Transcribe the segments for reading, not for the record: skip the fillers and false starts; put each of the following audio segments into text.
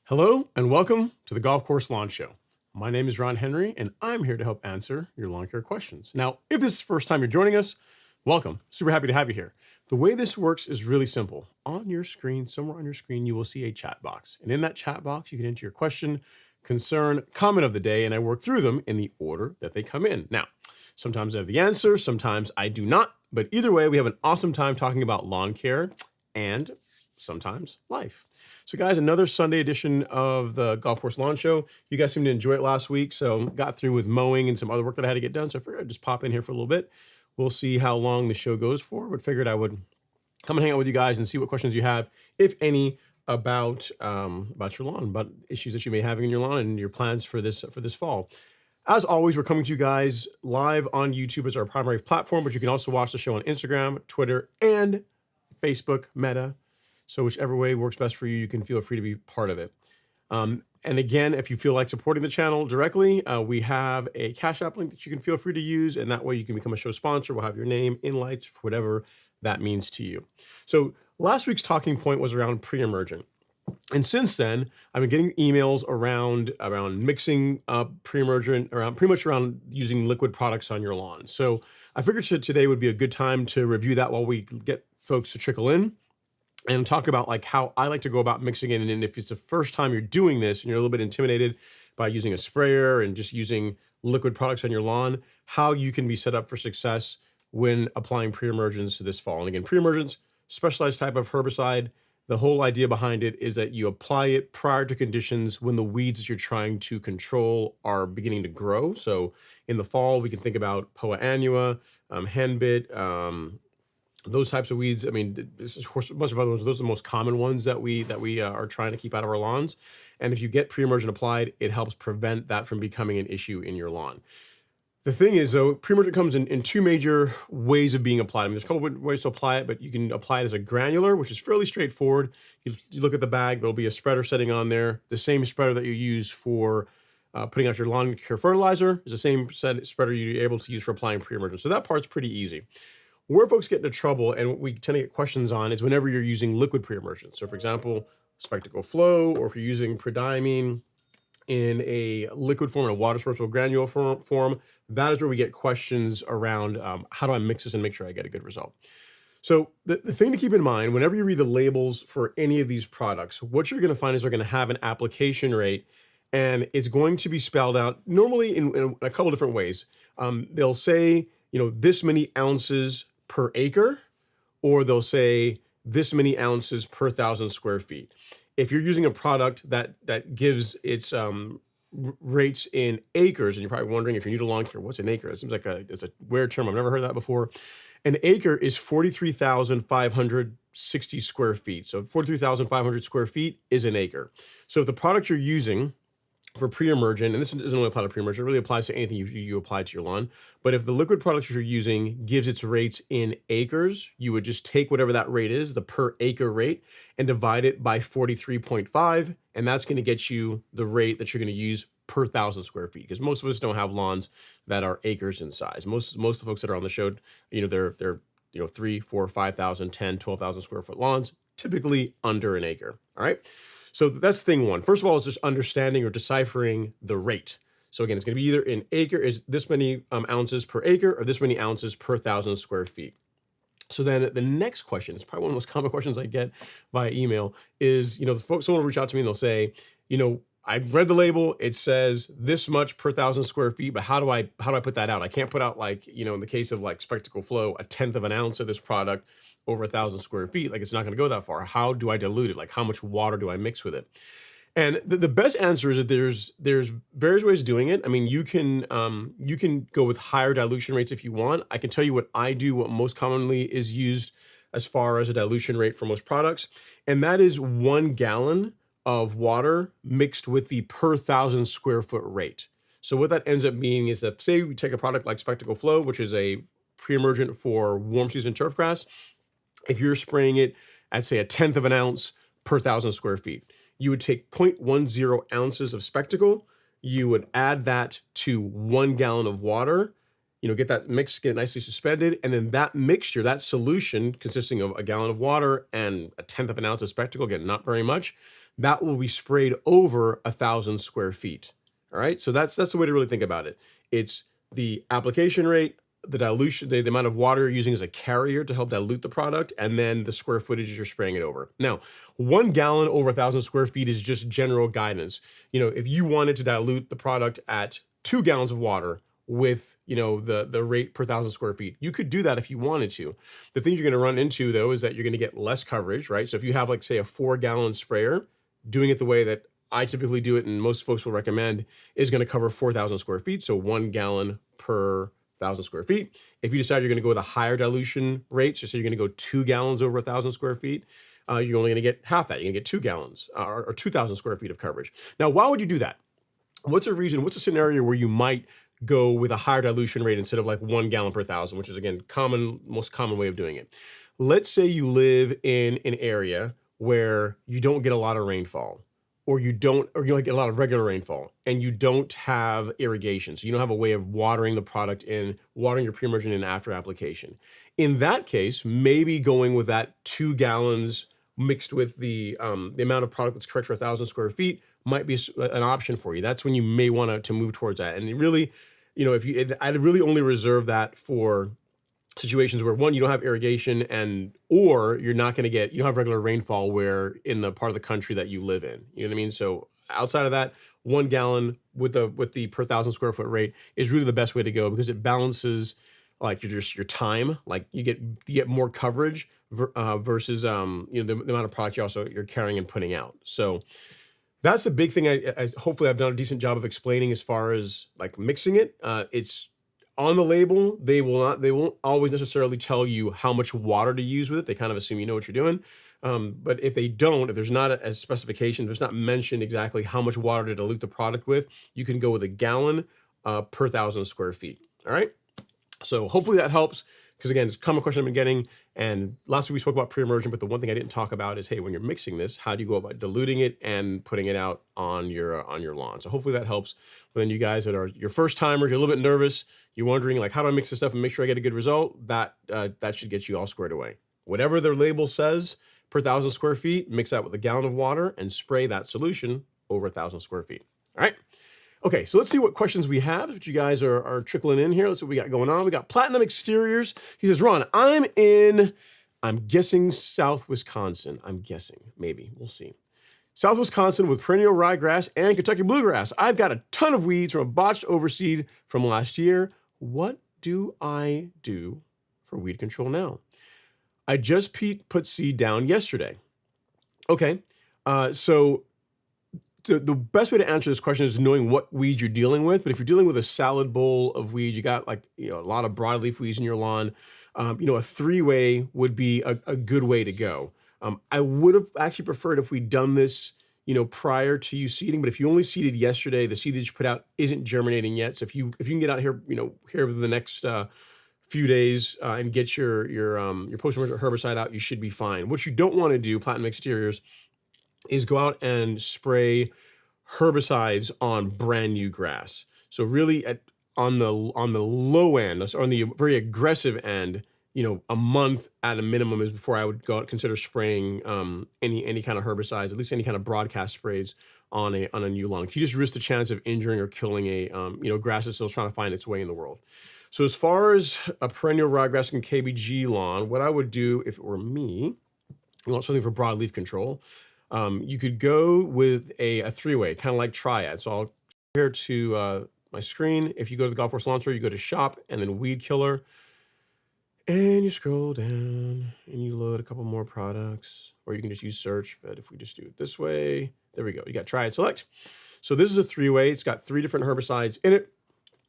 Hello and welcome to the Golf Course Lawn Show. My name is Ron Henry and I'm here to help answer your lawn care questions. Now, if this is the first time you're joining us, welcome. Super happy to have you here. The way this works is really simple. On your screen, somewhere on your screen, you will see a chat box. And in that chat box, you can enter your question, concern, comment of the day, and I work through them in the order that they come in. Now, sometimes I have the answer, sometimes I do not, but either way, we have an awesome time talking about lawn care and sometimes life. So guys, another Sunday edition of the Golf Course Lawn Show. You guys seemed to enjoy it last week, so got through with mowing and some other work that I had to get done. So I figured I'd just pop in here for a little bit. We'll see how long the show goes for, but figured I would come and hang out with you guys and see what questions you have, if any, about your lawn, about issues that you may have in your lawn and your plans for this fall. As always, we're coming to you guys live on YouTube as our primary platform, but you can also watch the show on Instagram, Twitter, and Facebook, Meta. So whichever way works best for you, you can feel free to be part of it. And again, if you feel like supporting the channel directly, we have a Cash App link that you can feel free to use, and that way you can become a show sponsor. We'll have your name in lights for whatever that means to you. So last week's talking point was around pre-emergent. And since then, I've been getting emails around mixing up pre-emergent, pretty much around using liquid products on your lawn. So I figured today would be a good time to review that while we get folks to trickle in, and talk about like how I like to go about mixing it. And if it's the first time you're doing this and you're a little bit intimidated by using a sprayer and just using liquid products on your lawn, how you can be set up for success when applying pre-emergence this fall. And again, pre-emergence, specialized type of herbicide. The whole idea behind it is that you apply it prior to conditions when the weeds that you're trying to control are beginning to grow. So in the fall, we can think about Poa annua, henbit, those types of weeds. I mean, this is, of course, a bunch of other ones. Those are the most common ones that we are trying to keep out of our lawns. And if you get pre-emergent applied, it helps prevent that from becoming an issue in your lawn. The thing is, though, pre-emergent comes in two major ways of being applied. I mean, there's a couple of ways to apply it, but you can apply it as a granular, which is fairly straightforward. You look at the bag, there'll be a spreader setting on there. The same spreader that you use for putting out your lawn care fertilizer is the same spreader you're able to use for applying pre-emergent. So that part's pretty easy. Where folks get into trouble, and what we tend to get questions on, is whenever you're using liquid pre-emergent. So, for example, Spectacle Flow, or if you're using prodiamine in a liquid form, in a water soluble granule form, that is where we get questions around how do I mix this and make sure I get a good result. So the thing to keep in mind, whenever you read the labels for any of these products, what you're going to find is they're going to have an application rate, and it's going to be spelled out normally in a couple different ways. They'll say, this many ounces per acre, or they'll say this many ounces per 1,000 square feet. If you're using a product that gives its rates in acres, and you're probably wondering, if you're new to lawn care, what's an acre? It seems like it's a weird term. I've never heard that before. An acre is 43,560 square feet. So 43,500 square feet is an acre. So if the product you're using for pre-emergent, and this doesn't only apply to pre-emergent, it really applies to anything you apply to your lawn. But if the liquid product you're using gives its rates in acres, you would just take whatever that rate is, the per acre rate, and divide it by 43.5, and that's going to get you the rate that you're going to use per 1,000 square feet. Because most of us don't have lawns that are acres in size. Most of the folks that are on the show, they're 3, 4, 5,000, 10, 12,000 square foot lawns, typically under an acre. All right. So that's thing one. First of all, is just understanding or deciphering the rate. So again, it's going to be either an acre is this many ounces per acre, or this many ounces per 1,000 square feet. So then the next question, it's probably one of the most common questions I get via email, is, someone will reach out to me and they'll say, I've read the label, it says this much per 1,000 square feet, but how do I put that out? I can't put out, like, in the case of like Spectacle Flow, 1/10 of an ounce of this product over 1,000 square feet. Like, it's not going to go that far. How do I dilute it? Like, how much water do I mix with it? And the best answer is that there's various ways of doing it. I mean, you can go with higher dilution rates if you want. I can tell you what I do, what most commonly is used as far as a dilution rate for most products, and that is 1 gallon of water mixed with the per 1,000 square foot rate. So what that ends up being is that, say we take a product like Spectacle Flow, which is a pre-emergent for warm season turfgrass. If you're spraying it at, say, 1/10 of an ounce per 1,000 square feet, you would take 0.10 ounces of Spectacle, you would add that to 1 gallon of water, get that mix, get it nicely suspended, and then that mixture, that solution consisting of a gallon of water and 1/10 of an ounce of Spectacle, again, not very much, that will be sprayed over 1,000 square feet. All right, so that's the way to really think about it. It's the application rate, the dilution, the amount of water you're using as a carrier to help dilute the product, and then the square footage you're spraying it over. Now, 1 gallon over 1,000 square feet is just general guidance. If you wanted to dilute the product at 2 gallons of water with, the rate per 1,000 square feet, you could do that if you wanted to. The thing you're going to run into, though, is that you're going to get less coverage, right? So if you have, like, say, a 4-gallon sprayer, doing it the way that I typically do it, and most folks will recommend, is going to cover 4,000 square feet. So 1 gallon per 1,000 square feet. If you decide you're going to go with a higher dilution rate, so say you're going to go 2 gallons over 1,000 square feet, you're only going to get half that. You're going to get 2 gallons or 2,000 square feet of coverage. Now, why would you do that? What's a scenario where you might go with a higher dilution rate instead of like 1 gallon per 1,000, which is, again, most common way of doing it? Let's say you live in an area where you don't get a lot of rainfall, or you don't get a lot of regular rainfall, and you don't have irrigation. So you don't have a way of watering the product watering your pre-emergent in after application. In that case, maybe going with that 2 gallons mixed with the amount of product that's correct for 1,000 square feet might be an option for you. That's when you may want to move towards that. And really, I'd really only reserve that for situations where, one, you don't have irrigation, or you're not going to you don't have regular rainfall where in the part of the country that you live in. You know what I mean? So outside of that, 1 gallon with the per 1,000 square foot rate is really the best way to go, because it balances like your time. Like you get more coverage versus the amount of product you're carrying and putting out. So that's the big thing. I hopefully I've done a decent job of explaining as far as like mixing it. It's on the label. They won't always necessarily tell you how much water to use with it. They kind of assume you know what you're doing. But if there's not a specification, if there's not mentioned exactly how much water to dilute the product with, you can go with a gallon per 1,000 square feet. All right. So hopefully that helps, because again, it's a common question I've been getting. And last week we spoke about pre-emergent, but the one thing I didn't talk about is, hey, when you're mixing this, how do you go about diluting it and putting it out on your lawn? So hopefully that helps. When you guys that are your first timers, you're a little bit nervous, you're wondering like, how do I mix this stuff and make sure I get a good result? That should get you all squared away. Whatever their label says per 1,000 square feet, mix that with a gallon of water and spray that solution over 1,000 square feet. All right. Okay, so let's see what questions we have, which you guys are trickling in here. Let's see what we got going on. We got Platinum Exteriors. He says, Ron, I'm guessing South Wisconsin. I'm guessing, maybe, we'll see. South Wisconsin with perennial ryegrass and Kentucky bluegrass. I've got a ton of weeds from a botched overseed from last year. What do I do for weed control now? I just put seed down yesterday. Okay, so the best way to answer this question is knowing what weeds you're dealing with. But if you're dealing with a salad bowl of weeds, you got like a lot of broadleaf weeds in your lawn, a 3-way would be a good way to go. I would have actually preferred if we'd done this, prior to you seeding. But if you only seeded yesterday, the seed that you put out isn't germinating yet. So if you can get out here, here over the next few days and get your post-emergent herbicide out, you should be fine. What you don't want to do, Platinum Exteriors, is go out and spray herbicides on brand new grass. So really on the low end, or on the very aggressive end, a month at a minimum is before I would go out, consider spraying any kind of herbicides, at least any kind of broadcast sprays on a new lawn. You just risk the chance of injuring or killing a grass that's still trying to find its way in the world. So as far as a perennial ryegrass and KBG lawn, what I would do if it were me, you want something for broadleaf control, you could go with a 3-way, kind of like Triad. So I'll compare to my screen. If you go to the Golf Course Launcher, you go to Shop and then Weed Killer. And you scroll down and you load a couple more products, or you can just use search. But if we just do it this way, there we go. You got Triad Select. So this is a 3-way. It's got 3 different herbicides in it,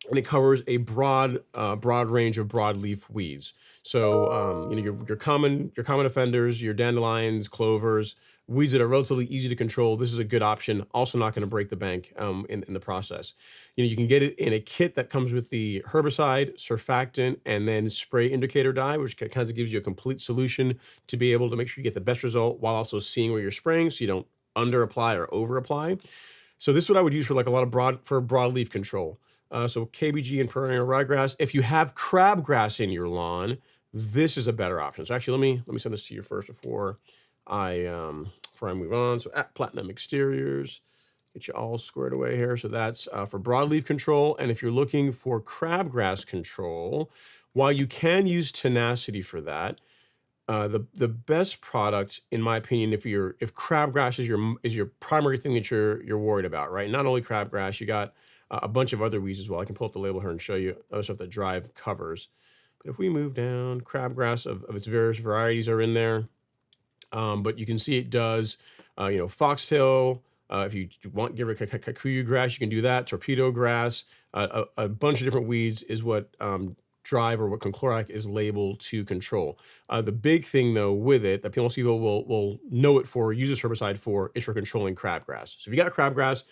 and it covers a broad range of broadleaf weeds. So your common offenders, your dandelions, clovers, weeds that are relatively easy to control. This is a good option. Also not going to break the bank in the process. You can get it in a kit that comes with the herbicide, surfactant, and then spray indicator dye, which kind of gives you a complete solution to be able to make sure you get the best result while also seeing where you're spraying, so you don't under apply or over apply. So this is what I would use for like a lot of broadleaf control. So KBG and perennial ryegrass. If you have crabgrass in your lawn, this is a better option. So actually, let me send this to you first before I move on. So at Platinum Exteriors, get you all squared away here. So that's for broadleaf control. And if you're looking for crabgrass control, while you can use Tenacity for that, the best product, in my opinion, if crabgrass is your primary thing that you're worried about, right? Not only crabgrass, you got a bunch of other weeds as well. I can pull up the label here and show you other stuff that Drive covers. But if we move down, crabgrass of its various varieties are in there. But you can see it does, foxtail. If you want, give it kikuyu grass, you can do that. Torpedo grass, a bunch of different weeds is what Drive or what Conchloric is labeled to control. The big thing though with it that most people will know it for, use this herbicide for, is for controlling crabgrass. So if you got crabgrass,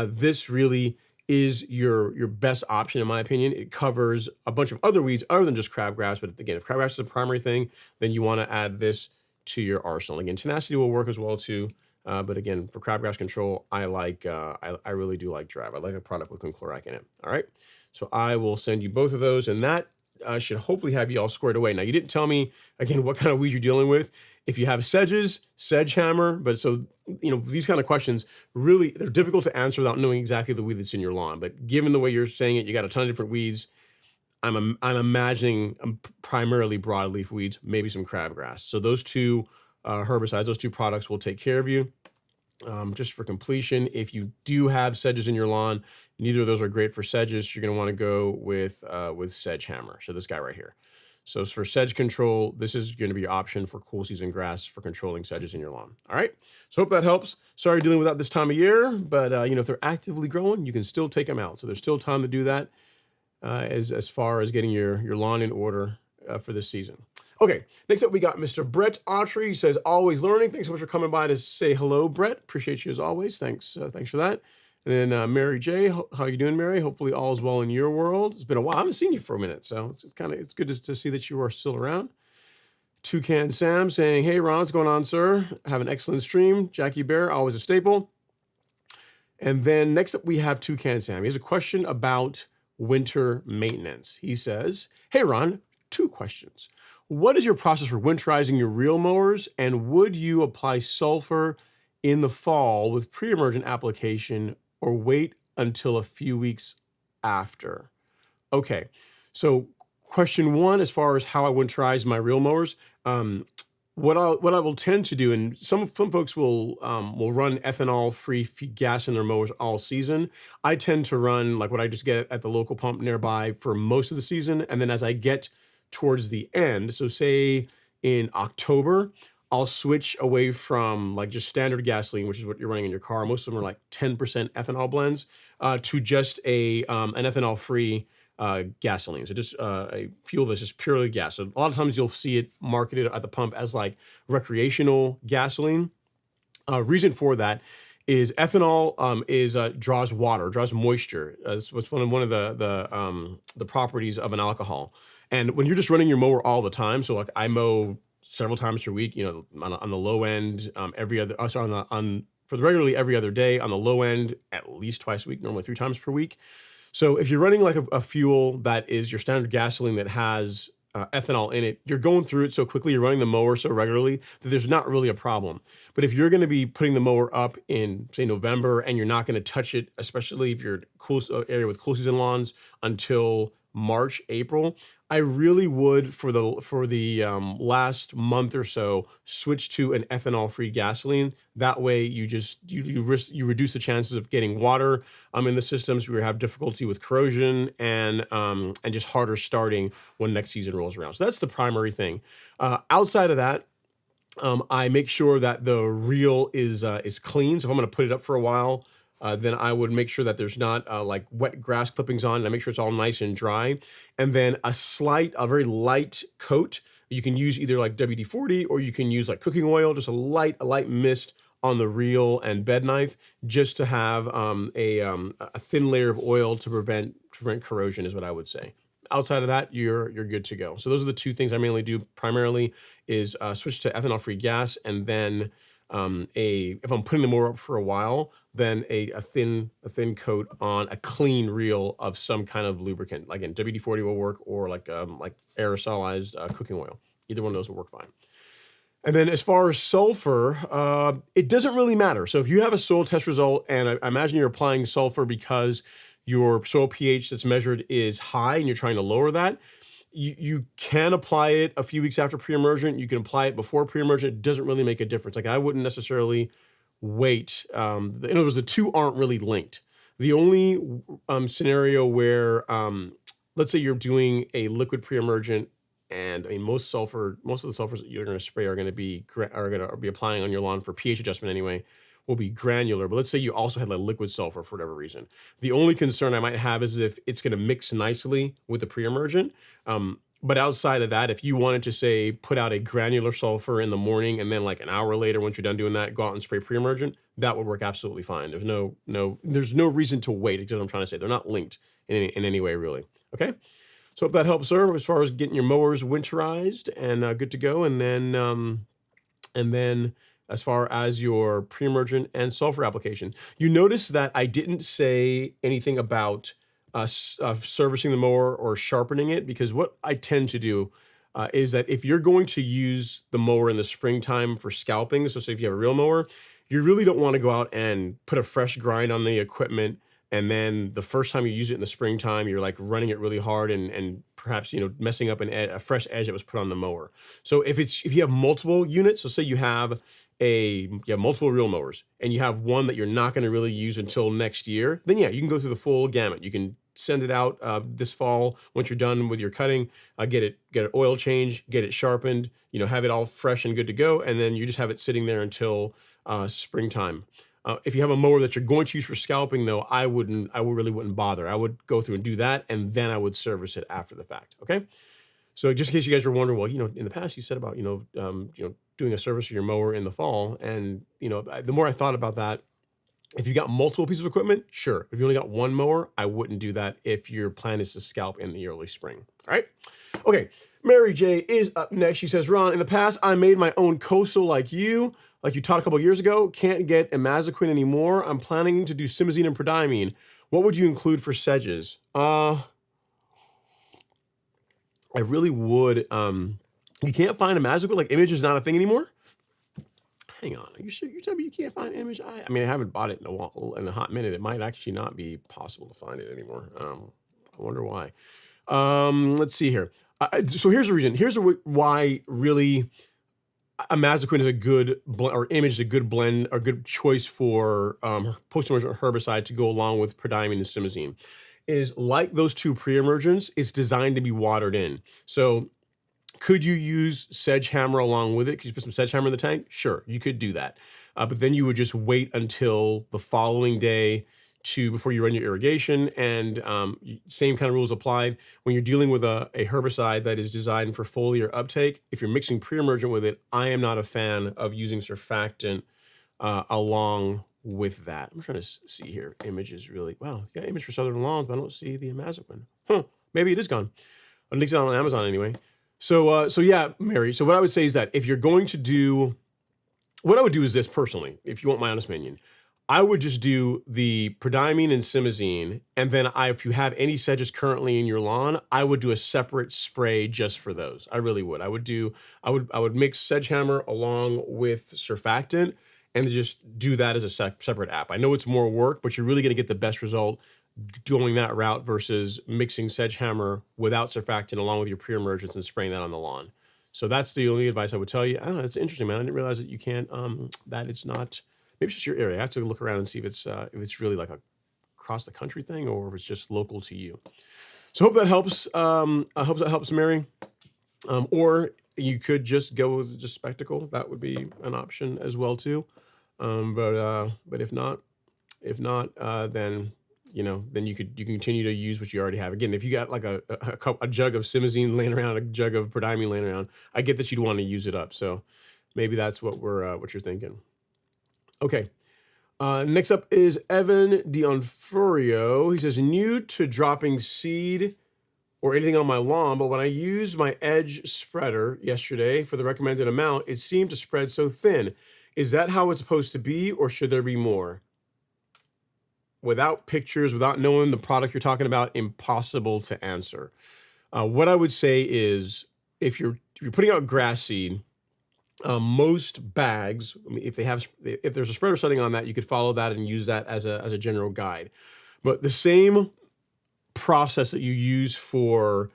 this really is your best option in my opinion. It covers a bunch of other weeds other than just crabgrass. But again, if crabgrass is the primary thing, then you want to add this to your arsenal. Again, Tenacity will work as well too. But again, for crabgrass control, I really do like Drive. I like a product with Conchloric in it. All right. So I will send you both of those, and that should hopefully have you all squared away. Now, you didn't tell me, again, what kind of weed you're dealing with. If you have sedges, sedge hammer, but so, these kind of questions, really, they're difficult to answer without knowing exactly the weed that's in your lawn. But given the way you're saying it, you got a ton of different weeds. I'm imagining primarily broadleaf weeds, maybe some crabgrass. So those two herbicides, those two products will take care of you. Just for completion, if you do have sedges in your lawn, neither of those are great for sedges. You're going to want to go with sedge hammer. So this guy right here. So for sedge control, this is going to be your option for cool season grass for controlling sedges in your lawn. All right. So hope that helps. Sorry dealing with that this time of year, but if they're actively growing, you can still take them out. So there's still time to do that as far as getting your lawn in order for this season. Okay, next up we got Mr. Brett Autry. He says, always learning. Thanks so much for coming by to say hello, Brett. Appreciate you as always. Thanks for that. And then Mary J, how you doing, Mary? Hopefully all is well in your world. It's been a while. I haven't seen you for a minute, so it's good to see that you are still around. Toucan Sam saying, hey, Ron, what's going on, sir? Have an excellent stream. Jackie Bear, always a staple. And then next up, we have Toucan Sam. He has a question about winter maintenance. He says, hey, Ron, 2 questions. What is your process for winterizing your reel mowers? And would you apply sulfur in the fall with pre-emergent application or wait until a few weeks after? Okay, so question 1, as far as how I winterize my reel mowers, what I will tend to do, and some folks will run ethanol-free feed gas in their mowers all season. I tend to run like what I just get at the local pump nearby for most of the season, and then as I get towards the end, so say in October, I'll switch away from like just standard gasoline, which is what you're running in your car. Most of them are like 10% ethanol blends, to just an ethanol-free gasoline. So just a fuel that's just purely gas. So a lot of times you'll see it marketed at the pump as like recreational gasoline. Reason for that is ethanol draws water, draws moisture. It's one of the properties of an alcohol. And when you're just running your mower all the time, so like I mow several times per week, on the low end, for the regularly every other day, on the low end, at least twice a week, normally 3 times per week. So if you're running like a fuel that is your standard gasoline that has ethanol in it, you're going through it so quickly, you're running the mower so regularly that there's not really a problem. But if you're going to be putting the mower up in, say, November, and you're not going to touch it, especially if you're cool area with cool season lawns, until March, April, I really would for the last month or so switch to an ethanol-free gasoline. That way, you reduce the chances of getting water in the systems. We have difficulty with corrosion and just harder starting when next season rolls around. So that's the primary thing. Outside of that, I make sure that the reel is clean. So if I'm going to put it up for a while, then I would make sure that there's not like wet grass clippings on, and I make sure it's all nice and dry. And then a very light coat. You can use either like WD-40 or you can use like cooking oil, just a light mist on the reel and bed knife, just to have a thin layer of oil to prevent corrosion, is what I would say. Outside of that, you're good to go. So those are the 2 things I mainly do primarily, is switch to ethanol-free gas, and then if I'm putting the mower up for a while, then a thin coat on a clean reel of some kind of lubricant. Again, WD-40 will work, or like aerosolized cooking oil. Either one of those will work fine. And then as far as sulfur, it doesn't really matter. So if you have a soil test result, and I imagine you're applying sulfur because your soil pH that's measured is high and you're trying to lower that, you can apply it a few weeks after pre-emergent. You can apply it before pre-emergent. It doesn't really make a difference. Like I wouldn't necessarily wait. In other words, the 2 aren't really linked. The only scenario where, let's say you're doing a liquid pre-emergent, and I mean most of the sulfurs that you're going to spray are going to be applying on your lawn for pH adjustment anyway, will be granular. But let's say you also had like liquid sulfur for whatever reason. The only concern I might have is if it's going to mix nicely with the pre-emergent. But outside of that, if you wanted to, say, put out a granular sulfur in the morning, and then like an hour later, once you're done doing that, go out and spray pre-emergent, that would work absolutely fine. There's no reason to wait. That's what I'm trying to say. They're not linked in any way, really. Okay. So hope that helps, sir, as far as getting your mowers winterized and good to go. And then as far as your pre-emergent and sulfur application, you notice that I didn't say anything about servicing the mower or sharpening it, because what I tend to do is that if you're going to use the mower in the springtime for scalping, so say if you have a reel mower, you really don't want to go out and put a fresh grind on the equipment, and then the first time you use it in the springtime, you're like running it really hard and perhaps messing up a fresh edge that was put on the mower. So if you have multiple units, so say you have multiple reel mowers and you have one that you're not going to really use until next year, then yeah, you can go through the full gamut. You can send it out this fall once you're done with your cutting, get an oil change, get it sharpened, have it all fresh and good to go, and then you just have it sitting there until springtime. If you have a mower that you're going to use for scalping, though, I really wouldn't bother. I would go through and do that, and then I would service it after the fact. Okay. So just in case you guys were wondering, well, in the past you said about doing a service for your mower in the fall, and the more I thought about that, If you got multiple pieces of equipment, sure. If you only got one mower, I wouldn't do that if your plan is to scalp in the early spring. All right. Okay. Mary J is up next. She says, Ron, in the past, I made my own coastal like you taught a couple years ago. Can't get imazaquin anymore. I'm planning to do simazine and prodiamine. What would you include for sedges? I really would. You can't find imazaquin. Like Image is not a thing anymore. Hang on, are you sure? You tell me you can't find Image? I mean, I haven't bought it in a hot minute. It might actually not be possible to find it anymore. I wonder why. Let's see here. So here's the reason. Here's why really imazaquin is a good blend, or Image is a good blend, or good choice for post-emergent herbicide to go along with prodiamine and simazine. Is like those two pre-emergents, it's designed to be watered in. So could you use Sedgehammer along with it? Could you put some Sedgehammer in the tank? Sure, you could do that. But then you would just wait until the following day before you run your irrigation. And same kind of rules applied. When you're dealing with a herbicide that is designed for foliar uptake, if you're mixing pre-emergent with it, I am not a fan of using surfactant along with that. I'm trying to see here. Image is really, wow, you got Image for Southern Lawns, but I don't see the imazaquin. Maybe it is gone. I think it's on Amazon anyway. So yeah, Mary. So what I would say is that if you're going to do, what I would do is this personally, if you want my honest opinion, I would just do the prodiamine and simazine, and then if you have any sedges currently in your lawn, I would do a separate spray just for those. I really would. I would mix Sedgehammer along with surfactant, and just do that as a separate app. I know it's more work, but you're really going to get the best result going that route versus mixing Sedgehammer without surfactant along with your pre-emergents and spraying that on the lawn. So that's the only advice I would tell you. I don't know, it's interesting, man. I didn't realize that you can't, that it's not, maybe it's just your area. I have to look around and see if it's really like a across the country thing or if it's just local to you. So hope that helps. I hope that helps, Mary. Or you could just go with just Spectacle. That would be an option as well too. But if not, then then you can continue to use what you already have. Again, if you got like a jug of simazine laying around, a jug of prodiamine laying around, I get that you'd want to use it up. So maybe that's what what you're thinking. Okay. Next up is Evan Dionfurio. He says, new to dropping seed or anything on my lawn, but when I used my edge spreader yesterday for the recommended amount, it seemed to spread so thin. Is that how it's supposed to be, or should there be more? Without pictures, without knowing the product you're talking about, impossible to answer. What I would say is, if you're putting out grass seed, most bags, I mean, if there's a spreader setting on that, you could follow that and use that as a general guide. But the same process that you use for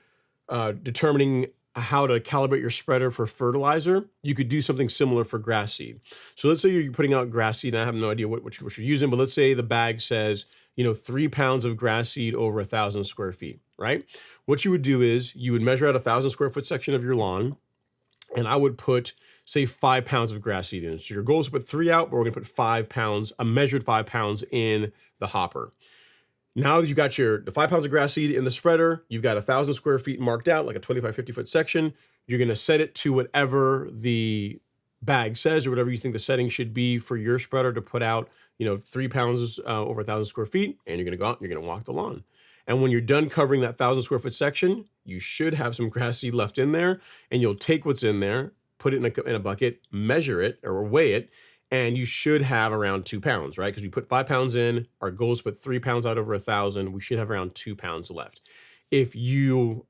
determining how to calibrate your spreader for fertilizer, you could do something similar for grass seed. So let's say you're putting out grass seed, and I have no idea what you're using, but let's say the bag says, 3 pounds of grass seed over 1,000 square feet, right? What you would do is you would measure out 1,000 square foot section of your lawn, and I would put, say, 5 pounds of grass seed in. So your goal is to put 3 out, but we're gonna put 5 pounds, a measured 5 pounds in the hopper. Now that you've got the 5 pounds of grass seed in the spreader, you've got 1,000 square feet marked out, like a 25, 50 foot section. You're going to set it to whatever the bag says or whatever you think the setting should be for your spreader to put out, 3 pounds over 1,000 square feet. And you're going to go out and you're going to walk the lawn. And when you're done covering that 1,000 square foot section, you should have some grass seed left in there. And you'll take what's in there, put it in a bucket, measure it or weigh it, and you should have around 2 pounds, right? Because we put 5 pounds in, our goal is to put 3 pounds out over 1,000. We should have around 2 pounds left. If you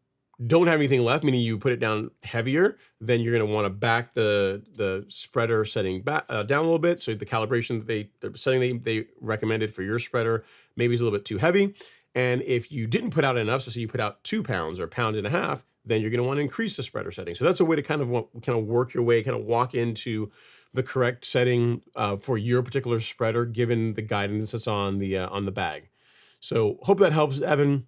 don't have anything left, meaning you put it down heavier, then you're going to want to back the spreader setting back down a little bit. So the calibration the setting they recommended for your spreader maybe is a little bit too heavy. And if you didn't put out enough, so say you put out 2 pounds or 1.5 pounds, then you're going to want to increase the spreader setting. So that's a way to kind of work your way, kind of walk into the correct setting for your particular spreader, given the guidance that's on the bag. So hope that helps, Evan.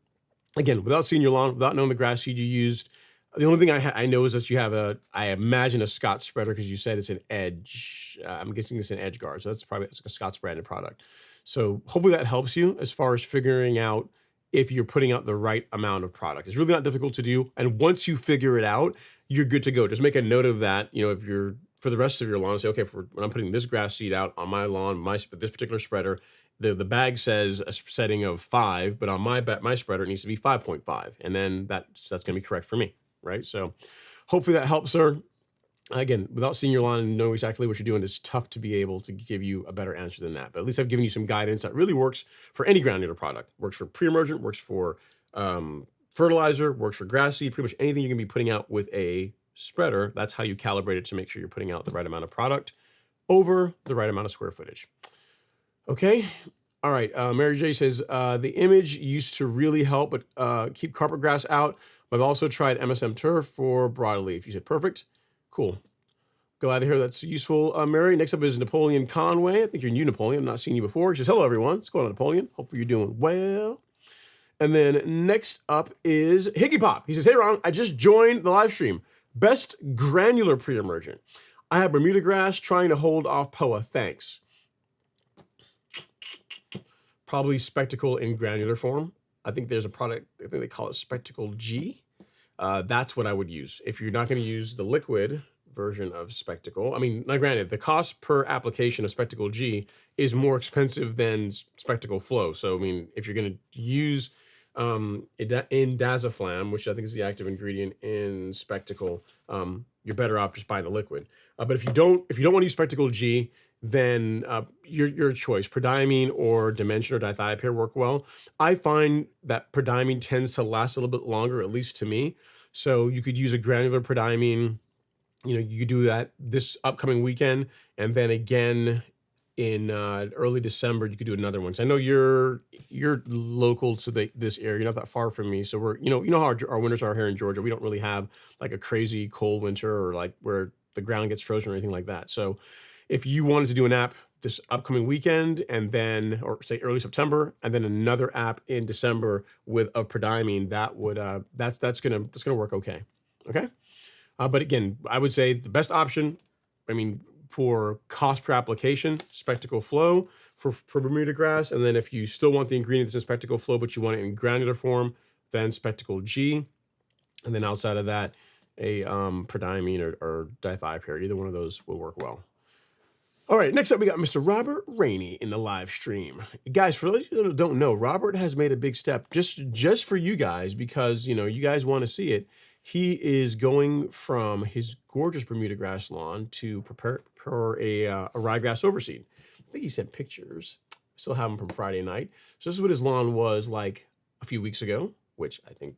Again, without seeing your lawn, without knowing the grass seed you used, the only thing I know is that you have I imagine a Scott spreader, because you said it's an Edge. I'm guessing it's an Edge guard, so it's a Scott's branded product. So hopefully that helps you as far as figuring out if you're putting out the right amount of product. It's really not difficult to do, and once you figure it out, you're good to go. Just make a note of that. If you're for the rest of your lawn. Say, okay, when I'm putting this grass seed out on my lawn, this particular spreader, the bag says a setting of 5, but on my spreader it needs to be 5.5, and then that's going to be correct for me, right? So hopefully that helps, sir. Again, without seeing your lawn and knowing exactly what you're doing, it's tough to be able to give you a better answer than that. But at least I've given you some guidance that really works for any granular product. Works for pre-emergent, works for fertilizer, works for grass seed, pretty much anything you're going to be putting out with a spreader. That's how you calibrate it to make sure you're putting out the right amount of product over the right amount of square footage. Okay. All right. Mary J says, the image used to really help, but keep carpet grass out. But I've also tried MSM turf for broadleaf. You said perfect. Cool. Glad to hear that's useful, Mary. Next up is Napoleon Conway. I think you're new, Napoleon. I've not seen you before. He says, hello, everyone. What's going on, Napoleon? Hopefully you're doing well. And then next up is Higgy Pop. He says, hey, Ron, I just joined the live stream. Best granular pre-emergent. I have Bermuda grass trying to hold off POA. Thanks. Probably Spectacle in granular form. I think there's a product, I think they call it Spectacle G. That's what I would use. If you're not going to use the liquid version of Spectacle, I mean, now granted, the cost per application of Spectacle G is more expensive than Spectacle Flow. So, I mean, if you're going to use indaziflam, which I think is the active ingredient in Spectacle, you're better off just buying the liquid. But if you don't want to use Spectacle G, then your choice. Prodiamine or Dimension or dithiopyr work well. I find that prodiamine tends to last a little bit longer, at least to me. So you could use a granular prodiamine. You could do that this upcoming weekend, and then again in early December you could do another one. So I know you're local to this area, you're not that far from me. So we're you know how our winters are here in Georgia. We don't really have like a crazy cold winter or like where the ground gets frozen or anything like that. So if you wanted to do an app this upcoming weekend, and then, or say early September, and then another app in December of prodiamine, that would that's gonna work okay. Okay, but again, I would say the best option, I mean, for cost per application, Spectacle Flow for Bermuda grass, and then if you still want the ingredient that's in Spectacle Flow but you want it in granular form, then Spectacle G, and then outside of that, a prodiamine or dithiopyr. Either one of those will work well. All right, next up we got Mr. Robert Rainey in the live stream. Guys, for those of you that don't know, Robert has made a big step just for you guys because, you guys want to see it. He is going from his gorgeous Bermuda grass lawn to prepare for a ryegrass overseed. I think he sent pictures. I still have them from Friday night. So this is what his lawn was like a few weeks ago, which I think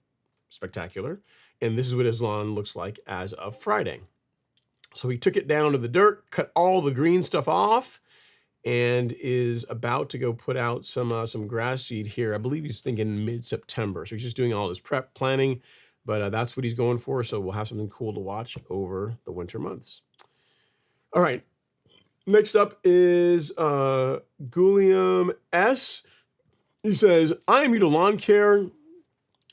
spectacular. And this is what his lawn looks like as of Friday. So he took it down to the dirt, cut all the green stuff off, and is about to go put out some grass seed here. I believe he's thinking mid-September. So he's just doing all this prep planning, but that's what he's going for. So we'll have something cool to watch over the winter months. All right. Next up is Guliam S. He says, I am new to lawn care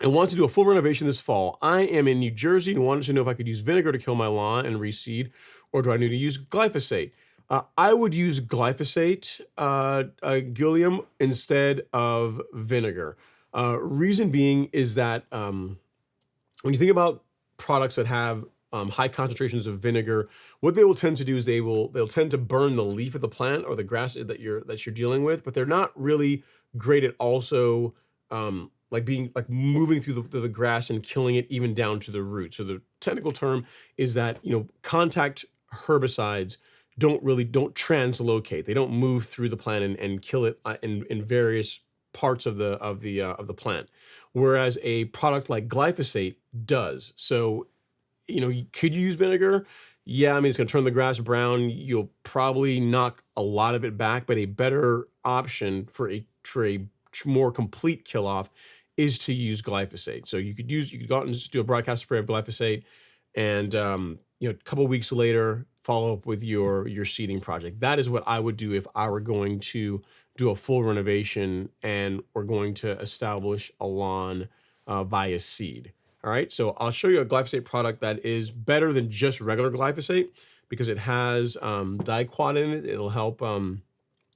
and want to do a full renovation this fall. I am in New Jersey and wanted to know if I could use vinegar to kill my lawn and reseed, or do I need to use glyphosate? I would use glyphosate, Gilliam, instead of vinegar. Reason being is that when you think about products that have high concentrations of vinegar, what they will tend to do is they'll tend to burn the leaf of the plant or the grass that you're dealing with, but they're not really great at also moving through the grass and killing it even down to the root. So the technical term is that contact herbicides don't translocate. They don't move through the plant and kill it in various parts of the plant, whereas a product like glyphosate does. So could you use vinegar? Yeah, I mean, it's going to turn the grass brown. You'll probably knock a lot of it back, but a better option for a more complete kill off is to use glyphosate. So you could go out and just do a broadcast spray of glyphosate, and a couple of weeks later follow up with your seeding project. That is what I would do if I were going to do a full renovation and we're going to establish a lawn via seed. All right, so I'll show you a glyphosate product that is better than just regular glyphosate because it has diquat in it. It'll help,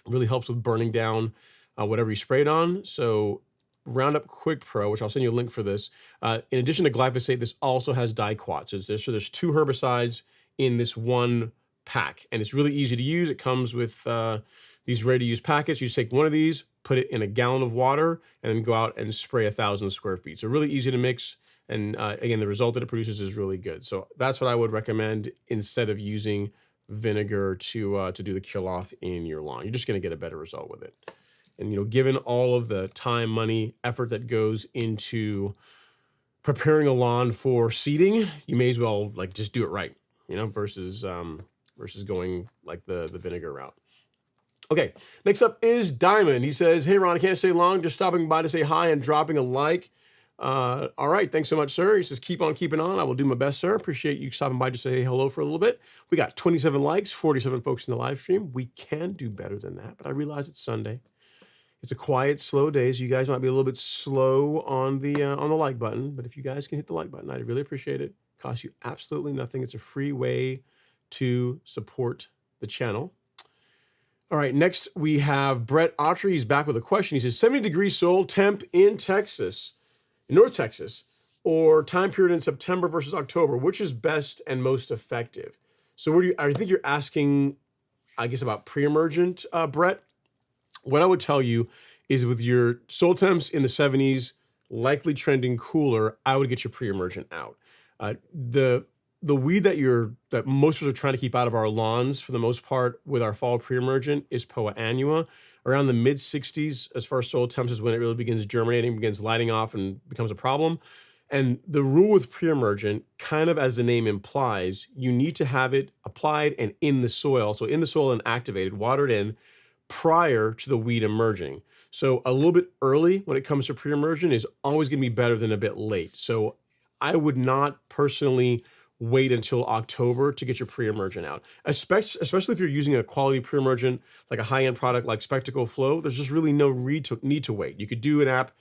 really helps with burning down whatever you sprayed on. So Roundup Quick Pro, which I'll send you a link for this. In addition to glyphosate, this also has diquat. So there's two herbicides in this one pack, and it's really easy to use. It comes with these ready-to-use packets. You just take one of these, put it in a gallon of water, and then go out and spray 1,000 square feet. So really easy to mix, and again, the result that it produces is really good. So that's what I would recommend instead of using vinegar to do the kill off in your lawn. You're just going to get a better result with it. And given all of the time, money, effort that goes into preparing a lawn for seeding, you may as well just do it right, versus going like the vinegar route. Okay, next up is Diamond. He says, "Hey Ron, I can't stay long, just stopping by to say hi and dropping a like." All right, thanks so much, sir. He says, "Keep on keeping on. I will do my best, sir. Appreciate you stopping by to say hello for a little bit." We got 27 likes, 47 folks in the live stream. We can do better than that, but I realize it's Sunday. It's a quiet, slow day, so you guys might be a little bit slow on the like button. But if you guys can hit the like button, I'd really appreciate it. It costs you absolutely nothing. It's a free way to support the channel. All right, next we have Brett Autry. He's back with a question. He says, 70-degree soil temp in Texas, in North Texas, or time period in September versus October, which is best and most effective? So I think you're asking, I guess, about pre-emergent, Brett. What I would tell you is with your soil temps in the 70s, likely trending cooler, I would get your pre-emergent out. The weed that most of us are trying to keep out of our lawns for the most part with our fall pre-emergent is Poa annua. Around the mid 60s, as far as soil temps, is when it really begins germinating, begins lighting off, and becomes a problem. And the rule with pre-emergent, kind of as the name implies, you need to have it applied and in the soil. So in the soil and activated, watered in prior to the weed emerging. So a little bit early when it comes to pre-emergent is always going to be better than a bit late. So I would not personally wait until October to get your pre-emergent out, especially if you're using a quality pre-emergent, like a high-end product like Spectacle Flow. There's just really no need to wait. You could do an app,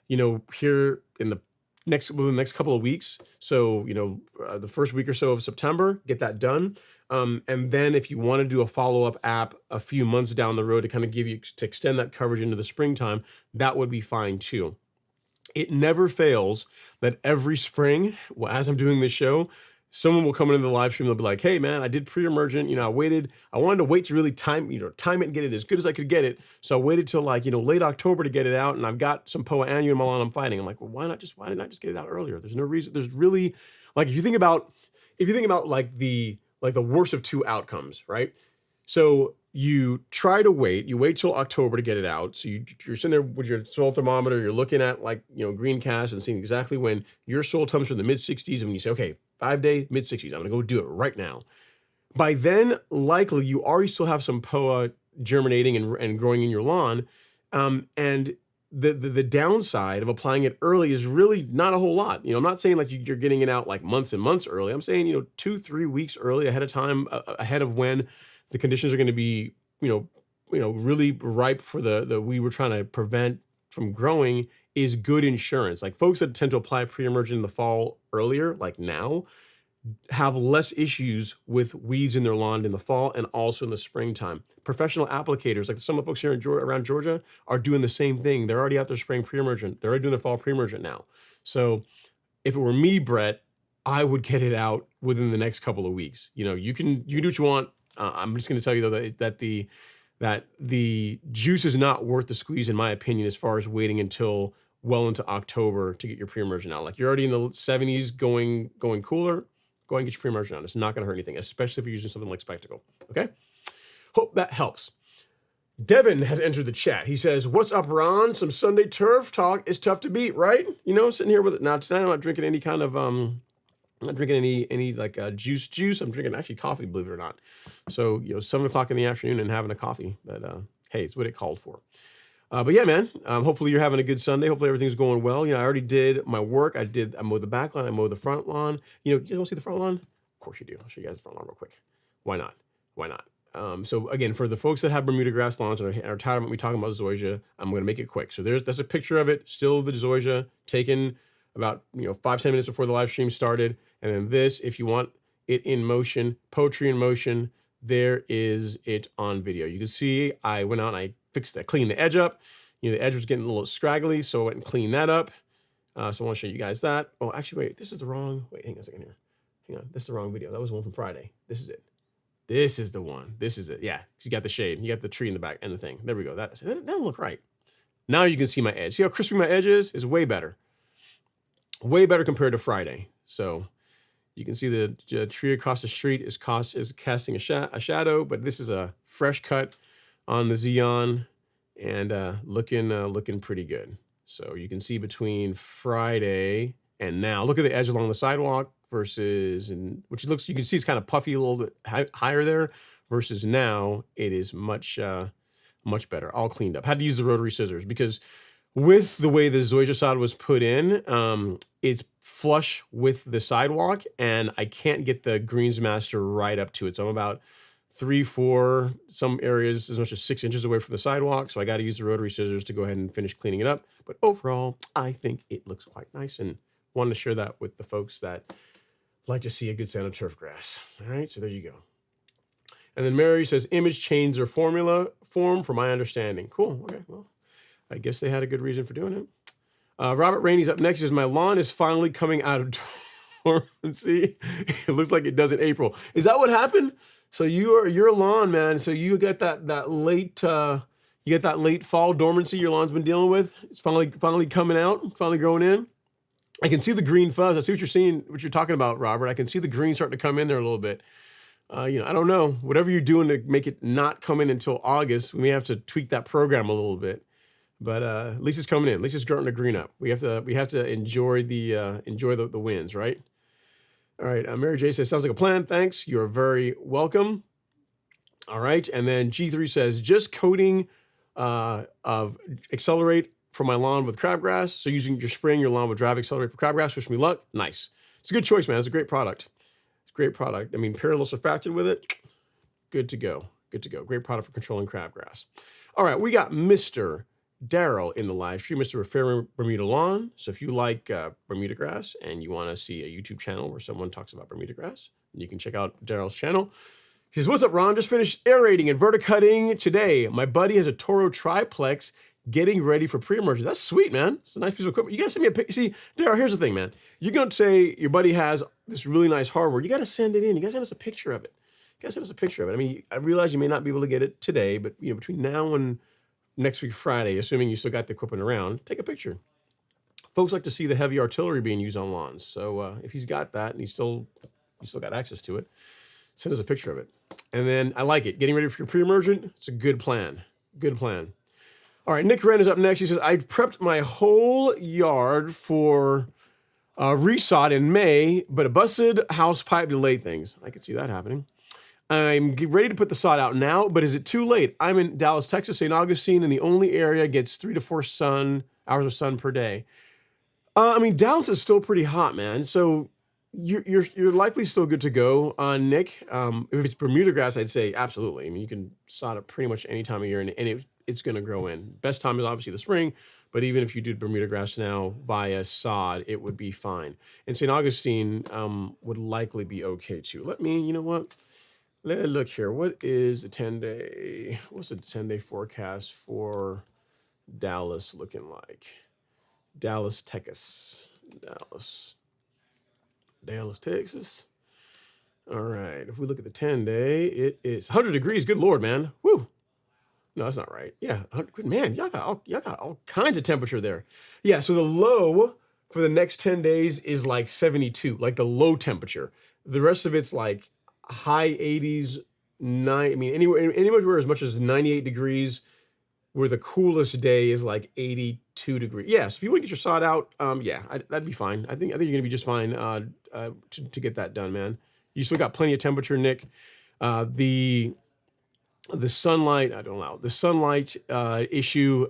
here in within the next couple of weeks. So, the first week or so of September, get that done. And then if you want to do a follow-up app a few months down the road to kind of to extend that coverage into the springtime, that would be fine too. It never fails that every spring, as I'm doing this show, someone will come into the live stream. They'll be like, "Hey man, I did pre-emergent. I wanted to wait to really time it and get it as good as I could get it. So I waited till late October to get it out. And I've got some Poa annua in my lawn I'm fighting." I'm like, "Well, why didn't I just get it out earlier?" There's no reason. There's really, if you think about the worst of two outcomes, right? So you try to wait, you wait till October to get it out. So you're sitting there with your soil thermometer, you're looking at Greencast and seeing exactly when your soil temps from the mid 60s. And when you say, okay, 5 day, mid 60s, I'm gonna go do it right now. By then, likely you already still have some Poa germinating and growing in your lawn. And the downside of applying it early is really not a whole lot. I'm not saying you're getting it out months and months early. I'm saying, 2-3 weeks early ahead of time, ahead of when the conditions are going to be, really ripe for the weed we're trying to prevent from growing, is good insurance. Folks that tend to apply pre-emergent in the fall earlier, like now, have less issues with weeds in their lawn in the fall and also in the springtime. Professional applicators, like some of the folks here around Georgia, are doing the same thing. They're already out there spraying pre-emergent. They're already doing their fall pre-emergent now. So if it were me, Brett, I would get it out within the next couple of weeks. You can do what you want. I'm just going to tell you though that the juice is not worth the squeeze, in my opinion, as far as waiting until well into October to get your pre-emergent out. You're already in the 70s going cooler. Go ahead and get your pre-emergent out. It's not going to hurt anything, especially if you're using something like Spectacle. Okay? Hope that helps. Devin has entered the chat. He says, "What's up, Ron? Some Sunday turf talk is tough to beat, right? Sitting here with it. Now, tonight I'm not drinking any kind of, I'm not drinking any juice. I'm drinking actually coffee, believe it or not. So, 7 o'clock in the afternoon and having a coffee. But, hey, it's what it called for. But yeah, man, hopefully you're having a good Sunday. Hopefully everything's going well. I already did my work. I mowed the back lawn. I mowed the front lawn. You guys want to see the front lawn? Of course you do. I'll show you guys the front lawn real quick. Why not? So again, for the folks that have Bermuda grass lawns and are tired of me talking about zoysia, I'm going to make it quick. So that's a picture of it. Still the zoysia, taken about 5-10 minutes before the live stream started. And then this, if you want it in motion, poetry in motion, there is it on video. You can see I went out and I cleaned the edge up. The edge was getting a little scraggly, so I went and cleaned that up. So I want to show you guys that. Oh, actually, wait, this is the wrong. Wait, hang on a second here. Hang on, this is the wrong video. That was the one from Friday. This is it. This is the one. This is it. Yeah, you got the shade. You got the tree in the back and the thing. There we go. That doesn't look right. Now you can see my edge. See how crispy my edge is? It's way better. Way better compared to Friday. So you can see the tree across the street is casting a shadow, but this is a fresh cut on the Xeon and looking pretty good. So you can see between Friday and now, look at the edge along the sidewalk versus, which looks, you can see it's kind of puffy a little bit higher there versus now it is much better, all cleaned up. Had to use the rotary scissors because with the way the Zoysia sod was put in, it's flush with the sidewalk and I can't get the Greensmaster right up to it. So I'm about 3, 4, some areas as much as 6 inches away from the sidewalk. So I got to use the rotary scissors to go ahead and finish cleaning it up. But overall, I think it looks quite nice and wanted to share that with the folks that like to see a good sound of turf grass. All right, so there you go. And then Mary says, image change their formula form from my understanding. Cool, okay, well, I guess they had a good reason for doing it. Robert Rainey's up next. He says, my lawn is finally coming out of dormancy. It looks like it does in April. Is that what happened? So your lawn, man. So you get that late fall dormancy your lawn's been dealing with. It's finally coming out, finally growing in. I can see the green fuzz. I see what you're seeing, what you're talking about, Robert. I can see the green starting to come in there a little bit. I don't know. Whatever you're doing to make it not come in until August, we may have to tweak that program a little bit. But at least it's coming in. At least it's starting to green up. We have to enjoy the wins, right? All right. Mary J says, sounds like a plan. Thanks. You're very welcome. All right. And then G3 says, just coating of Accelerate for my lawn with crabgrass. So using your spraying your lawn with Drive Accelerate for crabgrass. Wish me luck. Nice. It's a good choice, man. It's a great product. It's a great product. I mean, parallel surfactant with it. Good to go. Good to go. Great product for controlling crabgrass. All right. We got Mr. Daryl in the live stream, Mr. Referring Bermuda Lawn. So if you like Bermuda grass and you want to see a YouTube channel where someone talks about Bermuda grass, you can check out Daryl's channel. He says, what's up, Ron? Just finished aerating and verticutting today. My buddy has a Toro triplex getting ready for pre-emergent. That's sweet, man. It's a nice piece of equipment. You got to send me a picture. See, Daryl, here's the thing, man. You're going to say your buddy has this really nice hardware. You got to send it in. You got to send us a picture of it. You got to send us a picture of it. I mean, I realize you may not be able to get it today, but between now and next week, Friday, assuming you still got the equipment around, take a picture. Folks like to see the heavy artillery being used on lawns. So if he's got that and you still got access to it, send us a picture of it. And then I like it. Getting ready for your pre-emergent, it's a good plan. Good plan. All right, Nick Wren is up next. He says, I prepped my whole yard for resod in May, but a busted house pipe delayed things. I could see that happening. I'm ready to put the sod out now, but is it too late? I'm in Dallas, Texas, St. Augustine, and the only area gets 3 to 4 hours of sun per day. I mean, Dallas is still pretty hot, man. So you're likely still good to go, Nick. If it's Bermuda grass, I'd say absolutely. I mean, you can sod it pretty much any time of year, and it's going to grow in. Best time is obviously the spring, but even if you do Bermuda grass now via sod, it would be fine. And St. Augustine would likely be okay too. You know what? Let's look here. What is the 10-day? What's the 10-day forecast for Dallas looking like? Dallas, Texas. Dallas, Texas. All right. If we look at the 10-day, it is 100 degrees. Good Lord, man. Woo. No, that's not right. Yeah, man, y'all got all kinds of temperature there. Yeah, so the low for the next 10 days is like 72, like the low temperature. The rest of it's like high 80s, anywhere as much as 98 degrees, where the coolest day is like 82 degrees. Yeah, so if you want to get your sod out, that'd be fine. I think you're gonna be just fine to get that done, man. You still got plenty of temperature, Nick. The sunlight, I don't know, the sunlight issue.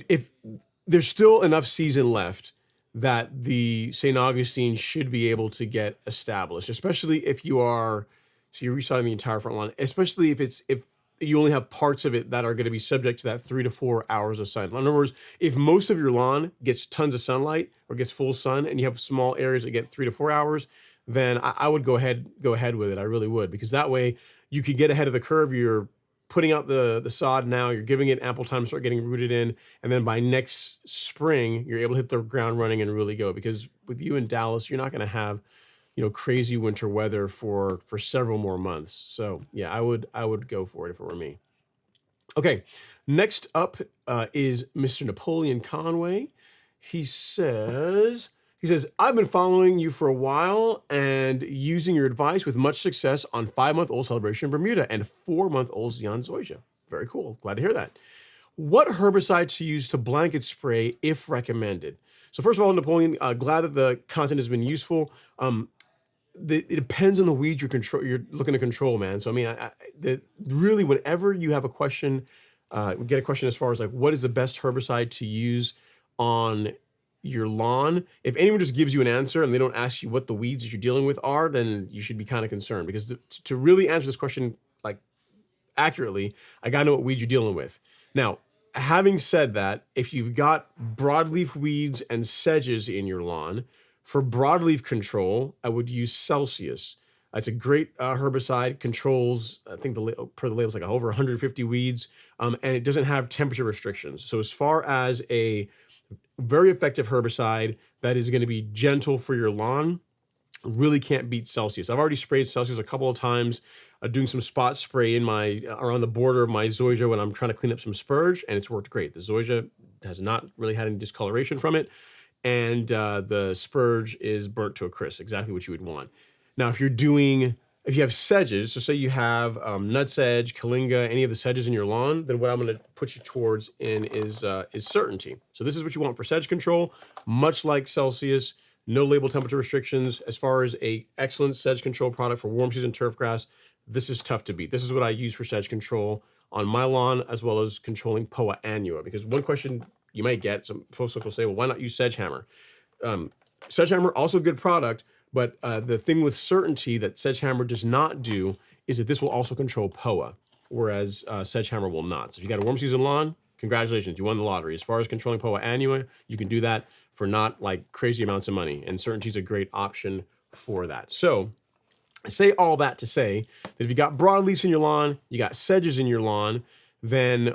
If there's still enough season left that the St. Augustine should be able to get established, especially if you're resodding the entire front lawn, especially if you only have parts of it that are going to be subject to that 3 to 4 hours of sun. In other words, if most of your lawn gets tons of sunlight or gets full sun and you have small areas that get 3 to 4 hours, then I would go ahead with it. I really would, because that way you could get ahead of the curve. You're putting out the sod now, you're giving it ample time to start getting rooted in, and then by next spring, you're able to hit the ground running and really go. Because with you in Dallas, you're not going to have, crazy winter weather for several more months. So yeah, I would go for it if it were me. Okay, next up is Mr. Napoleon Conway. He says, I've been following you for a while and using your advice with much success on 5-month-old Celebration Bermuda and 4-month-old Xeon Zoysia. Very cool. Glad to hear that. What herbicide to use to blanket spray if recommended? So first of all, Napoleon, glad that the content has been useful. It depends on the weed you're looking to control, man. So I mean, really, whenever you have a question, get a question as far as like what is the best herbicide to use on your lawn. If anyone just gives you an answer and they don't ask you what the weeds that you're dealing with are, then you should be kind of concerned, because to really answer this question like accurately, I gotta know what weeds you're dealing with. Now, having said that, if you've got broadleaf weeds and sedges in your lawn, for broadleaf control, I would use Celsius. It's a great herbicide, controls, I think per the label, it's like over 150 weeds, and it doesn't have temperature restrictions. So as far as a very effective herbicide that is going to be gentle for your lawn, really can't beat Celsius. I've already sprayed Celsius a couple of times, doing some spot spray in my around the border of my zoysia when I'm trying to clean up some spurge, and it's worked great. The zoysia has not really had any discoloration from it, and the spurge is burnt to a crisp, exactly what you would want. Now, if you have sedges, so say you have nutsedge, kalinga, any of the sedges in your lawn, then what I'm going to put you towards is Certainty. So this is what you want for sedge control, much like Celsius, no label temperature restrictions. As far as a excellent sedge control product for warm season turf grass, this is tough to beat. This is what I use for sedge control on my lawn, as well as controlling Poa annua. Because one question you might get, some folks will say, well, why not use Sedgehammer? Sedgehammer, also a good product, but the thing with Certainty that Sedgehammer does not do is that this will also control Poa, whereas Sedgehammer will not. So if you got a warm season lawn, congratulations, you won the lottery. As far as controlling Poa annua, you can do that for not like crazy amounts of money, and Certainty is a great option for that. So I say all that to say that if you got broadleafs in your lawn, you got sedges in your lawn, then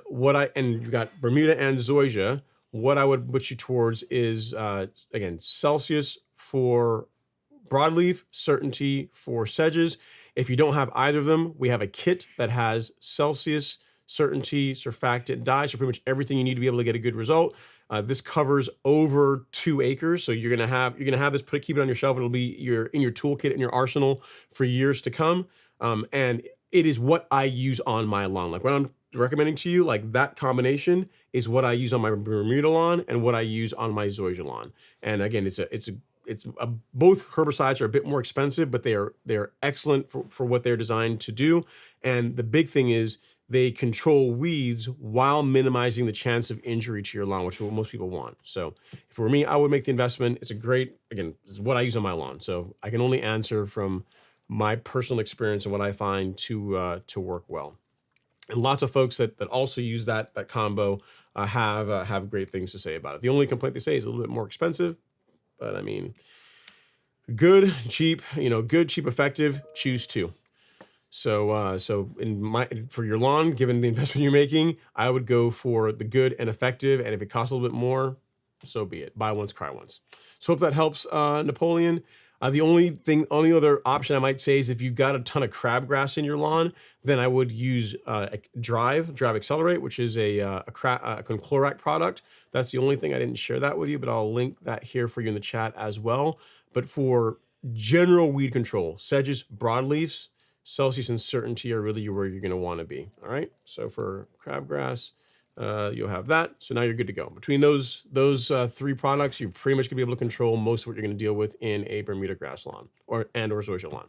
and you've got Bermuda and Zoysia, what I would put you towards is, again, Celsius for broadleaf, Certainty for sedges. If you don't have either of them, we have a kit that has Celsius, Certainty, surfactant, dye, so pretty much everything you need to be able to get a good result. This covers over 2 acres, so you're gonna have this. Keep it on your shelf. It'll be in your toolkit, in your arsenal for years to come. And it is what I use on my lawn. Like when I'm recommending to you, like that combination is what I use on my Bermuda lawn and what I use on my Zoysia lawn. And again, both herbicides are a bit more expensive, but they're excellent for what they're designed to do. And the big thing is they control weeds while minimizing the chance of injury to your lawn, which is what most people want. So if it were me, I would make the investment. It's this is what I use on my lawn. So I can only answer from my personal experience and what I find to work well. And lots of folks that also use that combo have great things to say about it. The only complaint they say is a little bit more expensive, but I mean, good, cheap, effective, choose 2. So for your lawn, given the investment you're making, I would go for the good and effective. And if it costs a little bit more, so be it. Buy once, cry once. So hope that helps, Napoleon. The only other option I might say is if you've got a ton of crabgrass in your lawn, then I would use Drive Accelerate, which is a conchloride product. That's the only thing I didn't share that with you, but I'll link that here for you in the chat as well. But for general weed control, sedges, broadleafs, Celsius and Certainty are really where you're going to want to be. All right. So for crabgrass, you'll have that. So now you're good to go. Between those 3 products, you're pretty much gonna be able to control most of what you're gonna deal with in a Bermuda grass lawn or Zoysia lawn.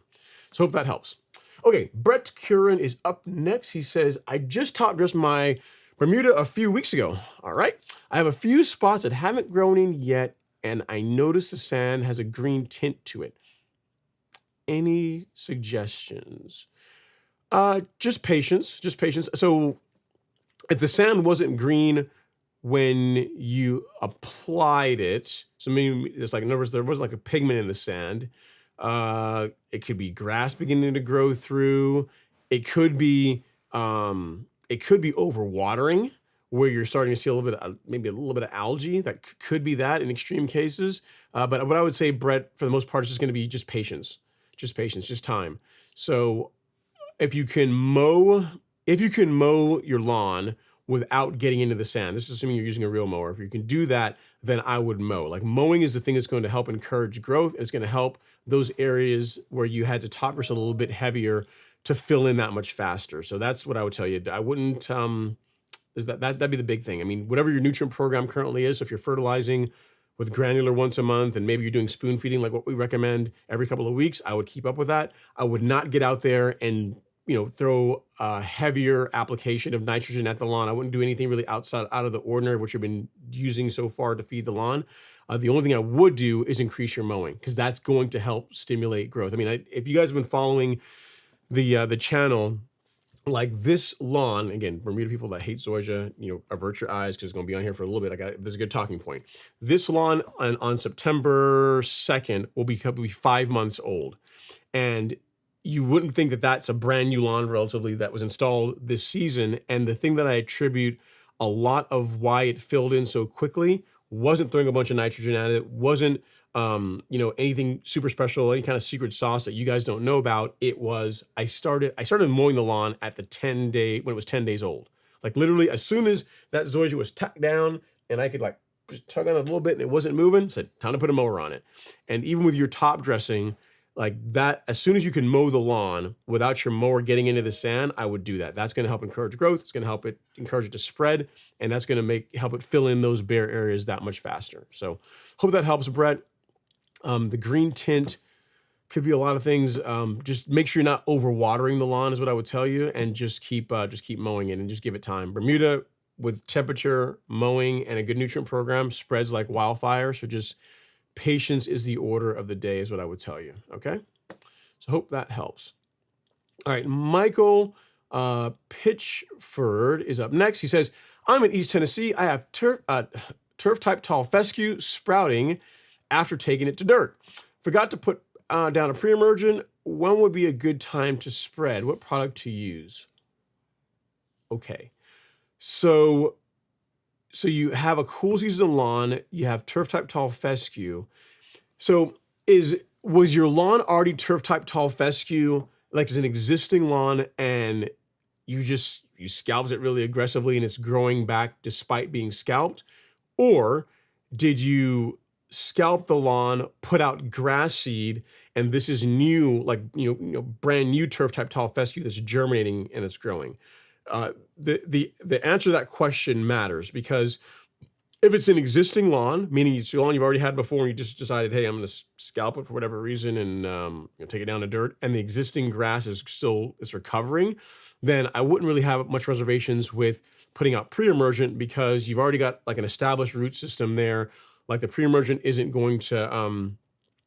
So hope that helps. Okay, Brett Curran is up next. He says, I just top dressed my Bermuda a few weeks ago. All right. I have a few spots that haven't grown in yet, and I noticed the sand has a green tint to it. Any suggestions? Just patience. So if the sand wasn't green when you applied it, so maybe it's like, in other words, there wasn't like a pigment in the sand. It could be grass beginning to grow through. It could be overwatering, where you're starting to see maybe a little bit of algae. That could be that in extreme cases. But what I would say, Brett, for the most part, is just going to be just patience. just patience, just time. So if you can mow your lawn without getting into the sand, this is assuming you're using a real mower. If you can do that, then I would mow. Like, mowing is the thing that's going to help encourage growth. And it's going to help those areas where you had to top dress a little bit heavier to fill in that much faster. So that's what I would tell you. I wouldn't, that'd be the big thing. I mean, whatever your nutrient program currently is, so if you're fertilizing with granular once a month, and maybe you're doing spoon feeding like what we recommend every couple of weeks, I would keep up with that. I would not get out there and throw a heavier application of nitrogen at the lawn. I wouldn't do anything really out of the ordinary of what you've been using so far to feed the lawn. The only thing I would do is increase your mowing, because that's going to help stimulate growth. I mean, if you guys have been following the channel, like this lawn, again, Bermuda people that hate zoysia, avert your eyes, because it's going to be on here for a little bit. There's a good talking point. This lawn on September 2nd will be 5 months old. And you wouldn't think that that's a brand new lawn relatively that was installed this season. And the thing that I attribute a lot of why it filled in so quickly wasn't throwing a bunch of nitrogen at it, wasn't anything super special, any kind of secret sauce that you guys don't know about. It was, I started mowing the lawn at the 10-day, when it was 10 days old. Like, literally, as soon as that zoysia was tucked down and I could like just tug on it a little bit and it wasn't moving, said, time to put a mower on it. And even with your top dressing, like that, as soon as you can mow the lawn without your mower getting into the sand, I would do that. That's going to help encourage growth. It's going to help it encourage it to spread, and that's going to help it fill in those bare areas that much faster. So hope that helps, Brett. The green tint could be a lot of things. Just make sure you're not overwatering the lawn is what I would tell you, and just keep mowing it and just give it time. Bermuda, with temperature, mowing, and a good nutrient program, spreads like wildfire. So just patience is the order of the day is what I would tell you. Okay. So hope that helps. All right. Michael Pitchford is up next. He says, I'm in East Tennessee. I have turf type tall fescue sprouting after taking it to dirt. Forgot to put down a pre-emergent. When would be a good time to spread? What product to use? Okay. So you have a cool season lawn, you have turf type tall fescue. So was your lawn already turf type tall fescue, like as an existing lawn, and you scalped it really aggressively and it's growing back despite being scalped? Or did you scalp the lawn, put out grass seed, and this is new, like, brand new turf type tall fescue that's germinating and it's growing? The answer to that question matters, because if it's an existing lawn, meaning it's a lawn you've already had before and you just decided, hey, I'm going to scalp it for whatever reason and take it down to dirt, and the existing grass is recovering, then I wouldn't really have much reservations with putting out pre-emergent, because you've already got like an established root system there. Like, the pre-emergent isn't going to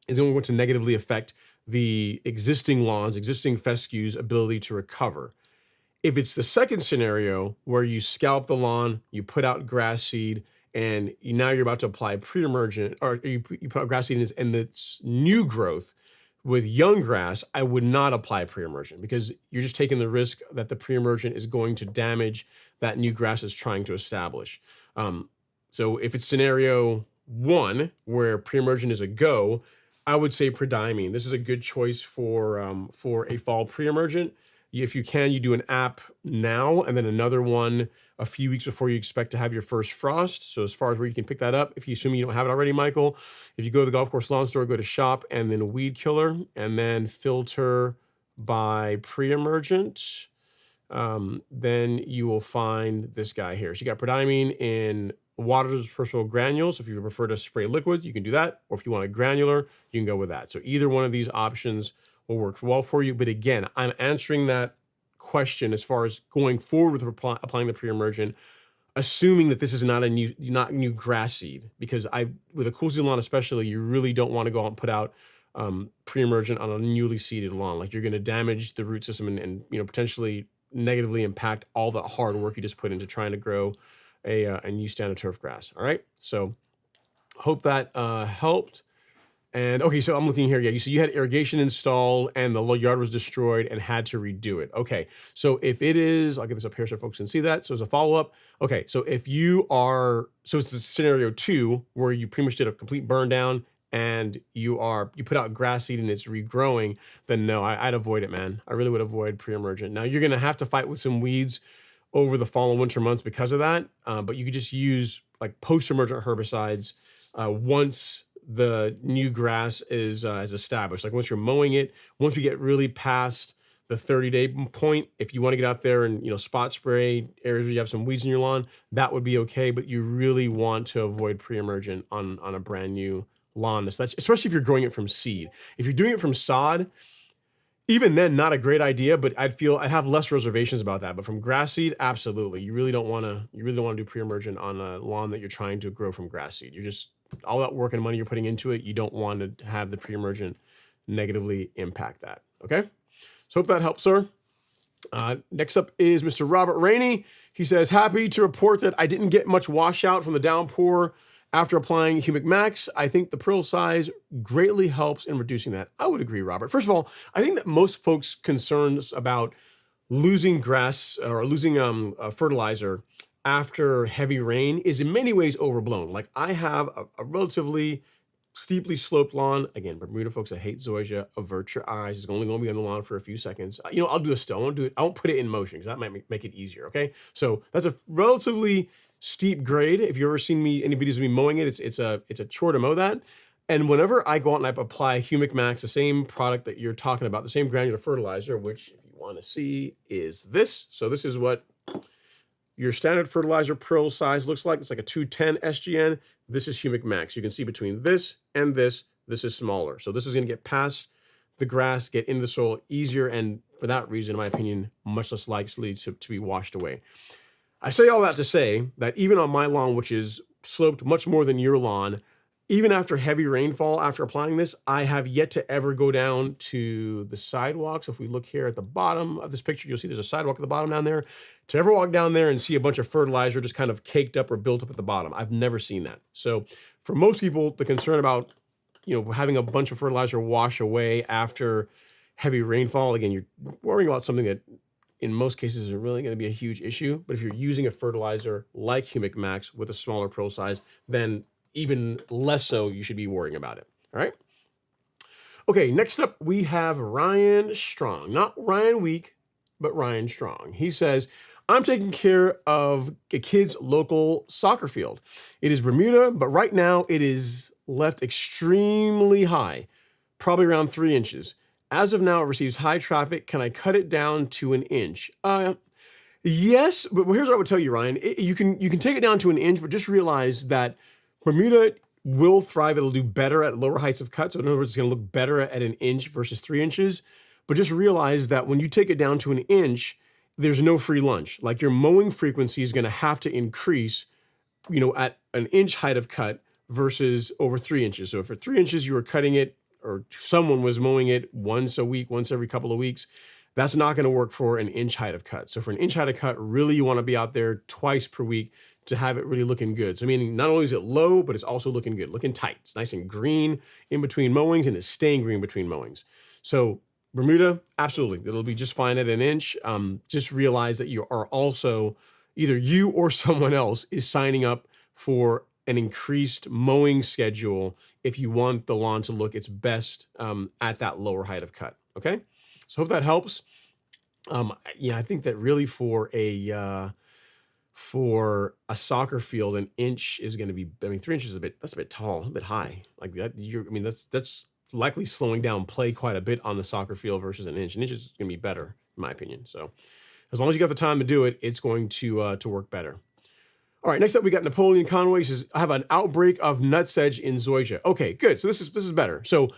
negatively affect the existing fescue's ability to recover. If it's the second scenario where you scalp the lawn, you put out grass seed, and now you're about to apply pre-emergent, or you put out grass seed and it's new growth with young grass, I would not apply pre-emergent, because you're just taking the risk that the pre-emergent is going to damage that new grass is trying to establish. So if it's scenario one where pre-emergent is a go, I would say prodiamine. This is a good choice for a fall pre-emergent. If you can, you do an app now and then another one a few weeks before you expect to have your first frost. So as far as where you can pick that up, if you assume you don't have it already, Michael, if you go to the golf course lawn store, go to shop and then weed killer, and then filter by pre-emergent, then you will find this guy here. So you got prodiamine in water dispersible granules. If you prefer to spray liquid, you can do that. Or if you want a granular, you can go with that. So either one of these options will work well for you. But again, I'm answering that question as far as going forward with applying the pre-emergent, assuming that this is not new grass seed, because with a cool seed lawn especially, you really don't want to go out and put out pre-emergent on a newly seeded lawn. Like, you're going to damage the root system and potentially negatively impact all the hard work you just put into trying to grow a new stand of turf grass. All right, so hope that helped. And okay, so I'm looking here. Yeah, you had irrigation installed and the yard was destroyed and had to redo it. Okay, so if it is, I'll get this up here so folks can see that. So as a follow-up, okay, so so it's the scenario 2 where you pretty much did a complete burn down and you put out grass seed and it's regrowing, then no, I'd avoid it, man. I really would avoid pre-emergent. Now you're gonna have to fight with some weeds over the fall and winter months because of that, but you could just use like post-emergent herbicides once the new grass is established. Like once you're mowing it, once we get really past the 30-day point, if you want to get out there and spot spray areas where you have some weeds in your lawn, that would be okay. But you really want to avoid pre-emergent on a brand new lawn. That's especially if you're growing it from seed. If you're doing it from sod, even then, not a great idea. But I'd have less reservations about that. But from grass seed, absolutely. You really don't want to do pre-emergent on a lawn that you're trying to grow from grass seed. You're just all that work and money you're putting into it. You don't want to have the pre-emergent negatively impact that. Okay. So hope that helps, sir. Next up is Mr. Robert Rainey. He says, happy to report that I didn't get much washout from the downpour after applying Humic Max. I think the prill size greatly helps in reducing that. I would agree, Robert. First of all, I think that most folks' concerns about losing grass or losing fertilizer after heavy rain is in many ways overblown. Like I have a relatively steeply sloped lawn. Again, Bermuda folks that hate zoysia, avert your eyes. It's only going to be on the lawn for a few seconds. I'll do a still. I won't put it in motion because that might make it easier. Okay, so that's a relatively steep grade. If you've ever seen any videos of me mowing it, it's a chore to mow that. And whenever I go out and I apply Humic Max, the same product that you're talking about, the same granular fertilizer, which if you want to see is this. So this is what your standard fertilizer prill size looks like. It's like a 210 SGN. This is Humic Max. You can see between this and this is smaller. So this is going to get past the grass, get into the soil easier, and for that reason, in my opinion, much less likely to be washed away. I say all that to say that even on my lawn, which is sloped much more than your lawn, even after heavy rainfall, after applying this, I have yet to ever go down to the sidewalks. If we look here at the bottom of this picture, you'll see there's a sidewalk at the bottom down there. To ever walk down there and see a bunch of fertilizer just kind of caked up or built up at the bottom, I've never seen that. So for most people, the concern about having a bunch of fertilizer wash away after heavy rainfall, again, you're worrying about something that in most cases isn't really going to be a huge issue. But if you're using a fertilizer like Humic Max with a smaller prill size, then even less so, you should be worrying about it. All right. Okay, next up, we have Ryan Strong. Not Ryan Week, but Ryan Strong. He says, I'm taking care of a kid's local soccer field. It is Bermuda, but right now it is left extremely high, probably around 3 inches. As of now, it receives high traffic. Can I cut it down to 1 inch? Yes, but here's what I would tell you, Ryan. You can take it down to 1 inch, but just realize that Bermuda will thrive. It'll do better at lower heights of cut. So in other words, it's going to look better at 1 inch versus 3 inches. But just realize that when you take it down to 1 inch, there's no free lunch. Like your mowing frequency is going to have to increase, at 1 inch height of cut versus over 3 inches. So if at 3 inches you were cutting it, or someone was mowing it once a week, once every couple of weeks, that's not going to work for 1 inch height of cut. So for 1 inch height of cut, really you want to be out there twice per week to have it really looking good. So meaning not only is it low, but it's also looking good, looking tight. It's nice and green in between mowings, and it's staying green between mowings. So Bermuda, absolutely, it'll be just fine at 1 inch. Just realize that you are also, either you or someone else is signing up for an increased mowing schedule if you want the lawn to look its best at that lower height of cut. Okay, so hope that helps. I think that really for a soccer field, 1 inch is going to be. 3 inches is that's a bit tall, a bit high. Like that, that's likely slowing down play quite a bit on the soccer field versus 1 inch. 1 inch is going to be better, in my opinion. So as long as you got the time to do it, it's going to work better. All right, next up we got Napoleon Conway. He says, I have an outbreak of nutsedge in zoysia. Okay, good. So this is better. So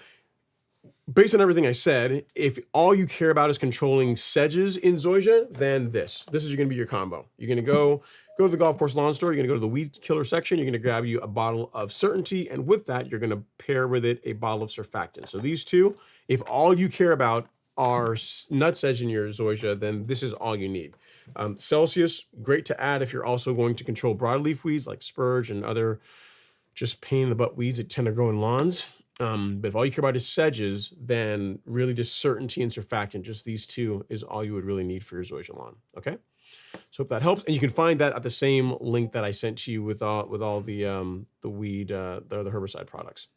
based on everything I said, if all you care about is controlling sedges in zoysia, then this is going to be your combo. You're going to go to the golf course lawn store. You're going to go to the weed killer section. You're going to grab you a bottle of Certainty, and with that, you're going to pair with it a bottle of surfactant. So these two, if all you care about are nutsedge in your zoysia, then this is all you need. Celsius, great to add if you're also going to control broadleaf weeds like spurge and other just pain in the butt weeds that tend to grow in lawns. But if all you care about is sedges, then really just Certainty and surfactant, just these two is all you would really need for your zoysia lawn. Okay, so hope that helps, and you can find that at the same link that I sent to you with all the weed, the herbicide products.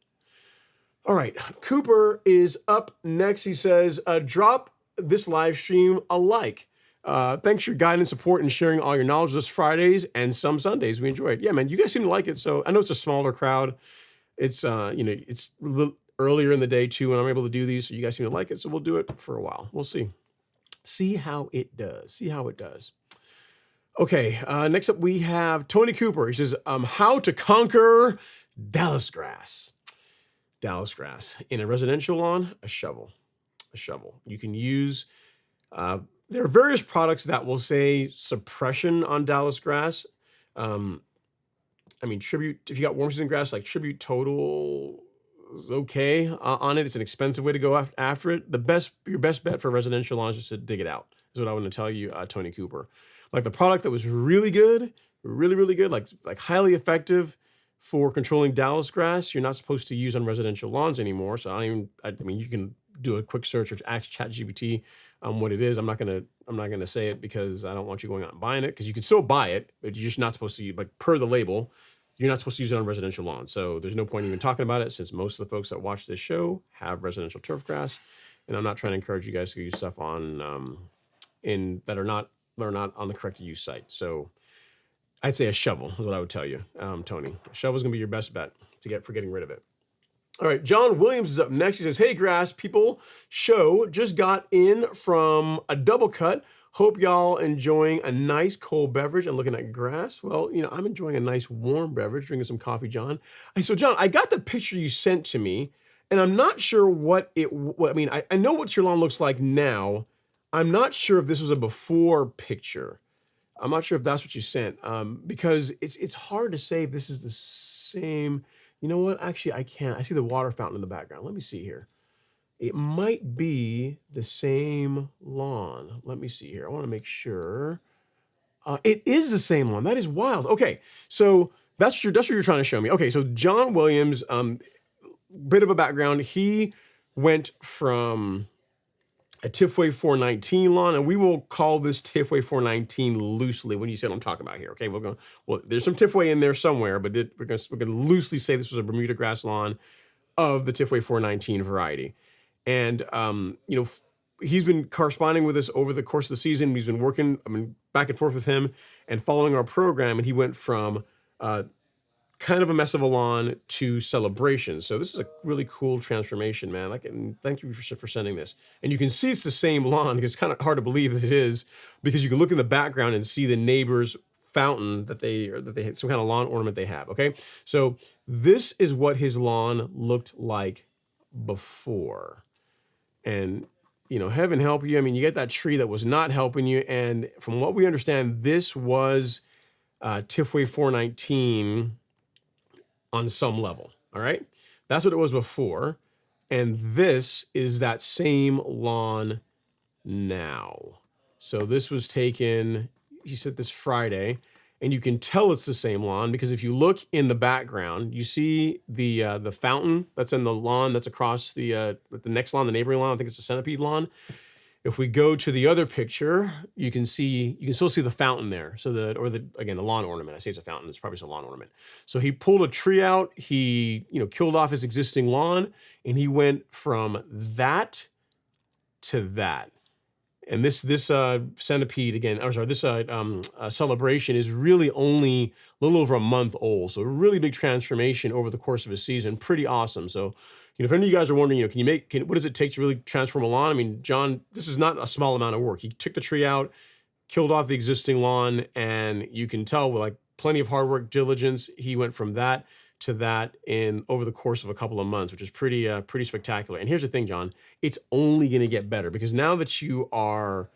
All right, Cooper is up next. He says, drop this live stream a like. Thanks for your guidance, support, and sharing all your knowledge this Fridays and some Sundays. We enjoy it. Yeah, man, you guys seem to like it. So I know it's a smaller crowd. It's it's a little earlier in the day too, and I'm able to do these. So you guys seem to like it. So we'll do it for a while. We'll see. See how it does. See how it does. Okay, next up we have Tony Cooper. He says, how to conquer Dallas grass. Dallas grass. In a residential lawn, a shovel. A shovel. You can use, there are various products that will say suppression on Dallas grass. I mean, Tribute, if you got warm season grass, like Tribute Total is okay on it. It's an expensive way to go after it. Your best bet for residential lawn is just to dig it out, is what I want to tell you, Tony Cooper. Like the product that was really good, really good, like highly effective for controlling Dallas grass, you're not supposed to use on residential lawns anymore. So I mean, you can do a quick search or ask ChatGPT what it is. I'm not gonna say it because I don't want you going out and buying it, because you can still buy it, but you're just not supposed to use, like per the label, you're not supposed to use it on residential lawns. So there's no point even talking about it, since most of the folks that watch this show have residential turf grass, and I'm not trying to encourage you guys to use stuff on that are not on the correct use site. So I'd say a shovel is what I would tell you, Tony. A shovel is going to be your best bet for getting rid of it. All right, John Williams is up next. He says, hey, grass people, show just got in from a double cut. Hope y'all enjoying a nice cold beverage and looking at grass. Well, I'm enjoying a nice warm beverage, drinking some coffee, John. So, John, I got the picture you sent to me, and I'm not sure I know what your lawn looks like now. I'm not sure if this was a before picture. I'm not sure if that's what you sent, because it's hard to say if this is the same. You know what? Actually, I can't. I see the water fountain in the background. Let me see here. It might be the same lawn. Let me see here. I want to make sure. It is the same lawn. That is wild. Okay, so that's what you're trying to show me. Okay, so John Williams, bit of a background. He went from a Tifway 419 lawn, and we will call this Tifway 419 loosely when you say what I'm talking about here. Okay, there's some Tifway in there somewhere, but we're going to loosely say this was a Bermuda grass lawn of the Tifway 419 variety. And he's been corresponding with us over the course of the season. He's been working, back and forth with him and following our program, and he went from kind of a mess of a lawn to celebration. So this is a really cool transformation, man. Thank you for sending this. And you can see it's the same lawn. It's kind of hard to believe that it is, because you can look in the background and see the neighbor's fountain that they had, some kind of lawn ornament they have. Okay, so this is what his lawn looked like before. And heaven help you. You get that tree that was not helping you. And from what we understand, this was Tifway 419 on some level. All right, that's what it was before, and this is that same lawn now. So this was taken, he said, this Friday, and you can tell it's the same lawn because if you look in the background, you see the fountain that's in the lawn that's across the next lawn, the neighboring lawn. I think it's the centipede lawn. If we go to the other picture, you can still see the fountain there. So the lawn ornament. I say it's a fountain. It's probably just a lawn ornament. So he pulled a tree out. He killed off his existing lawn, and he went from that to that. And this centipede again, celebration is really only a little over a month old. So a really big transformation over the course of a season. Pretty awesome. So if any of you guys are wondering, what does it take to really transform a lawn? John, this is not a small amount of work. He took the tree out, killed off the existing lawn, and you can tell with plenty of hard work, diligence, he went from that to that over the course of a couple of months, which is pretty spectacular. And here's the thing, John, it's only going to get better, because now that you are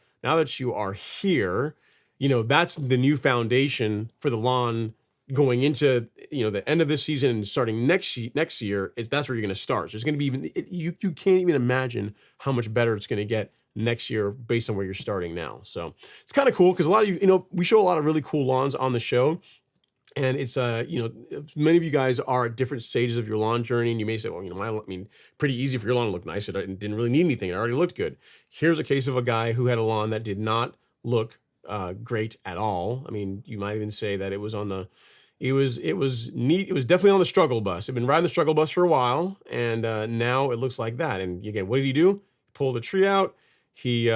here, that's the new foundation for the lawn going into the end of this season and starting next year. That's where you're going to start. So it's going to be you can't even imagine how much better it's going to get next year based on where you're starting now. So it's kind of cool, because a lot of you, we show a lot of really cool lawns on the show. And it's, many of you guys are at different stages of your lawn journey, and you may say, well, pretty easy for your lawn to look nice. It didn't really need anything. It already looked good. Here's a case of a guy who had a lawn that did not look great at all. You might even say that it was on the it was neat. It was definitely on the struggle bus. I've been riding the struggle bus for a while, and now it looks like that. And again, what did he do? Pulled a tree out. He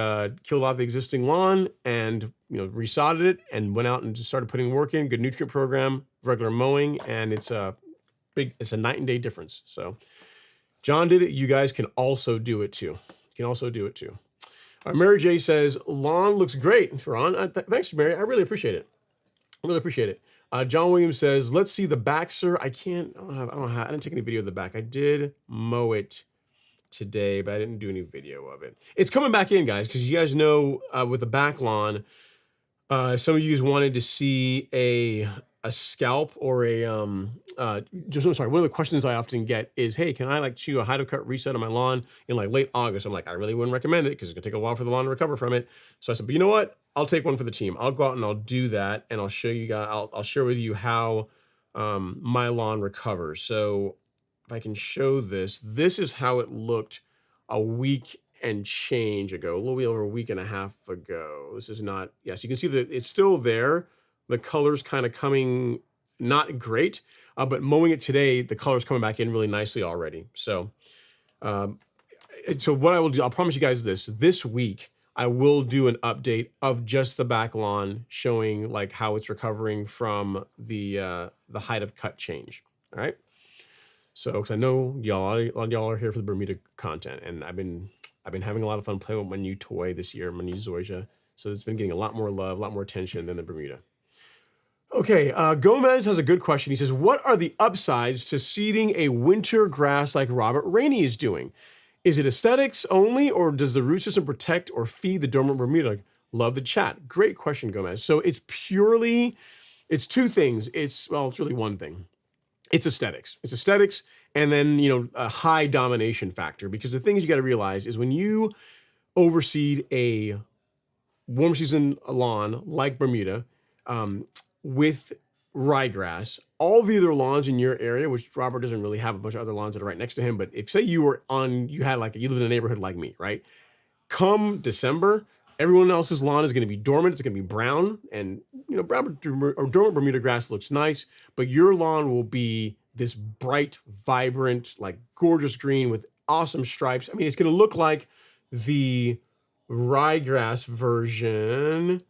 killed off the existing lawn and resodded it, and went out and just started putting work in. Good nutrient program, regular mowing, and it's a night and day difference. So John did it. You guys can also do it too. Mary J says, lawn looks great, Ron. Thanks, Mary. I really appreciate it. John Williams says, let's see the back, sir. I didn't take any video of the back. I did mow it today, but I didn't do any video of it. It's coming back in, guys, because you guys know with the back lawn, some of you wanted to see a scalp or I'm sorry. One of the questions I often get is, hey, can I do a hydro cut reset on my lawn in late August? I'm like, I really wouldn't recommend it because it's gonna take a while for the lawn to recover from it. So I said, but you know what? I'll take one for the team. I'll go out and I'll do that, and I'll show you guys. I'll share with you how my lawn recovers. So if I can show this, this is how it looked a week and change ago, a little bit over a week and a half ago. This is not, yes, you can see that it's still there. The color's kind of coming, not great, but mowing it today, the color's coming back in really nicely already. So, so what I will do, I'll promise you guys this week, I will do an update of just the back lawn showing how it's recovering from the height of cut change. All right. So, because I know y'all are here for the Bermuda content, and I've been having a lot of fun playing with my new toy this year, my new Zoysia. So it's been getting a lot more love, a lot more attention than the Bermuda. Okay, Gomez has a good question. He says, what are the upsides to seeding a winter grass like Robert Rainey is doing? Is it aesthetics only, or does the root system protect or feed the dormant Bermuda? Love the chat. Great question, Gomez. So it's two things. It's really one thing. It's aesthetics. And then, a high domination factor, because the thing you got to realize is when you overseed a warm season lawn like Bermuda, with ryegrass, all the other lawns in your area, which Robert doesn't really have a bunch of other lawns that are right next to him, but if say you lived in a neighborhood like me, right? Come December, everyone else's lawn is going to be dormant. It's going to be brown, and brown or dormant Bermuda grass looks nice, but your lawn will be this bright, vibrant, gorgeous green with awesome stripes. I mean, it's going to look like the ryegrass version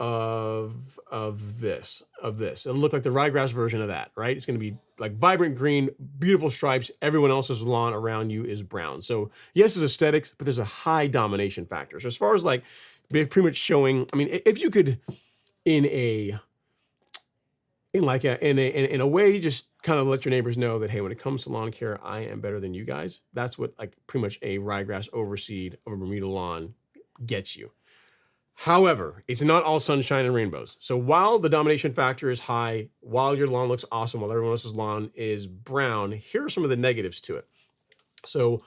of this. It'll look like the ryegrass version of that, right? It's going to be vibrant green, beautiful stripes. Everyone else's lawn around you is brown. So yes, it's aesthetics, but there's a high domination factor. So as far as pretty much showing, I mean, if you could in a way, just kind of let your neighbors know that, hey, when it comes to lawn care, I am better than you guys. That's what pretty much a ryegrass overseed of a Bermuda lawn gets you. However, it's not all sunshine and rainbows. So while the domination factor is high, while your lawn looks awesome, while everyone else's lawn is brown, here are some of the negatives to it. So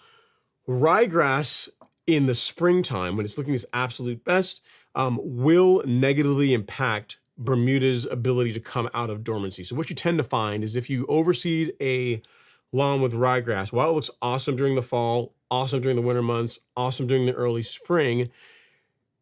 ryegrass in the springtime, when it's looking its absolute best, will negatively impact Bermuda's ability to come out of dormancy. So what you tend to find is if you overseed a lawn with ryegrass, while it looks awesome during the fall, awesome during the winter months, awesome during the early spring,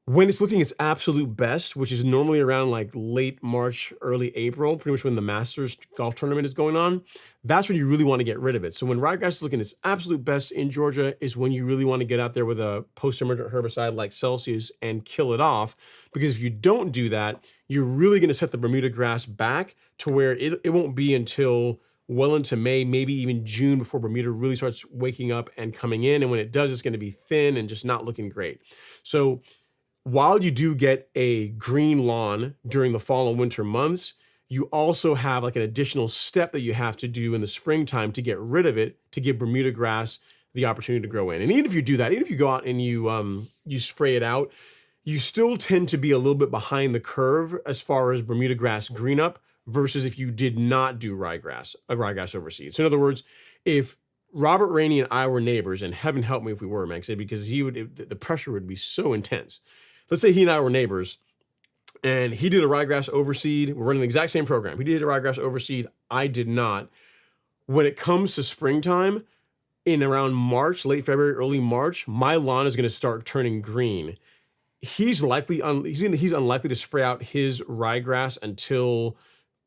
when it's looking its absolute best, which is normally around late March, early April, pretty much when the Masters golf tournament is going on, that's when you really want to get rid of it. So when ryegrass is looking its absolute best in Georgia is when you really want to get out there with a post-emergent herbicide like Celsius and kill it off. Because if you don't do that, you're really going to set the Bermuda grass back to where it won't be until well into May, maybe even June, before Bermuda really starts waking up and coming in. And when it does, it's going to be thin and just not looking great. So while you do get a green lawn during the fall and winter months, you also have an additional step that you have to do in the springtime to get rid of it, to give Bermuda grass the opportunity to grow in. And even if you do that, even if you go out and you spray it out, you still tend to be a little bit behind the curve as far as Bermuda grass green up versus if you did not do ryegrass overseed. So in other words, if Robert Rainey and I were neighbors, and heaven help me if we were, man, because the pressure would be so intense. Let's say he and I were neighbors, and he did a ryegrass overseed. We're running the exact same program. He did a ryegrass overseed. I did not. When it comes to springtime, in around March, late February, early March, my lawn is going to start turning green. He's unlikely to spray out his ryegrass until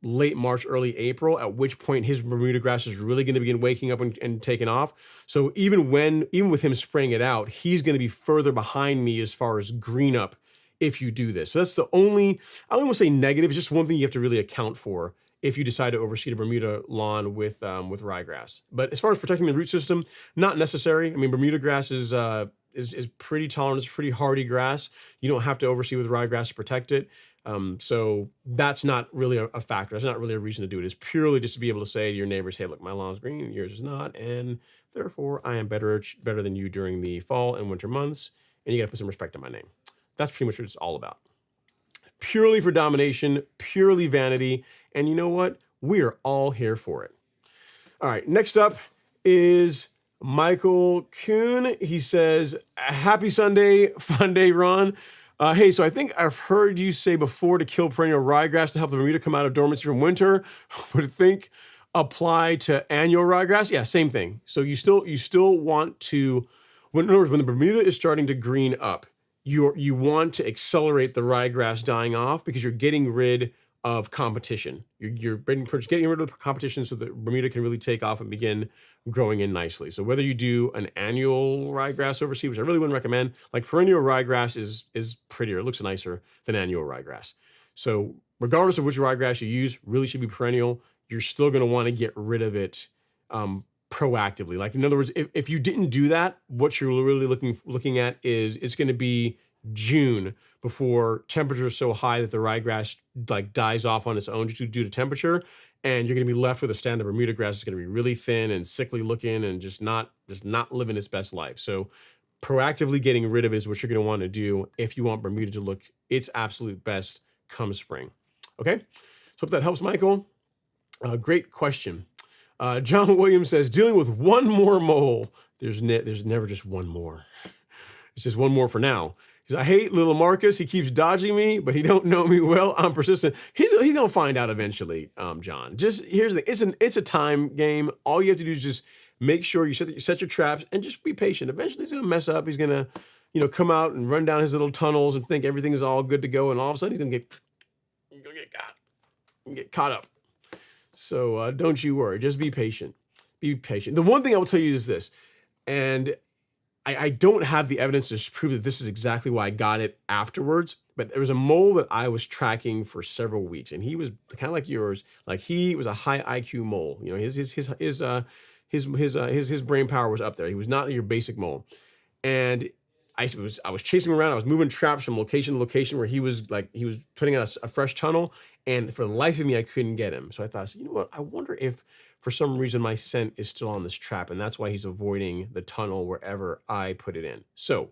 late March, early April, at which point his Bermuda grass is really going to begin waking up and taking off. So even with him spraying it out, he's going to be further behind me as far as green up if you do this. So that's the only, I don't want to say negative, it's just one thing you have to really account for if you decide to overseed a Bermuda lawn with ryegrass. But as far as protecting the root system, not necessary. I mean, Bermuda grass is pretty tolerant, it's pretty hardy grass. You don't have to overseed with ryegrass to protect it. So that's not really a factor. That's not really a reason to do it. It's purely just to be able to say to your neighbors, hey, look, my lawn's green, yours is not, and therefore I am better than you during the fall and winter months, and you got to put some respect on my name. That's pretty much what it's all about. Purely for domination, purely vanity, and you know what? We are all here for it. All right, next up is Michael Kuhn. He says, happy Sunday, fun day, Ron. Hey, so I think I've heard you say before to kill perennial ryegrass to help the Bermuda come out of dormancy from winter. Would think apply to annual ryegrass? Yeah, same thing. So you still want to, in other words, when the Bermuda is starting to green up, you want to accelerate the ryegrass dying off because you're getting rid of competition. You're getting rid of the competition so that Bermuda can really take off and begin growing in nicely. So whether you do an annual ryegrass overseed, which I really wouldn't recommend, like perennial ryegrass is prettier, it looks nicer than annual ryegrass. So regardless of which ryegrass you use, really should be perennial. You're still going to want to get rid of it proactively. Like in other words, if you didn't do that, what you're really looking at is it's going to be June before temperatures are so high that the ryegrass like dies off on its own due to temperature, and you're going to be left with a stand of Bermuda grass that's going to be really thin and sickly looking and just not living its best life. So proactively getting rid of it is what you're going to want to do if you want Bermuda to look its absolute best come spring. Okay, so hope that helps, Michael. Great question. John Williams says, dealing with one more mole. There's never just one more. It's just one more for now. He says, I hate little Marcus. He keeps dodging me, but he don't know me well. I'm persistent. He's gonna find out eventually, John. Just here's the thing. It's a time game. All you have to do is just make sure you set your traps and just be patient. Eventually he's gonna mess up. He's gonna, come out and run down his little tunnels and think everything is all good to go, and all of a sudden he's gonna get caught up. So don't you worry. Just be patient. Be patient. The one thing I will tell you is this, and I don't have the evidence to prove that this is exactly why I got it afterwards, but there was a mole that I was tracking for several weeks, and he was kind of like yours. Like he was a high IQ mole. His brain power was up there. He was not your basic mole, and I was chasing him around. I was moving traps from location to location where he was putting out a fresh tunnel, and for the life of me, I couldn't get him. So I thought, you know what? I wonder if for some reason my scent is still on this trap, and that's why he's avoiding the tunnel wherever I put it in. So,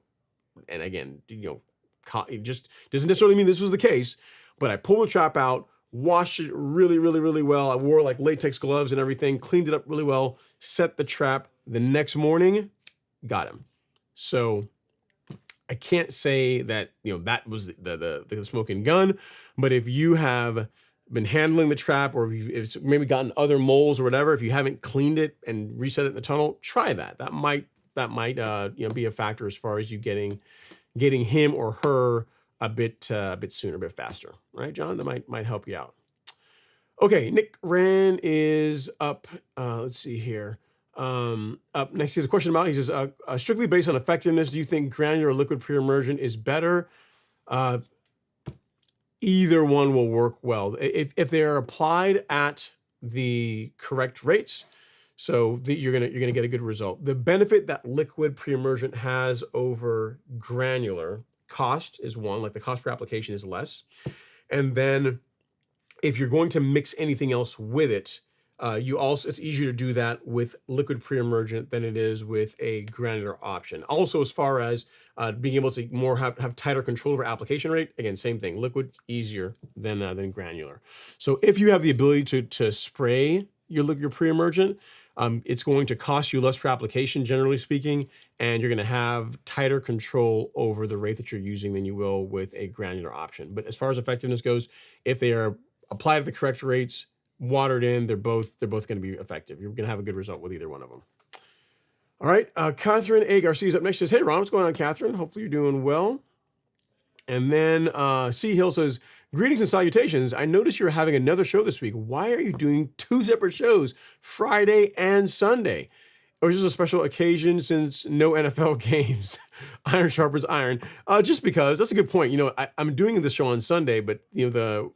and again, it just doesn't necessarily mean this was the case, but I pulled the trap out, washed it really, really, really well. I wore like latex gloves and everything, cleaned it up really well, set the trap. The next morning, got him. So I can't say that, that was the smoking gun, but if you have been handling the trap, or if it's maybe gotten other moles or whatever, if you haven't cleaned it and reset it in the tunnel, try that. That might be a factor as far as you getting him or her a bit sooner, a bit faster, right, John? That might help you out. Okay, Nick Rand is up. Let's see here. Up next, he has a question about. He says, strictly based on effectiveness, do you think granular or liquid pre-emergent is better? Either one will work well if they are applied at the correct rates. So you're gonna get a good result. The benefit that liquid pre-emergent has over granular cost is one, like the cost per application is less, and then if you're going to mix anything else with it, it's easier to do that with liquid pre-emergent than it is with a granular option. Also, as far as being able to have tighter control over application rate, again, same thing. Liquid easier than granular. So if you have the ability to spray your pre-emergent, it's going to cost you less per application, generally speaking, and you're going to have tighter control over the rate that you're using than you will with a granular option. But as far as effectiveness goes, if they are applied at the correct rates, watered in, they're both going to be effective. You're going to have a good result with either one of them. All right, Catherine A. Garcia is up next. She says, hey, Ron, what's going on, Catherine? Hopefully you're doing well. And then C Hill says, greetings and salutations. I noticed you're having another show this week. Why are you doing two separate shows, Friday and Sunday? Or is this a special occasion since no NFL games? Iron sharpens iron. Just because, that's a good point. I'm doing this show on Sunday, but the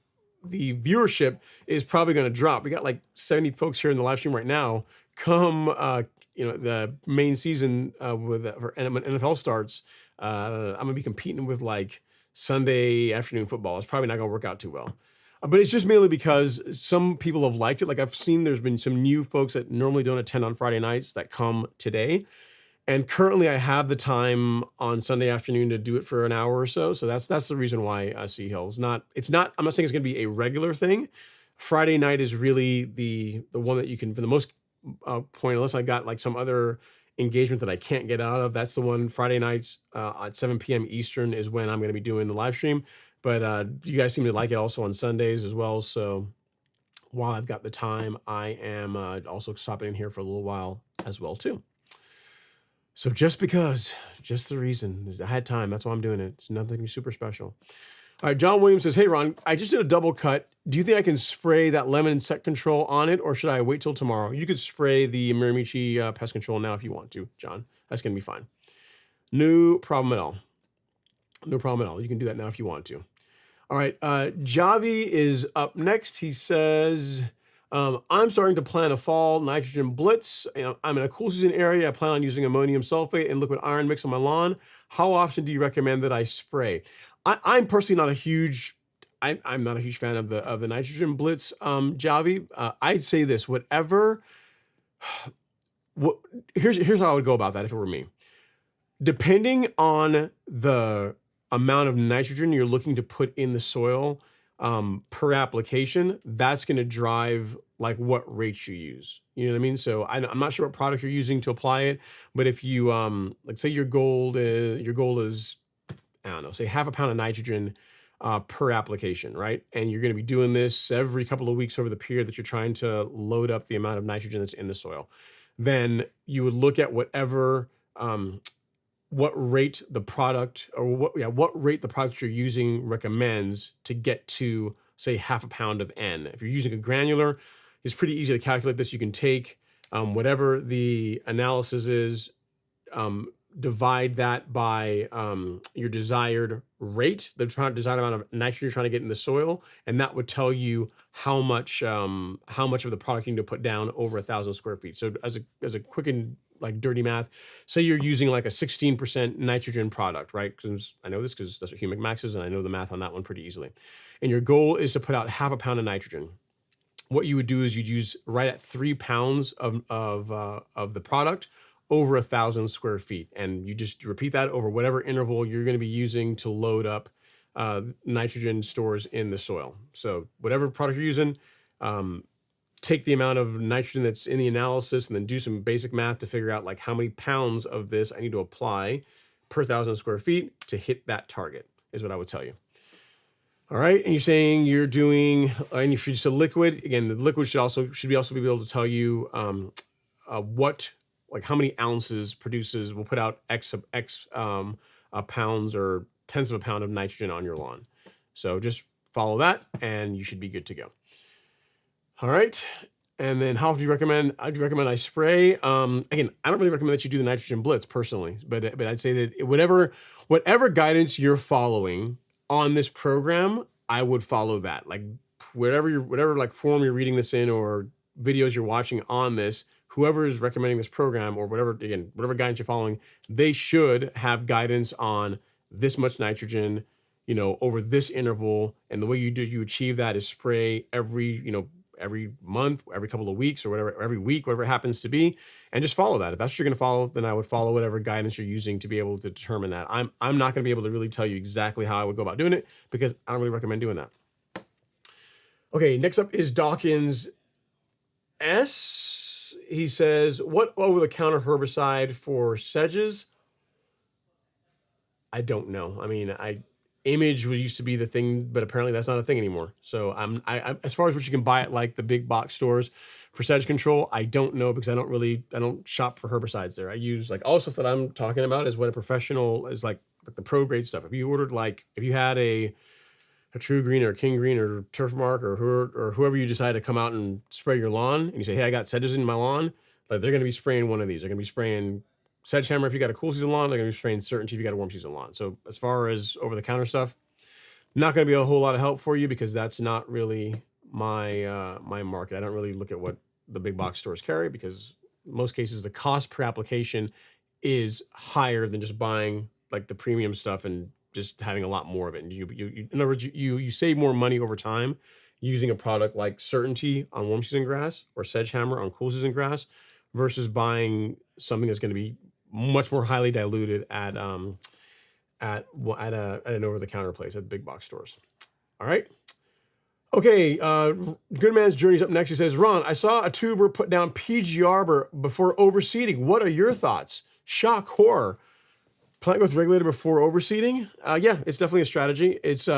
viewership is probably going to drop. We got like 70 folks here in the live stream right now. Come, the main season when NFL starts, I'm going to be competing with like Sunday afternoon football. It's probably not going to work out too well. But it's just mainly because some people have liked it. Like I've seen there's been some new folks that normally don't attend on Friday nights that come today. And currently I have the time on Sunday afternoon to do it for an hour or so. So that's the reason why C Hill is not, I'm not saying it's going to be a regular thing. Friday night is really the one that you can, for the most point, unless I got like some other engagement that I can't get out of. That's the one. Friday nights at 7 p.m. Eastern is when I'm going to be doing the live stream. But you guys seem to like it also on Sundays as well. So while I've got the time, I am also stopping in here for a little while as well too. So just the reason is I had time. That's why I'm doing it. It's nothing super special. All right, John Williams says, hey, Ron, I just did a double cut. Do you think I can spray that lemon insect control on it, or should I wait till tomorrow? You could spray the Miramichi pest control now if you want to, John. That's going to be fine. No problem at all. No problem at all. You can do that now if you want to. All right, Javi is up next. He says, I'm starting to plan a fall nitrogen blitz. I'm in a cool season area. I plan on using ammonium sulfate and liquid iron mix on my lawn. How often do you recommend that I spray? I'm personally not a huge, I'm not a huge fan of the nitrogen blitz, Javi. I'd say this, here's how I would go about that if it were me. Depending on the amount of nitrogen you're looking to put in the soil per application, that's going to drive like what rates you use. You know what I mean? So I'm not sure what product you're using to apply it, but if you like say your goal is I don't know, say half a pound of nitrogen per application, right? And you're going to be doing this every couple of weeks over the period that you're trying to load up the amount of nitrogen that's in the soil. Then you would look at whatever what rate the product what rate the product you're using recommends to get to, say, half a pound of N. If you're using a granular, it's pretty easy to calculate this. You can take whatever the analysis is, divide that by your desired rate, the desired amount of nitrogen you're trying to get in the soil, and that would tell you how much of the product you need to put down over 1,000 square feet. So as a quick and like dirty math, say you're using like a 16% nitrogen product, right? Because I know this because that's what Humic Max is, and I know the math on that one pretty easily. And your goal is to put out half a pound of nitrogen. What you would do is you'd use right at 3 pounds of the product over 1,000 square feet. And you just repeat that over whatever interval you're going to be using to load up nitrogen stores in the soil. So whatever product you're using, take the amount of nitrogen that's in the analysis and then do some basic math to figure out like how many pounds of this I need to apply per 1,000 square feet to hit that target is what I would tell you. All right, and you're saying you're doing, and if you're just a liquid, again, the liquid should also be able to tell you what, like how many ounces will put out X pounds or tenths of a pound of nitrogen on your lawn. So just follow that, and you should be good to go. All right, and then how do you recommend? I do recommend I spray. Again, I don't really recommend that you do the nitrogen blitz personally, but I'd say that whatever guidance you're following on this program, I would follow that. Like whatever like forum you're reading this in or videos you're watching on this, whoever is recommending this program or whatever guidance you're following, they should have guidance on this much nitrogen, over this interval. And the way you achieve that is spray every month, every couple of weeks or whatever, every week, whatever it happens to be, and just follow that. If that's what you're going to follow, then I would follow whatever guidance you're using to be able to determine that. I'm not going to be able to really tell you exactly how I would go about doing it because I don't really recommend doing that. Okay, next up is Dawkins S. He says, what over-the-counter herbicide for sedges? I don't know. I mean, Image used to be the thing, but apparently that's not a thing anymore. So I as far as what you can buy at like the big box stores for sedge control, I don't know because I don't shop for herbicides there. I use like all stuff that I'm talking about is what a professional is like the pro grade stuff. If you ordered if you had a True Green or a King Green or Turf Mark or whoever you decide to come out and spray your lawn, and you say, hey, I got sedges in my lawn, but they're going to be spraying one of these. They're going to be spraying Sedgehammer if you got a cool season lawn. They're going to be spraying Certainty if you got a warm season lawn. So as far as over the counter stuff, not going to be a whole lot of help for you because that's not really my my market. I don't really look at what the big box stores carry because in most cases the cost per application is higher than just buying like the premium stuff and just having a lot more of it. And in other words, you save more money over time using a product like Certainty on warm season grass or Sedgehammer on cool season grass versus buying something that's going to be much more highly diluted at an over-the-counter place at big box stores. All right. Okay, Good Man's Journey's up next. He says, Ron, I saw a tuber put down PG Arbor before overseeding. What are your thoughts? Shock, horror. Plant growth regulator before overseeding? Yeah, it's definitely a strategy. It's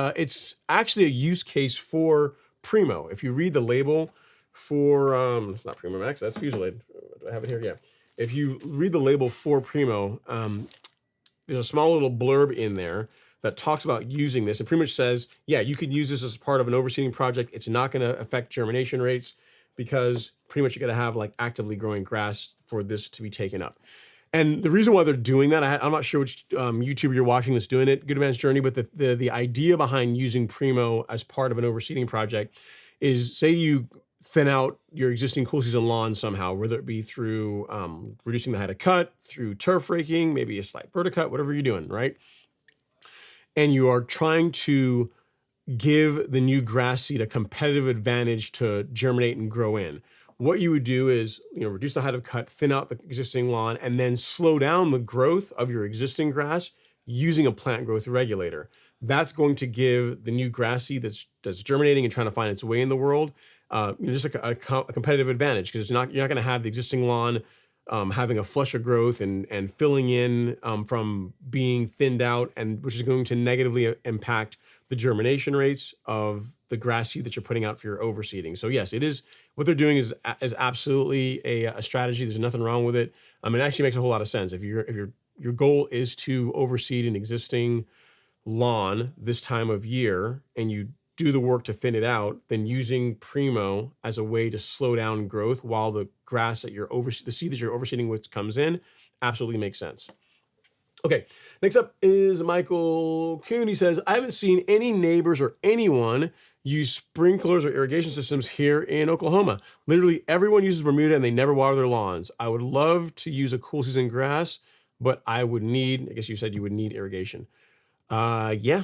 actually a use case for Primo. If you read the label for, it's not Primo Max, that's Fusilade. Do I have it here? Yeah. If you read the label for Primo, there's a small little blurb in there that talks about using this and pretty much says, yeah, you can use this as part of an overseeding project. It's not going to affect germination rates because pretty much you got to have like actively growing grass for this to be taken up. And the reason why they're doing that, I'm not sure which YouTuber you're watching that's doing it, Good Man's Journey, but the idea behind using Primo as part of an overseeding project is, say you thin out your existing cool season lawn somehow, whether it be through reducing the height of cut, through turf raking, maybe a slight verticut, whatever you're doing, right? And you are trying to give the new grass seed a competitive advantage to germinate and grow in. What you would do is, reduce the height of cut, thin out the existing lawn, and then slow down the growth of your existing grass using a plant growth regulator. That's going to give the new grass seed that's germinating and trying to find its way in the world, just a competitive advantage because you're not going to have the existing lawn having a flusher growth and filling in from being thinned out, and which is going to negatively impact the germination rates of the grass seed that you're putting out for your overseeding. So yes, it is what they're doing is absolutely a strategy. There's nothing wrong with it. It actually makes a whole lot of sense. If your goal is to overseed an existing lawn this time of year and you do the work to thin it out, then using Primo as a way to slow down growth while the grass that the seed that you're overseeding with comes in absolutely makes sense. Okay, next up is Michael Kuhn. He says, I haven't seen any neighbors or anyone use sprinklers or irrigation systems here in Oklahoma. Literally everyone uses Bermuda and they never water their lawns. I would love to use a cool season grass, but I guess you said you would need irrigation. Yeah,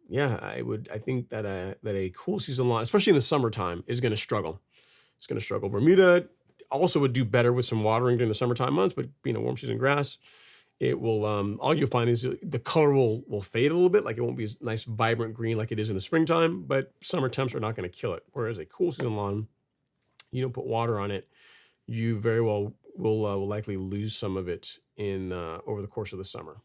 I think that a cool season lawn, especially in the summertime, is going to struggle. It's going to struggle. Bermuda also would do better with some watering during the summertime months, but being a warm season grass, it will, all you'll find is the color will fade a little bit. Like it won't be as nice, vibrant green like it is in the springtime, but summer temps are not going to kill it. Whereas a cool season lawn, you don't put water on it, you very well will likely lose some of it in over the course of the summer.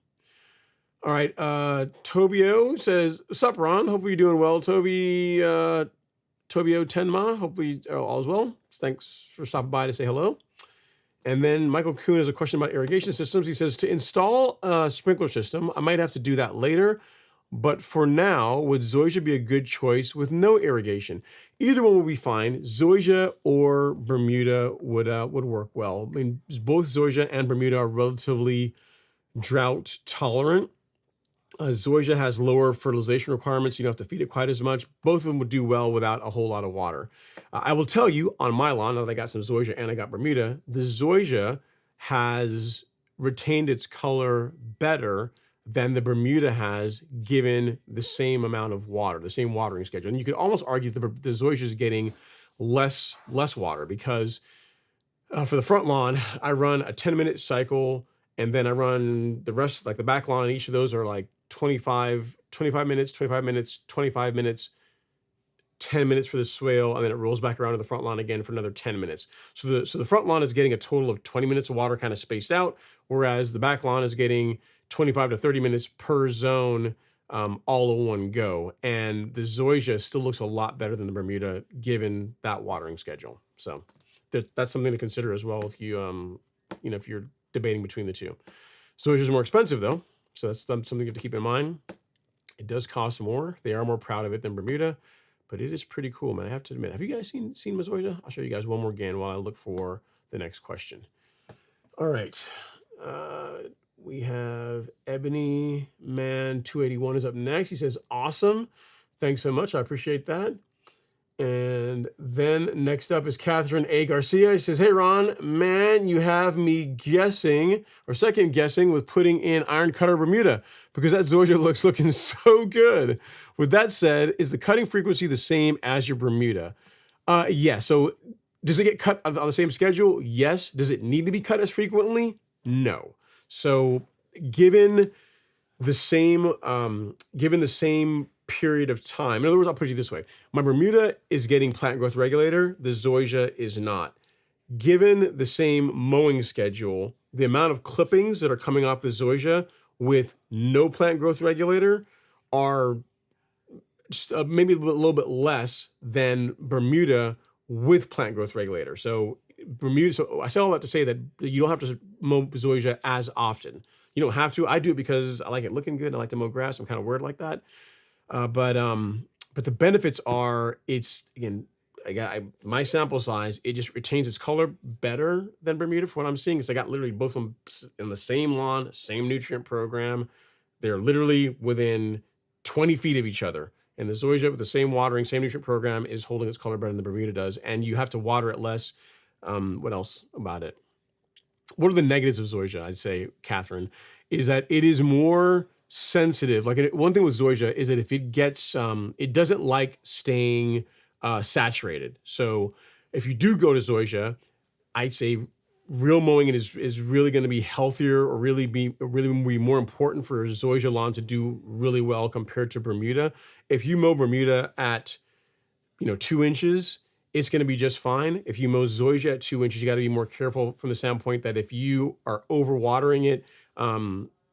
All right, Tobio says, sup, Ron? Hopefully you're doing well, Toby. Tobio Tenma, hopefully all is well. Thanks for stopping by to say hello. And then Michael Kuhn has a question about irrigation systems. He says, to install a sprinkler system, I might have to do that later, but for now, would Zoysia be a good choice with no irrigation? Either one would be fine. Zoysia or Bermuda would work well. Both Zoysia and Bermuda are relatively drought tolerant. Zoysia has lower fertilization requirements. You don't have to feed it quite as much. Both of them would do well without a whole lot of water. I will tell you, on my lawn, now that I got some Zoysia and I got Bermuda, the Zoysia has retained its color better than the Bermuda has, given the same amount of water, the same watering schedule. And you could almost argue that the Zoysia is getting less water because for the front lawn, I run a 10-minute cycle, and then I run the rest, like the back lawn, and each of those are like 25 minutes, 25 minutes, 25 minutes, 10 minutes for the swale, and then it rolls back around to the front lawn again for another 10 minutes. So the front lawn is getting a total of 20 minutes of water kind of spaced out, whereas the back lawn is getting 25 to 30 minutes per zone all in one go. And the Zoysia still looks a lot better than the Bermuda given that watering schedule. So that's something to consider as well if you, if you're debating between the two. Zoysia is more expensive though. So that's something to keep in mind. It does cost more. They are more proud of it than Bermuda, but it is pretty cool, man. I have to admit. Have you guys seen Mazoya? I'll show you guys one more again while I look for the next question. All right. We have Ebony Man 281 is up next. He says, awesome. Thanks so much. I appreciate that. And then next up is Catherine A. Garcia. He says, hey, Ron, man, you have me guessing or second guessing with putting in Iron Cutter Bermuda because that Zoysia looking so good. With that said, is the cutting frequency the same as your Bermuda? Yeah. So does it get cut on the same schedule? Yes. Does it need to be cut as frequently? No. So given the same period of time. In other words, I'll put it this way. My Bermuda is getting plant growth regulator. The Zoysia is not. Given the same mowing schedule, the amount of clippings that are coming off the Zoysia with no plant growth regulator are just maybe a little bit less than Bermuda with plant growth regulator. So Bermuda, so I say all that to say that you don't have to mow Zoysia as often. You don't have to. I do it because I like it looking good. I like to mow grass. I'm kind of weird like that. But the benefits are, it's, again, my sample size, it just retains its color better than Bermuda for what I'm seeing. Because I got literally both of them in the same lawn, same nutrient program. They're literally within 20 feet of each other. And the Zoysia with the same watering, same nutrient program is holding its color better than the Bermuda does. And you have to water it less. What else about it? What are the negatives of Zoysia? I'd say, Catherine, is that it is more sensitive. Like one thing with Zoysia is that if it gets, it doesn't like staying saturated. So if you do go to Zoysia, I'd say real mowing is really going to be healthier or really be more important for Zoysia lawn to do really well compared to Bermuda. If you mow Bermuda at 2 inches, it's going to be just fine. If you mow Zoysia at 2 inches, you got to be more careful from the standpoint that if you are overwatering it,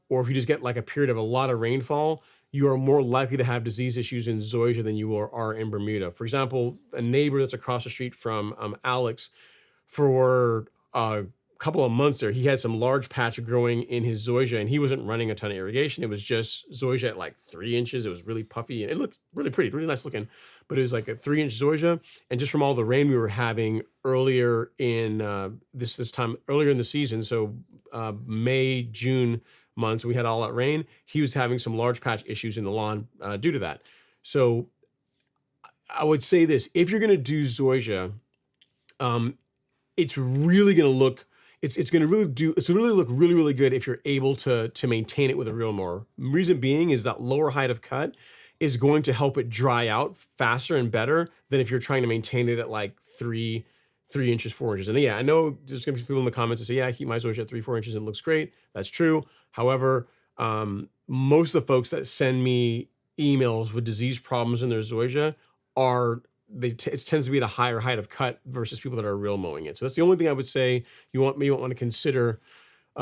or if you just get like a period of a lot of rainfall, you are more likely to have disease issues in Zoysia than you are in Bermuda. For example, a neighbor that's across the street from Alex, for a couple of months there, he had some large patch growing in his Zoysia, and he wasn't running a ton of irrigation. It was just Zoysia at like 3 inches. It was really puffy, and it looked really pretty, really nice looking, but it was like a 3-inch Zoysia. And just from all the rain we were having earlier in this time, earlier in the season, so May, June months, we had all that rain. He was having some large patch issues in the lawn due to that. So I would say this: if you're going to do Zoysia, it's really going to look. It's going to really look really good if you're able to maintain it with a reel mower. Reason being is that lower height of cut is going to help it dry out faster and better than if you're trying to maintain it at like 3 inches, 4 inches. And yeah, I know there's going to be people in the comments that say, yeah, I keep my Zoysia at 3-4 inches and it looks great. That's true. However, most of the folks that send me emails with disease problems in their Zoysia it tends to be at a higher height of cut versus people that are real mowing it. So that's the only thing I would say you want to consider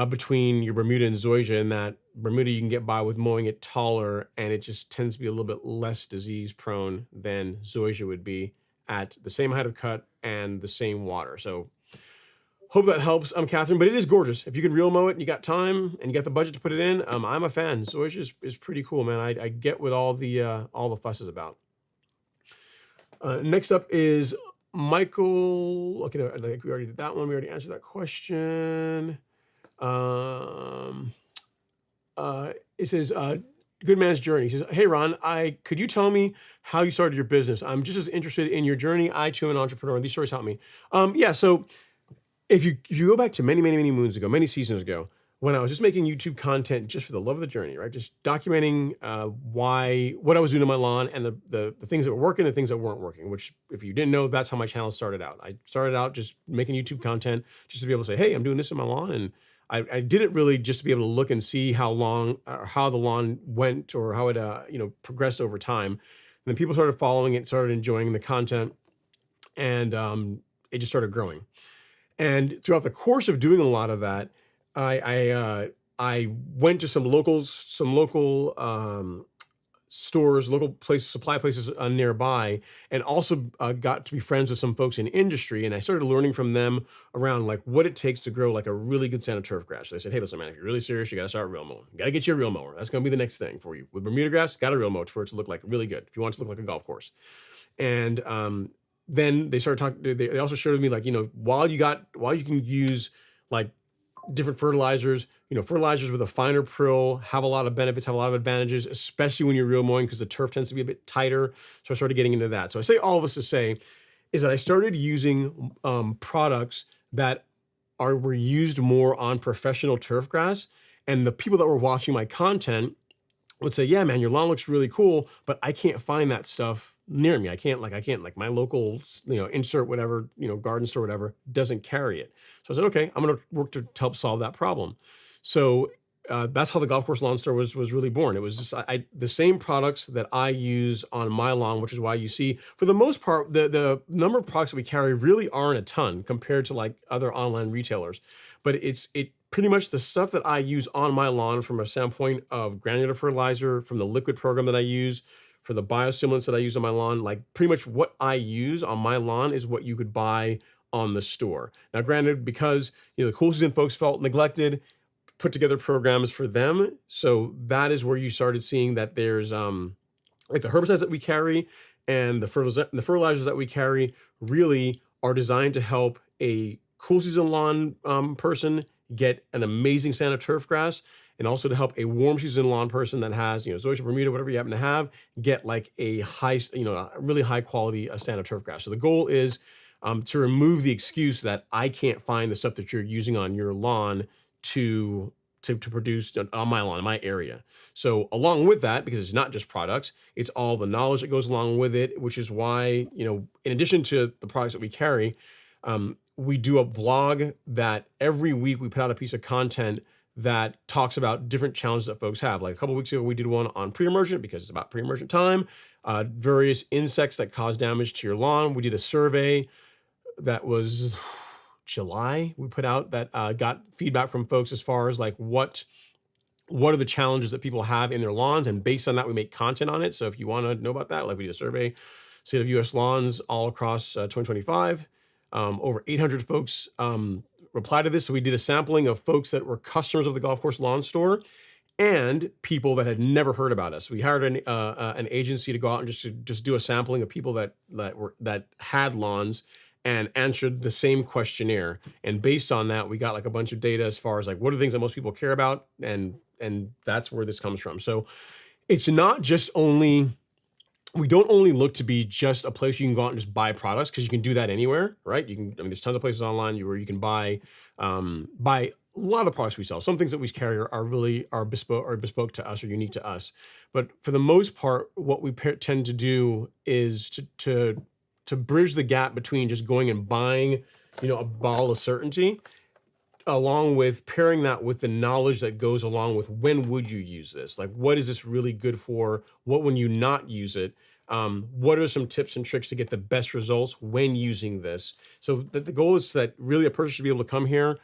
between your Bermuda and Zoysia, in that Bermuda you can get by with mowing it taller, and it just tends to be a little bit less disease prone than Zoysia would be at the same height of cut and the same water. So hope that helps, Catherine. But it is gorgeous. If you can reel mow it and you got time and you got the budget to put it in, I'm a fan. Zoysia is pretty cool, man. I get what all the fuss is about. Next up is Michael. Okay, I think we already did that one. We already answered that question. It says, Good Man's Journey. He says, hey, Ron, could you tell me how you started your business? I'm just as interested in your journey. I, too, am an entrepreneur, and these stories help me. Yeah, so if you go back to many moons ago, many seasons ago, when I was just making YouTube content just for the love of the journey, right? Just documenting what I was doing on my lawn and the things that were working and things that weren't working, which, if you didn't know, that's how my channel started out. I started out just making YouTube content just to be able to say, hey, I'm doing this in my lawn. And I did it really just to be able to look and see how the lawn went, or how it progressed over time. And then people started following it, started enjoying the content, and it just started growing. And throughout the course of doing a lot of that, I went to some local stores, local places, supply places nearby, and also got to be friends with some folks in industry. And I started learning from them around like what it takes to grow like a really good Santa turf grass. So they said, hey, listen, man, if you're really serious, you got to start real mowing. You got to get you a real mower. That's going to be the next thing for you. With Bermuda grass, got a real mower for it to look like really good. If you want it to look like a golf course. And then they started talking. They also showed me like, while you can use like different fertilizers, fertilizers with a finer prill have a lot of benefits, have a lot of advantages, especially when you're real mowing because the turf tends to be a bit tighter. So I started getting into that. So I say all of this to say is that I started using products that were used more on professional turf grass, and the people that were watching my content would say, yeah, man, your lawn looks really cool, but I can't find that stuff near me. I can't like my local, insert whatever, garden store, whatever, doesn't carry it. So I said, okay, I'm going to work to help solve that problem. So that's how the golf course lawn store was really born. It was just the same products that I use on my lawn, which is why you see, for the most part, the number of products that we carry really aren't a ton compared to like other online retailers. But it pretty much the stuff that I use on my lawn from a standpoint of granular fertilizer, from the liquid program that I use, for the biostimulants that I use on my lawn, like pretty much what I use on my lawn is what you could buy on the store. Now, granted, because the cool season folks felt neglected, put together programs for them. So that is where you started seeing that there's like the herbicides that we carry and the fertilizers that we carry really are designed to help a cool season lawn person get an amazing Santa turf grass, and also to help a warm season lawn person that has, Zoysia Bermuda, whatever you happen to have, get like a a really high quality Santa turf grass. So the goal is to remove the excuse that I can't find the stuff that you're using on your lawn to produce on my lawn, in my area. So along with that, because it's not just products, it's all the knowledge that goes along with it, which is why, in addition to the products that we carry, we do a vlog that every week we put out a piece of content that talks about different challenges that folks have. Like a couple weeks ago, we did one on pre-emergent because it's about pre-emergent time, various insects that cause damage to your lawn. We did a survey that was July we put out that got feedback from folks as far as like what are the challenges that people have in their lawns, and based on that we make content on it. So if you want to know about that, like we did a survey, state of US lawns all across 2025. Over 800 folks replied to this. So we did a sampling of folks that were customers of the golf course lawn store and people that had never heard about us. We hired an agency to go out and just do a sampling of people that had lawns and answered the same questionnaire. And based on that, we got like a bunch of data as far as like what are the things that most people care about, and that's where this comes from. So it's not just only. We don't only look to be just a place you can go out and just buy products, because you can do that anywhere, right? There's tons of places online where you can buy a lot of the products we sell. Some things that we carry are bespoke to us or unique to us. But for the most part, what we tend to do is to bridge the gap between just going and buying, a ball of certainty, along with pairing that with the knowledge that goes along with when would you use this? Like, what is this really good for? What when you not use it? What are some tips and tricks to get the best results when using this? So the goal is that really a person should be able to come here,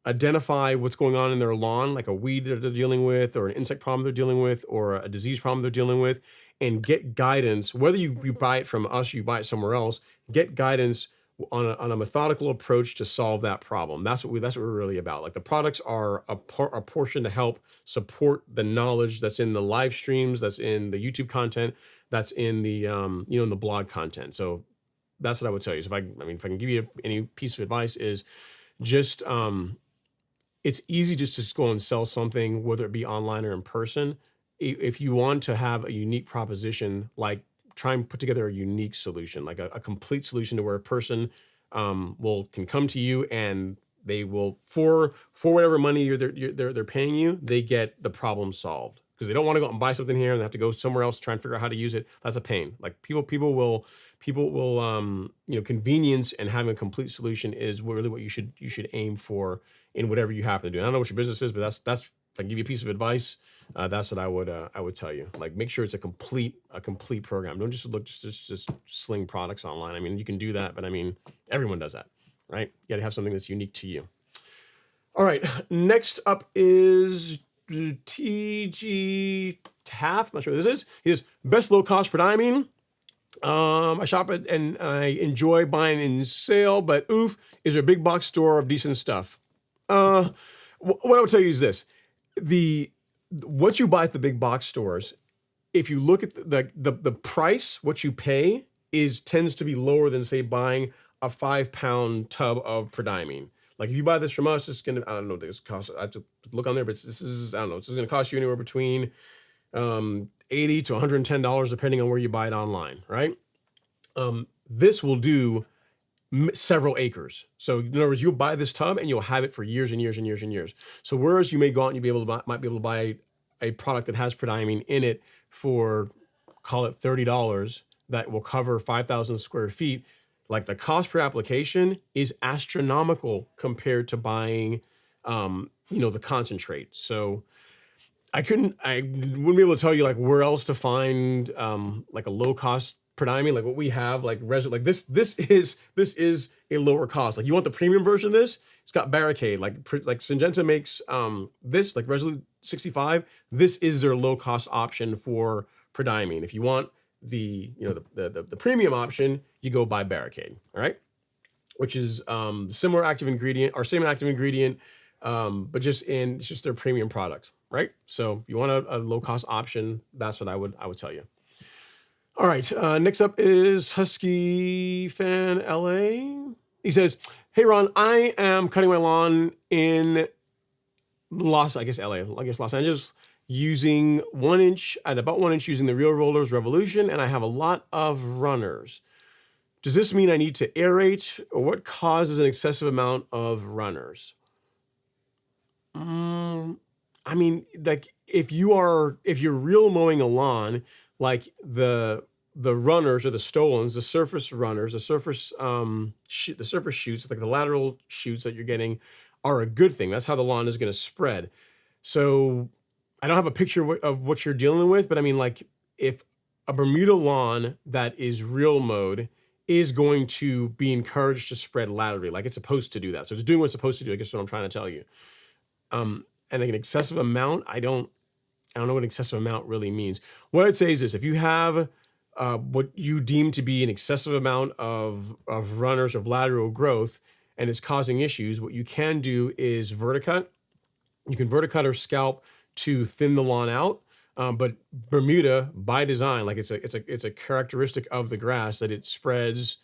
identify what's going on in their lawn, like a weed that they're dealing with, or an insect problem they're dealing with, or a disease problem they're dealing with, and get guidance, whether you buy it from us or you buy it somewhere else, get guidance on a methodical approach to solve that problem. That's what we're really about. Like the products are a portion to help support the knowledge that's in the live streams, that's in the YouTube content, that's in the in the blog content. So that's what I would tell you. So if I can give you any piece of advice is just it's easy just to go and sell something, whether it be online or in person. If you want to have a unique proposition, like try and put together a unique solution, like a complete solution to where a person can come to you and they will, for whatever money they're paying you, they get the problem solved, because they don't want to go out and buy something here and they have to go somewhere else to try and figure out how to use it. That's a pain. Like people will convenience and having a complete solution is really what you should aim for in whatever you happen to do. I don't know what your business is, but that's if I can give you a piece of advice, that's what I would tell you. Like, make sure it's a complete program. Don't just just sling products online. I mean, you can do that, but I mean, everyone does that, right? You got to have something that's unique to you. All right, next up is TG Taft, I'm not sure what this is. He says, best low cost per diamine. I shop at and I enjoy buying in sale, but oof, is there a big box store of decent stuff? What I would tell you is this: what you buy at the big box stores, if you look at the price, what you pay tends to be lower than say buying a 5-pound tub of prodiamine. Like if you buy this from us, it's gonna, I don't know, this cost. I have to look on there, but this is, I don't know, it's gonna cost you anywhere between $80 to $110 depending on where you buy it online, right? This will do several acres. So in other words, you'll buy this tub and you'll have it for years and years and years and years. So whereas you may go out and might be able to buy a product that has prodiamine in it for, call it $30, that will cover 5,000 square feet, like the cost per application is astronomical compared to buying, the concentrate. So I wouldn't be able to tell you like where else to find like a low cost prodiamine, like what we have, like this is a lower cost. Like you want the premium version of this, it's got Barricade, like Syngenta makes this, like Resolute 65. This is their low cost option for prodiamine. If you want the premium option, you go buy Barricade, all right? Which is similar active ingredient or same active ingredient, but it's just their premium product, right? So if you want a low cost option, that's what I would tell you. All right, next up is Husky Fan LA. He says, hey Ron, I am cutting my lawn in Los Angeles, using about 1 inch using the Real Rollers Revolution, and I have a lot of runners. Does this mean I need to aerate, or what causes an excessive amount of runners? I mean, like if you're real mowing a lawn, like the runners or the stolons, the surface runners, the surface shoots, like the lateral shoots that you're getting, are a good thing. That's how the lawn is going to spread. So I don't have a picture of what you're dealing with, but I mean, like if a Bermuda lawn that is real mowed is going to be encouraged to spread laterally, like it's supposed to do that. So it's doing what it's supposed to do, I guess is what I'm trying to tell you. And like an excessive amount, I don't know what excessive amount really means. What I'd say is this: if you have what you deem to be an excessive amount of runners of lateral growth and it's causing issues, what you can do is verticut. You can verticut or scalp to thin the lawn out. But Bermuda, by design, like it's a characteristic of the grass that it spreads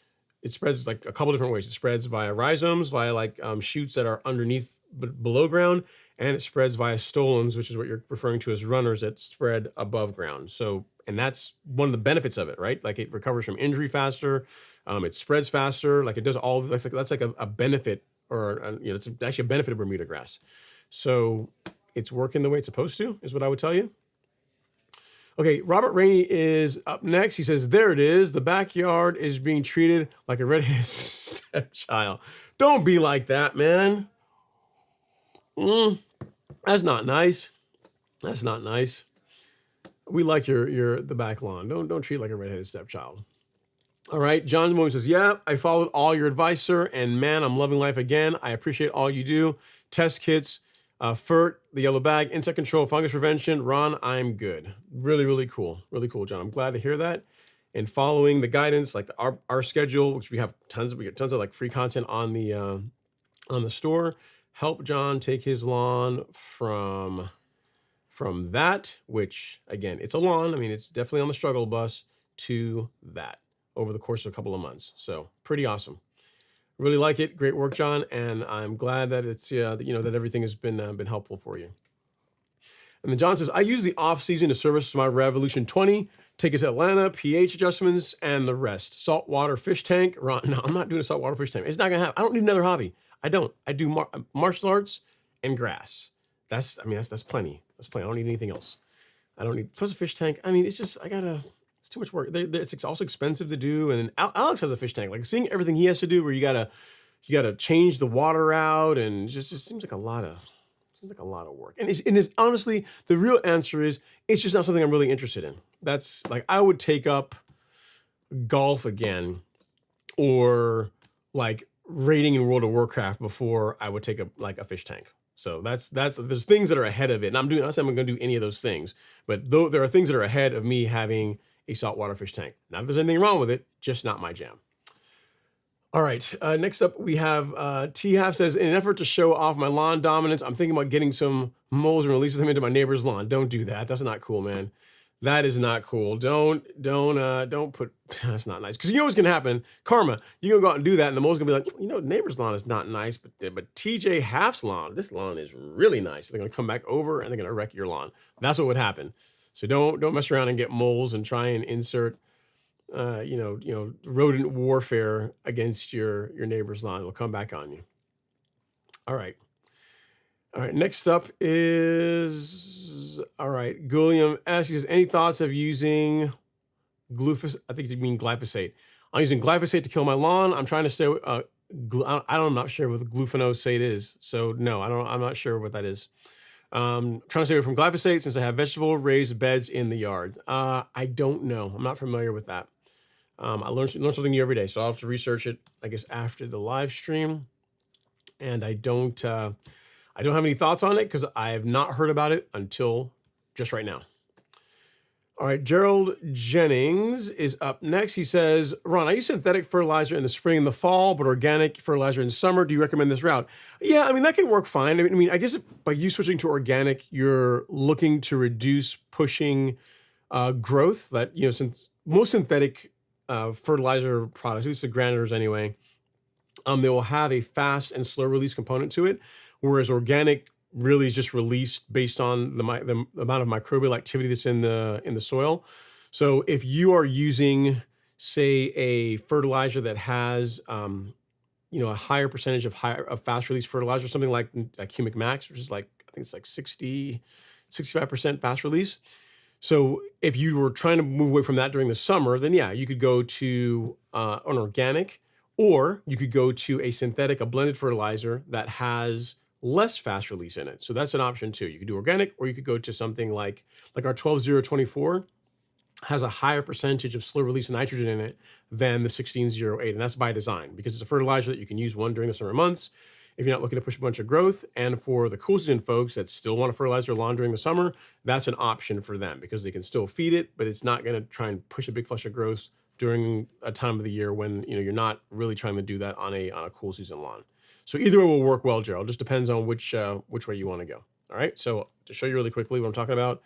like a couple different ways. It spreads via rhizomes, via like shoots that are underneath below ground, and it spreads via stolons, which is what you're referring to as runners that spread above ground. So, and that's one of the benefits of it, right? Like it recovers from injury faster, it spreads faster, like it does all. That's like a benefit, or it's actually a benefit of Bermuda grass. So it's working the way it's supposed to, is what I would tell you. Okay, Robert Rainey is up next. He says, there it is. The backyard is being treated like a redheaded stepchild. Don't be like that, man. That's not nice. That's not nice. We like the back lawn. Don't treat it like a redheaded stepchild. All right, John Williams says, yeah, I followed all your advice, sir, and man, I'm loving life again. I appreciate all you do. Test kits, FERT, the yellow bag, insect control, fungus prevention. Ron, I'm good. Really, really cool. Really cool, John. I'm glad to hear that. And following the guidance, like our schedule, which we get tons of like free content on the store. Help John take his lawn from that, which again, it's a lawn. I mean, it's definitely on the struggle bus, to that over the course of a couple of months. So pretty awesome. Really like it. Great work, John. And I'm glad that it's, that everything has been helpful for you. And then John says, I use the off season to service my Revolution 20, take it to Atlanta, pH adjustments, and the rest. Saltwater fish tank. Ron, no, I'm not doing a saltwater fish tank. It's not going to happen. I don't need another hobby. I don't. I do martial arts and grass. That's plenty. That's plenty. I don't need anything else. I don't need, plus a fish tank. I mean, it's just, it's too much work. It's also expensive to do. And Alex has a fish tank. Like seeing everything he has to do, where you gotta change the water out, and it just seems like a lot of work. And it's honestly, the real answer is it's just not something I'm really interested in. That's like, I would take up golf again, or like raiding in World of Warcraft before I would take a fish tank. So there's things that are ahead of it. And I'm not saying I'm going to do any of those things, but though there are things that are ahead of me having a saltwater fish tank. Not that there's anything wrong with it, just not my jam. All right, next up we have T-Half says, in an effort to show off my lawn dominance, I'm thinking about getting some moles and releasing them into my neighbor's lawn. Don't do that. That's not cool, man. That is not cool. Don't put, that's not nice. Because you know what's gonna happen? Karma. You're gonna go out and do that, and the mole's gonna be like, neighbor's lawn is not nice, but TJ Half's lawn, this lawn is really nice. They're gonna come back over and they're gonna wreck your lawn. That's what would happen. So don't mess around and get moles and try and insert rodent warfare against your neighbor's lawn. It'll come back on you. All right. Next up is, Gulliam asks, says, any thoughts of using glyphosate? I think you mean glyphosate. I'm using glyphosate to kill my lawn. I'm trying to stay, I'm not sure what glufosinate is. So no, I'm not sure what that is. Trying to stay away from glyphosate since I have vegetable raised beds in the yard. I don't know. I'm not familiar with that. I learn something new every day, so I'll have to research it, I guess, after the live stream. And I don't have any thoughts on it because I have not heard about it until just right now. All right, Gerald Jennings is up next. He says, Ron, I use synthetic fertilizer in the spring and the fall, but organic fertilizer in summer. Do you recommend this route? Yeah, I mean, that can work fine. I mean, I guess by you switching to organic, you're looking to reduce pushing growth. That, since most synthetic fertilizer products, at least the granulars anyway, they will have a fast and slow release component to it, whereas organic really is just released based on the amount of microbial activity that's in the soil. So if you are using, say, a fertilizer that has a higher percentage of fast release fertilizer, something like Humic Max, which is I think it's 65% fast release. So if you were trying to move away from that during the summer, then yeah, you could go to an organic, or you could go to a synthetic, a blended fertilizer that has less fast release in it. So that's an option too. You could do organic, or you could go to something like our 12024 has a higher percentage of slow release nitrogen in it than the 1608. And that's by design because it's a fertilizer that you can use during the summer months if you're not looking to push a bunch of growth. And for the cool season folks that still want to fertilize their lawn during the summer, that's an option for them because they can still feed it, but it's not going to try and push a big flush of growth during a time of the year when you're not really trying to do that on a cool season lawn. So either way will work well, Gerald. Just depends on which way you want to go. All right. So to show you really quickly what I'm talking about,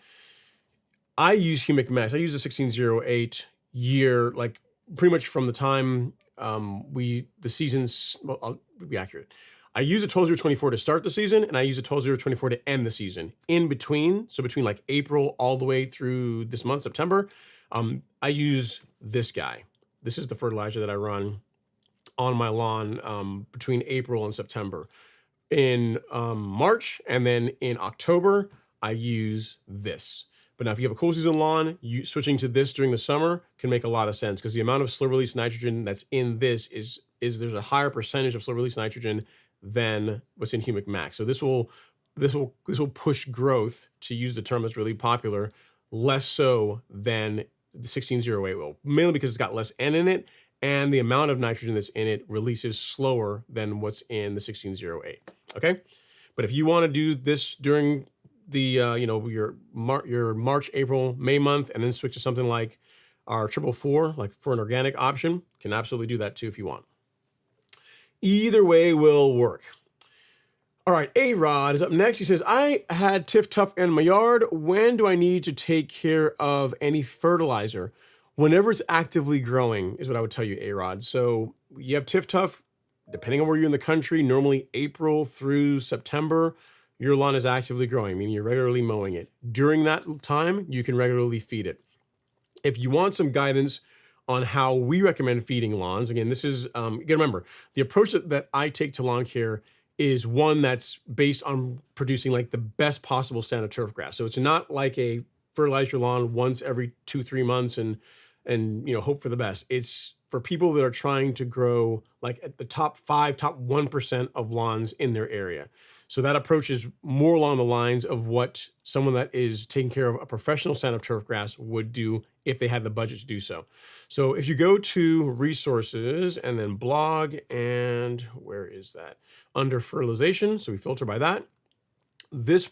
I use Humic Max. I use the 1608 year, pretty much from the time the season's. Well, I'll be accurate. I use a 12024 to start the season, and I use a 12024 to end the season. In between, so between April all the way through this month, September, I use this guy. This is the fertilizer that I run on my lawn between April and September. In March and then in October, I use this. But now if you have a cool season lawn, switching to this during the summer can make a lot of sense because the amount of slow release nitrogen that's in this is there's a higher percentage of slow release nitrogen than what's in Humic Max. So this will push growth, to use the term that's really popular, less so than the 1608 will, mainly because it's got less N in it, and the amount of nitrogen that's in it releases slower than what's in the 1608. Okay, but if you want to do this during the your March, April, May month, and then switch to something like our 444, for an organic option, can absolutely do that too if you want. Either way will work. All right, A-Rod is up next. He says, I had Tiff Tuff in my yard. When do I need to take care of any fertilizer? Whenever it's actively growing is what I would tell you, A-Rod. So you have Tiff Tuff, depending on where you're in the country, normally April through September, your lawn is actively growing, meaning you're regularly mowing it. During that time, you can regularly feed it. If you want some guidance on how we recommend feeding lawns, again, this is, you gotta remember, the approach that I take to lawn care is one that's based on producing the best possible stand of turf grass. So it's not like a fertilize your lawn once every 2-3 months and hope for the best. It's for people that are trying to grow at the top 1% of lawns in their area. So that approach is more along the lines of what someone that is taking care of a professional stand of turf grass would do if they had the budget to do so. So if you go to resources and then blog, and where is that? Under fertilization, so we filter by that. this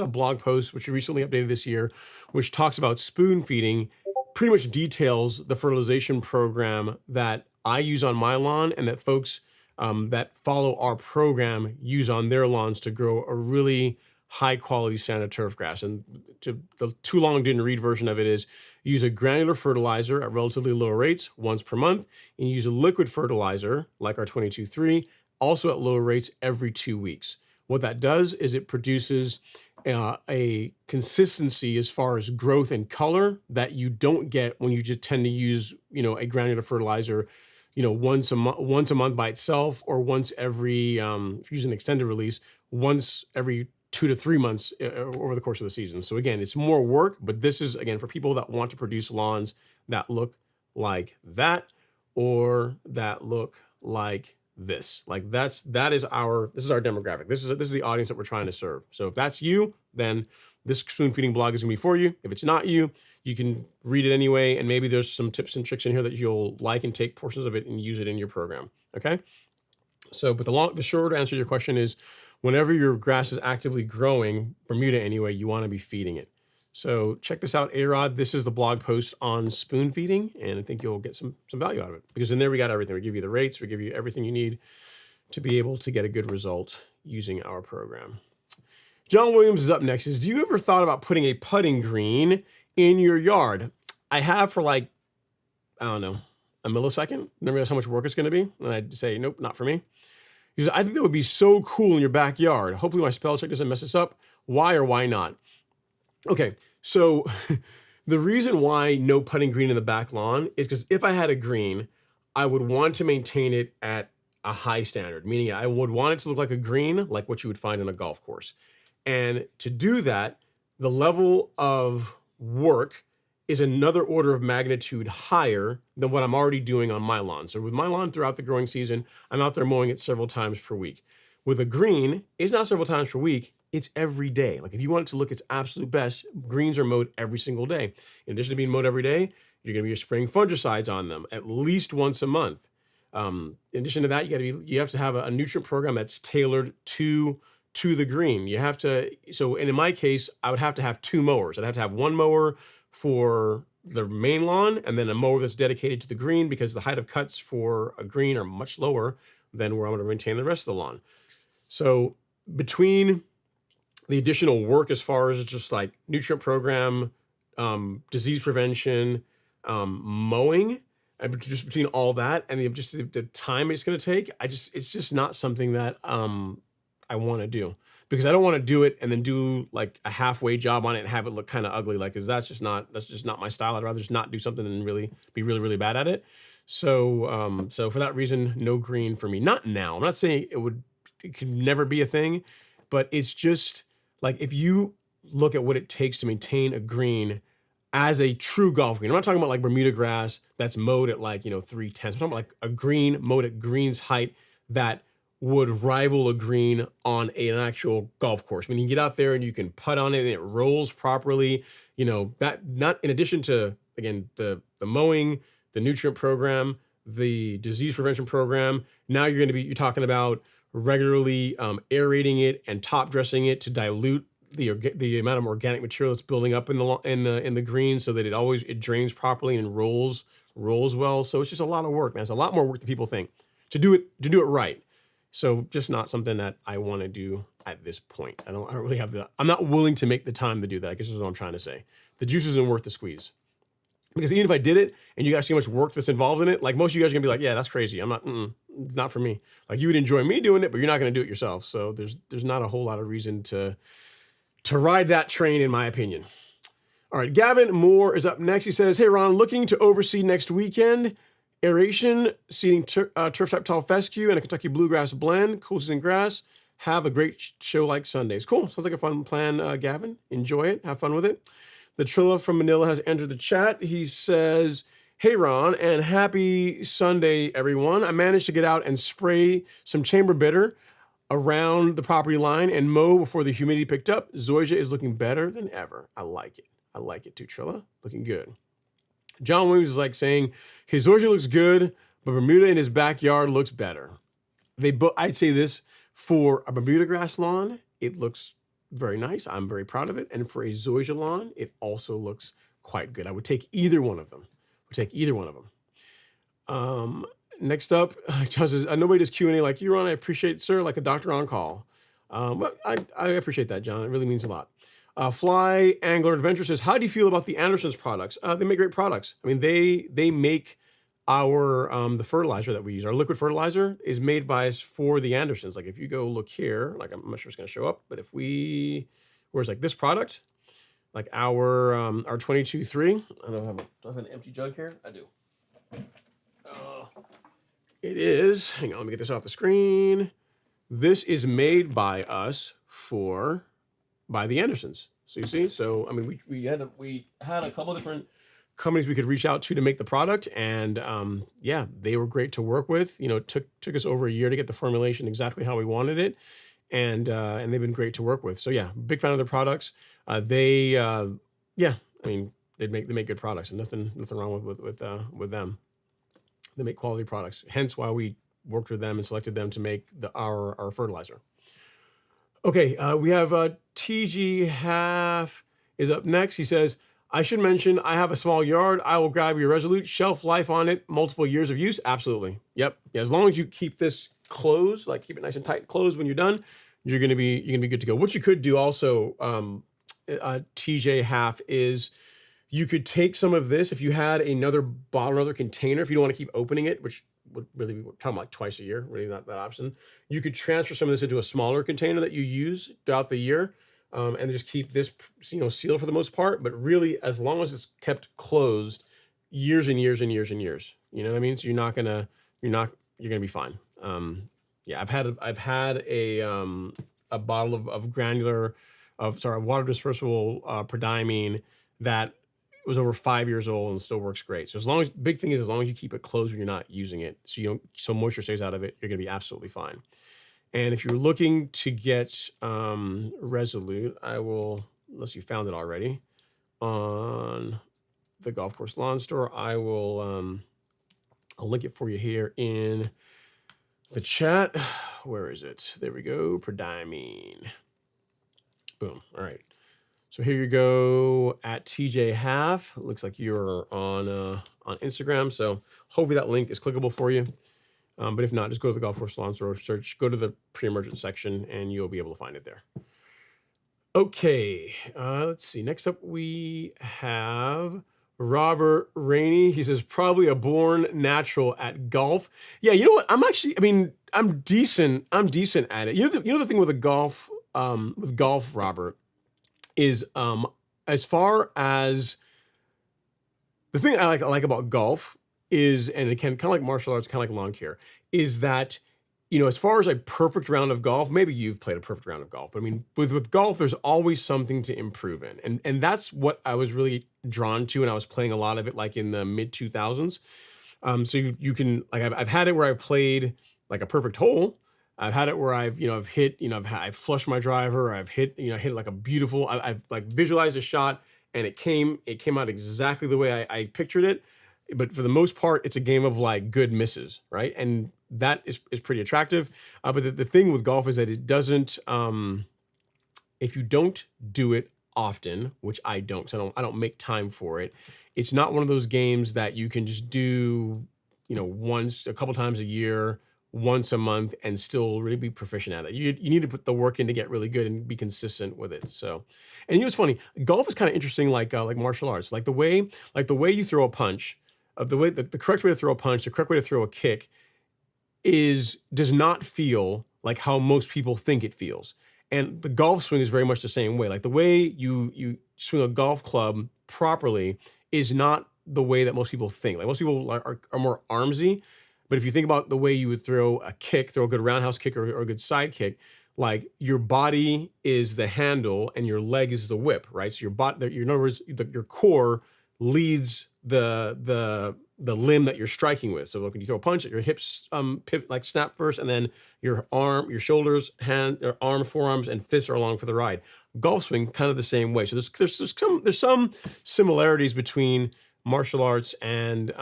blog post, which we recently updated this year, which talks about spoon feeding, pretty much details the fertilization program that I use on my lawn and that folks that follow our program use on their lawns to grow a really high quality standard turf grass. And the too long didn't read version of it is use a granular fertilizer at relatively low rates once per month, and use a liquid fertilizer like our 22-3 also at lower rates every 2 weeks. What that does is it produces a consistency as far as growth and color that you don't get when you just tend to use, a granular fertilizer, once a month by itself, or once every, if you use an extended release, once every 2 to 3 months over the course of the season. So again, it's more work, but this is, again, for people that want to produce lawns that look like that, or that look like this. Like this is our demographic. This is the audience that we're trying to serve. So if that's you, then this spoon feeding blog is gonna be for you. If it's not you, you can read it anyway, and maybe there's some tips and tricks in here that you'll like and take portions of it and use it in your program. Okay. So, but the short answer to your question is, whenever your grass is actively growing, Bermuda anyway, you want to be feeding it. So check this out, A-Rod. This is the blog post on spoon feeding, and I think you'll get some value out of it, because in there we got everything. We give you the rates, we give you everything you need to be able to get a good result using our program. John Williams is up next. Do you ever thought about putting a putting green in your yard? I have for like, I don't know, a millisecond. Never realized how much work it's going to be. And I'd say, nope, not for me. He says, I think that would be so cool in your backyard. Hopefully my spell check doesn't mess this up. Why or why not? Okay, so the reason why no putting green in the back lawn is because if I had a green, I would want to maintain it at a high standard, meaning I would want it to look like a green, like what you would find on a golf course. And to do that, the level of work is another order of magnitude higher than what I'm already doing on my lawn. So with my lawn throughout the growing season, I'm out there mowing it several times per week. With a green, it's not several times per week, it's every day. Like if you want it to look its absolute best, greens are mowed every single day. In addition to being mowed every day, you're gonna be spraying fungicides on them at least once a month. In addition to that, you have to have a nutrient program that's tailored to the green. You have to, and in my case, I would have to have 2 mowers. I'd have to have 1 mower for the main lawn, and then a mower that's dedicated to the green, because the height of cuts for a green are much lower than where I'm going to maintain the rest of the lawn. So between the additional work as far as just like nutrient program, disease prevention, mowing, and just between all that and the time it's going to take, it's just not something that I want to do, because I don't want to do it and then do like a halfway job on it and have it look kind of ugly, like, because that's just not my style. I'd rather just not do something than really be really, really bad at it. So, so for that reason, no green for me. Not now. I'm not saying it could never be a thing, but it's just like, if you look at what it takes to maintain a green as a true golf green, I'm not talking about like Bermuda grass that's mowed at like, 3/10. I'm talking about like a green mowed at green's height that would rival a green on an actual golf course. When you get out there and you can putt on it and it rolls properly, that, not in addition to, again, the mowing, the nutrient program, the disease prevention program. Now you're talking about regularly aerating it and top dressing it to dilute the amount of organic material that's building up in the green, so that it drains properly and rolls well. So it's just a lot of work, man. It's a lot more work than people think to do it right. So just not something that I want to do at this point. I don't really have I'm not willing to make the time to do that. I guess is what I'm trying to say. The juice isn't worth the squeeze. Because even if I did it and you guys see how much work that's involved in it, like most of you guys are gonna be like, yeah, that's crazy. It's not for me. Like you would enjoy me doing it, but you're not gonna do it yourself. So there's not a whole lot of reason to ride that train, in my opinion. All right, Gavin Moore is up next. He says, hey Ron, looking to oversee next weekend. Aeration, seeding turf type tall fescue and a Kentucky bluegrass blend, cool season grass. Have a great show like Sundays. Cool, sounds like a fun plan, Gavin. Enjoy it, have fun with it. The Trilla from Manila has entered the chat. He says, hey Ron, and happy Sunday, everyone. I managed to get out and spray some chamber bitter around the property line and mow before the humidity picked up. Zoysia is looking better than ever. I like it. I like it too, Trilla. Looking good. John Williams is like saying, his Zoysia looks good, but Bermuda in his backyard looks better. I'd say this, for a Bermuda grass lawn, it looks very nice. I'm very proud of it. And for a zoysia lawn, it also looks quite good. I would take either one of them. Um, Next up, John says, nobody does Q&A like you, Ron. I appreciate, sir, like a doctor on call. Well, I appreciate that, John. It really means a lot. Fly Angler Adventure says, how do you feel about the Anderson's products? They make great products. I mean, they make our the fertilizer that we use. Our liquid fertilizer is made by us for the Andersons. Like if you go look here, like I'm not sure it's going to show up, but if we, where's like this product, like our 22-3. I don't do I have an empty jug here? I do. It is, hang on, let me get this off the screen. This is made by us by the Andersons. So you see, so I mean, we had a couple of different companies we could reach out to make the product, and yeah, they were great to work with. You know, it took us over a year to get the formulation exactly how we wanted it, and they've been great to work with. So yeah, big fan of their products. Yeah, I mean, they make good products, and nothing wrong with them. They make quality products. Hence why we worked with them and selected them to make our fertilizer. Okay, we have TG Half is up next. He says, I should mention I have a small yard. I will grab your Resolute. Shelf life on it, multiple years of use. Absolutely. Yep. Yeah, as long as you keep this closed, like keep it nice and tight closed when you're done, you're gonna be good to go. What you could do also, TJ Half, is you could take some of this if you had another bottle, another container, if you don't want to keep opening it, which would really be talking like twice a year, really not that option. You could transfer some of this into a smaller container that you use throughout the year, and just keep this, sealed for the most part. But really, as long as it's kept closed, years and years and years and years. You know what I mean? So you're gonna be fine. Yeah, I've had a bottle of water dispersible prodiamine that was over 5 years old and still works great. So big thing is as long as you keep it closed when you're not using it, so moisture stays out of it, you're gonna be absolutely fine. And if you're looking to get Resolute, I will, unless you found it already, on the Golf Course Lawn Store, I'll link it for you here in the chat. Where is it? There we go, prodiamine. Boom, all right. So here you go at TJ Half. It looks like you're on Instagram. So hopefully that link is clickable for you. But if not, just go to the Golf Course Lawn Store, go to the Pre-Emergent section, and you'll be able to find it there. Okay, let's see. Next up, we have Robert Rainey. He says, probably a born natural at golf. Yeah, you know what? I'm decent at it. You know the thing with golf, Robert, is as far as the thing I like about golf is, and again, kind of like martial arts, kind of like lawn care, is that, as far as a perfect round of golf, maybe you've played a perfect round of golf, but I mean, with golf, there's always something to improve in. And that's what I was really drawn to, and I was playing a lot of it like in the mid 2000s. So you can, like, I've had it where I've played like a perfect hole. I've had it where I've hit, I've flushed my driver. I've hit like a beautiful, I've like visualized a shot, and it came out exactly the way I pictured it. But for the most part, it's a game of like good misses, right? And that is pretty attractive. But the thing with golf is that it doesn't, if you don't do it often, which I don't, so I don't make time for it. It's not one of those games that you can just do, once, a couple times a year, once a month, and still really be proficient at it. You need to put the work in to get really good and be consistent with it. So, and it's funny, golf is kind of interesting, like martial arts, like the way you throw a punch, the correct way to throw a punch, the correct way to throw a kick does not feel like how most people think it feels. And the golf swing is very much the same way. Like the way you swing a golf club properly is not the way that most people think. Like most people are more armsy. But if you think about the way you would throw a good roundhouse kick or a good side kick, like your body is the handle and your leg is the whip, right? So in other words, your core leads the limb that you're striking with. So when you throw a punch, your hips pivot, like snap first, and then your arm, your shoulders, arm, forearms, and fists are along for the ride. Golf swing, kind of the same way. So there's some similarities between martial arts and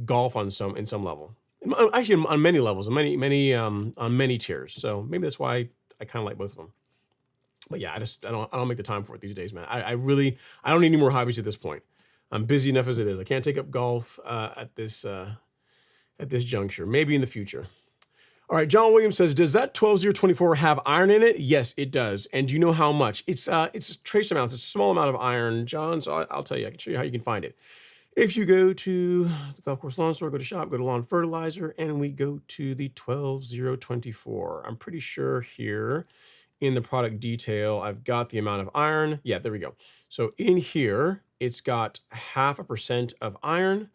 golf in some level. Actually, on many levels, on many tiers. So maybe that's why I kind of like both of them. But yeah, I don't make the time for it these days, man. I really I don't need any more hobbies at this point. I'm busy enough as it is. I can't take up golf at this juncture. Maybe in the future. All right, John Williams says, does that 12024 have iron in it? Yes, it does. And do you know how much? It's trace amounts. It's a small amount of iron, John. So I'll tell you. I can show you how you can find it. If you go to the Golf Course Lawn Store, go to shop, go to lawn fertilizer, and we go to the 12024. I'm pretty sure here in the product detail, I've got the amount of iron. Yeah, there we go. So in here, it's got 0.5% of iron.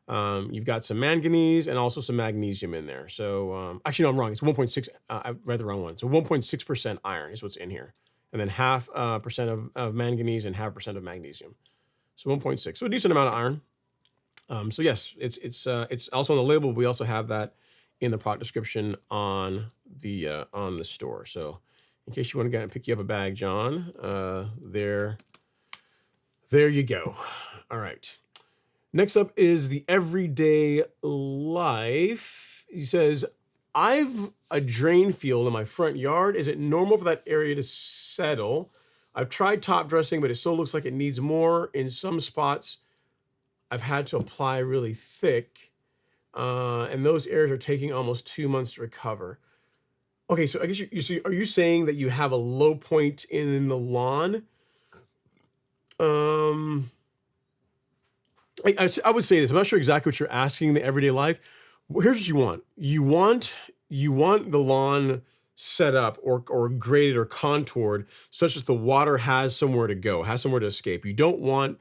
You've got some manganese and also some magnesium in there. So actually, no, I'm wrong. It's 1.6. I read the wrong one. So 1.6% iron is what's in here. And then 0.5% of manganese and 0.5% of magnesium. So 1.6. So a decent amount of iron. So yes, it's also on the label. We also have that in the product description on the store. So in case you want to go and pick you up a bag, John, there you go. All right. Next up is the everyday life. He says, I've a drain field in my front yard. Is it normal for that area to settle? I've tried top dressing, but it still looks like it needs more. In some spots, I've had to apply really thick, and those areas are taking almost 2 months to recover. Okay, so I guess you see, are you saying that you have a low point in the lawn? I would say this. I'm not sure exactly what you're asking in the everyday life. Well, here's what you want. You want the lawn set up or graded or contoured such that the water has somewhere to go, has somewhere to escape. You don't want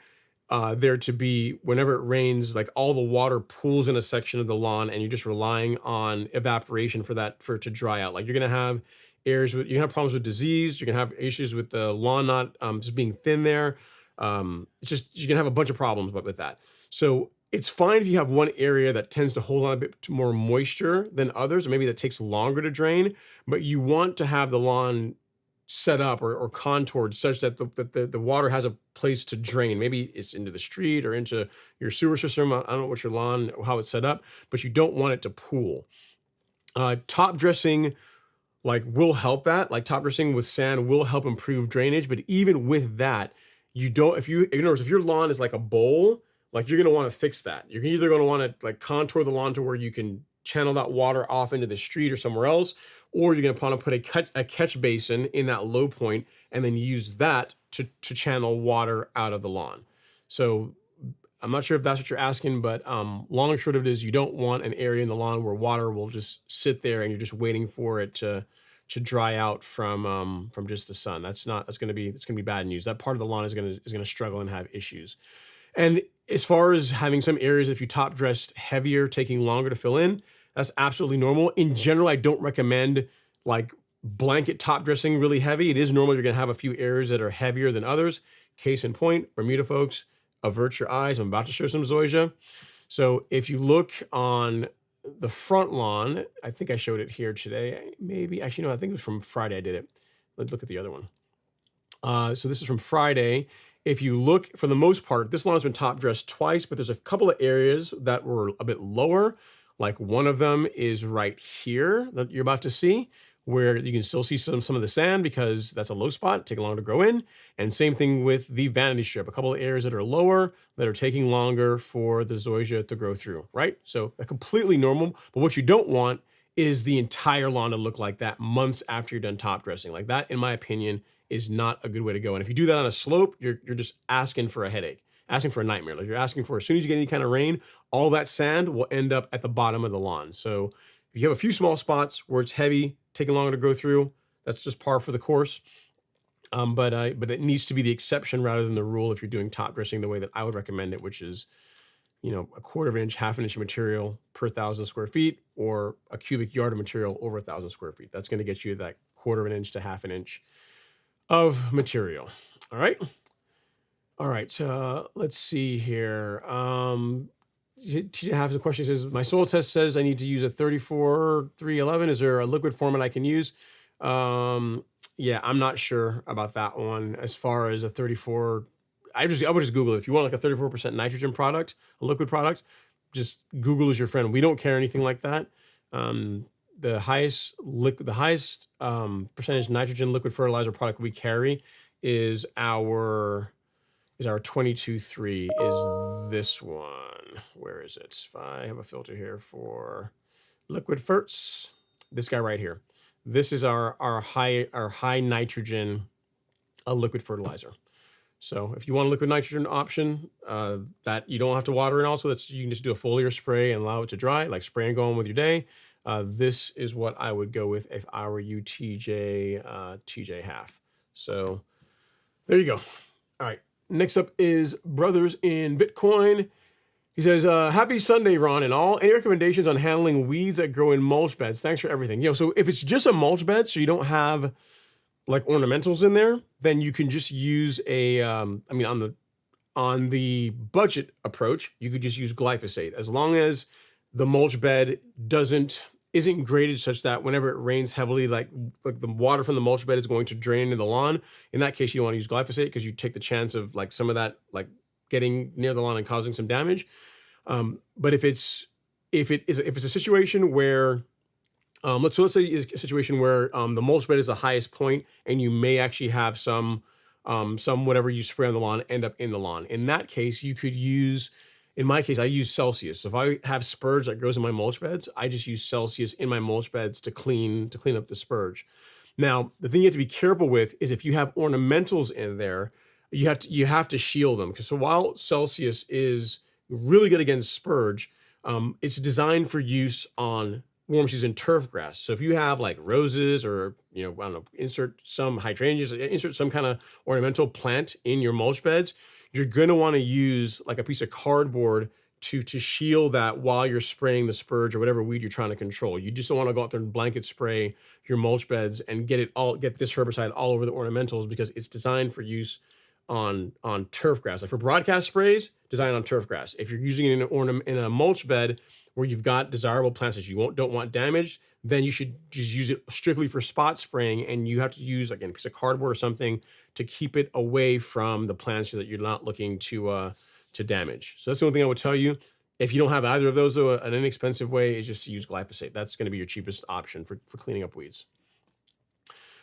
there to be, whenever it rains, like all the water pools in a section of the lawn and you're just relying on evaporation for it to dry out. Like you're gonna have you're gonna have problems with disease. You're gonna have issues with the lawn not just being thin there. It's just, you're gonna have a bunch of problems with that. So it's fine if you have one area that tends to hold on a bit more moisture than others, or maybe that takes longer to drain, but you want to have the lawn set up or contoured such that the water has a place to drain. Maybe it's into the street or into your sewer system. I don't know what your lawn, how it's set up, but you don't want it to pool. Top dressing will help that. Like top dressing with sand will help improve drainage, but even with that, you don't, if your lawn is like a bowl, you're going to want to fix that. You're either going to want to contour the lawn to where you can channel that water off into the street or somewhere else, or you're going to want to put a catch basin in that low point and then use that to channel water out of the lawn. So I'm not sure if that's what you're asking, but long and short of it is, you don't want an area in the lawn where water will just sit there and you're just waiting for it to dry out from just the sun. That's going to be bad news. That part of the lawn is going to struggle and have issues. And as far as having some areas, if you top dressed heavier, taking longer to fill in, that's absolutely normal. In general, I don't recommend blanket top dressing really heavy. It is normal. You're going to have a few areas that are heavier than others. Case in point, Bermuda folks, avert your eyes. I'm about to show some zoysia. So if you look on the front lawn, I think I showed it here today. Maybe, actually, no, I think it was from Friday I did it. Let's look at the other one. So this is from Friday. If you look, for the most part, this lawn has been top dressed twice, but there's a couple of areas that were a bit lower. Like one of them is right here that you're about to see, where you can still see some of the sand because that's a low spot, taking longer to grow in. And same thing with the vanity strip, a couple of areas that are lower that are taking longer for the zoysia to grow through, right? So completely normal, but what you don't want is the entire lawn to look like that months after you're done top dressing. Like that, in my opinion, is not a good way to go. And if you do that on a slope, you're just asking for a headache, asking for a nightmare. Like you're asking for, as soon as you get any kind of rain, all that sand will end up at the bottom of the lawn. So if you have a few small spots where it's heavy, taking longer to go through, that's just par for the course. But it needs to be the exception rather than the rule if you're doing top dressing the way that I would recommend it, which is, a 1/4 inch, 1/2 inch of material per 1,000 square feet, or a cubic yard of material over 1,000 square feet. That's going to get you that 1/4 inch to 1/2 inch of material. All right. Let's see here. She has a question. Says, my soil test says I need to use a 34-311. Is there a liquid format I can use? Yeah, I'm not sure about that one. As far as a 34, I would just Google it. If you want like a 34% nitrogen product, a liquid product, just Google is your friend. We don't care anything like that. the highest percentage nitrogen liquid fertilizer product we carry is our 22-3 is this one. Where is it? If I have a filter here for liquid ferts, this guy right here. This is our high nitrogen liquid fertilizer. So if you want a liquid nitrogen option that you don't have to water in, also you can just do a foliar spray and allow it to dry, like spray and go on with your day. This is what I would go with if I were you, TJ Half. So there you go. All right. Next up is Brothers in Bitcoin. He says, happy Sunday, Ron, and all. Any recommendations on handling weeds that grow in mulch beds? Thanks for everything. So if it's just a mulch bed, so you don't have like ornamentals in there, then you can just use on the budget approach, you could just use glyphosate. As long as the mulch bed isn't graded such that whenever it rains heavily, like the water from the mulch bed is going to drain into the lawn. In that case, you don't want to use glyphosate because you take the chance of like some of that like getting near the lawn and causing some damage. But if it's a situation where let's say it's a situation where the mulch bed is the highest point and you may actually have some whatever you spray on the lawn end up in the lawn. In that case, you could use, in my case, I use Celsius. So if I have spurge that grows in my mulch beds, I just use Celsius in my mulch beds to clean up the spurge. Now, the thing you have to be careful with is if you have ornamentals in there, you have to shield them. So while Celsius is really good against spurge, it's designed for use on warm season turf grass. So if you have like roses or, I don't know, insert some hydrangeas, insert some kind of ornamental plant in your mulch beds, you're going to want to use like a piece of cardboard to shield that while you're spraying the spurge or whatever weed you're trying to control. You just don't want to go out there and blanket spray your mulch beds and get this herbicide all over the ornamentals because it's designed for use on turf grass. Like for broadcast sprays, designed on turf grass. If you're using it in a mulch bed where you've got desirable plants that you don't want damaged, then you should just use it strictly for spot spraying, and you have to use, again, a piece of cardboard or something to keep it away from the plants so that you're not looking to damage. So that's the only thing I would tell you. If you don't have either of those, though, an inexpensive way is just to use glyphosate. That's going to be your cheapest option for cleaning up weeds.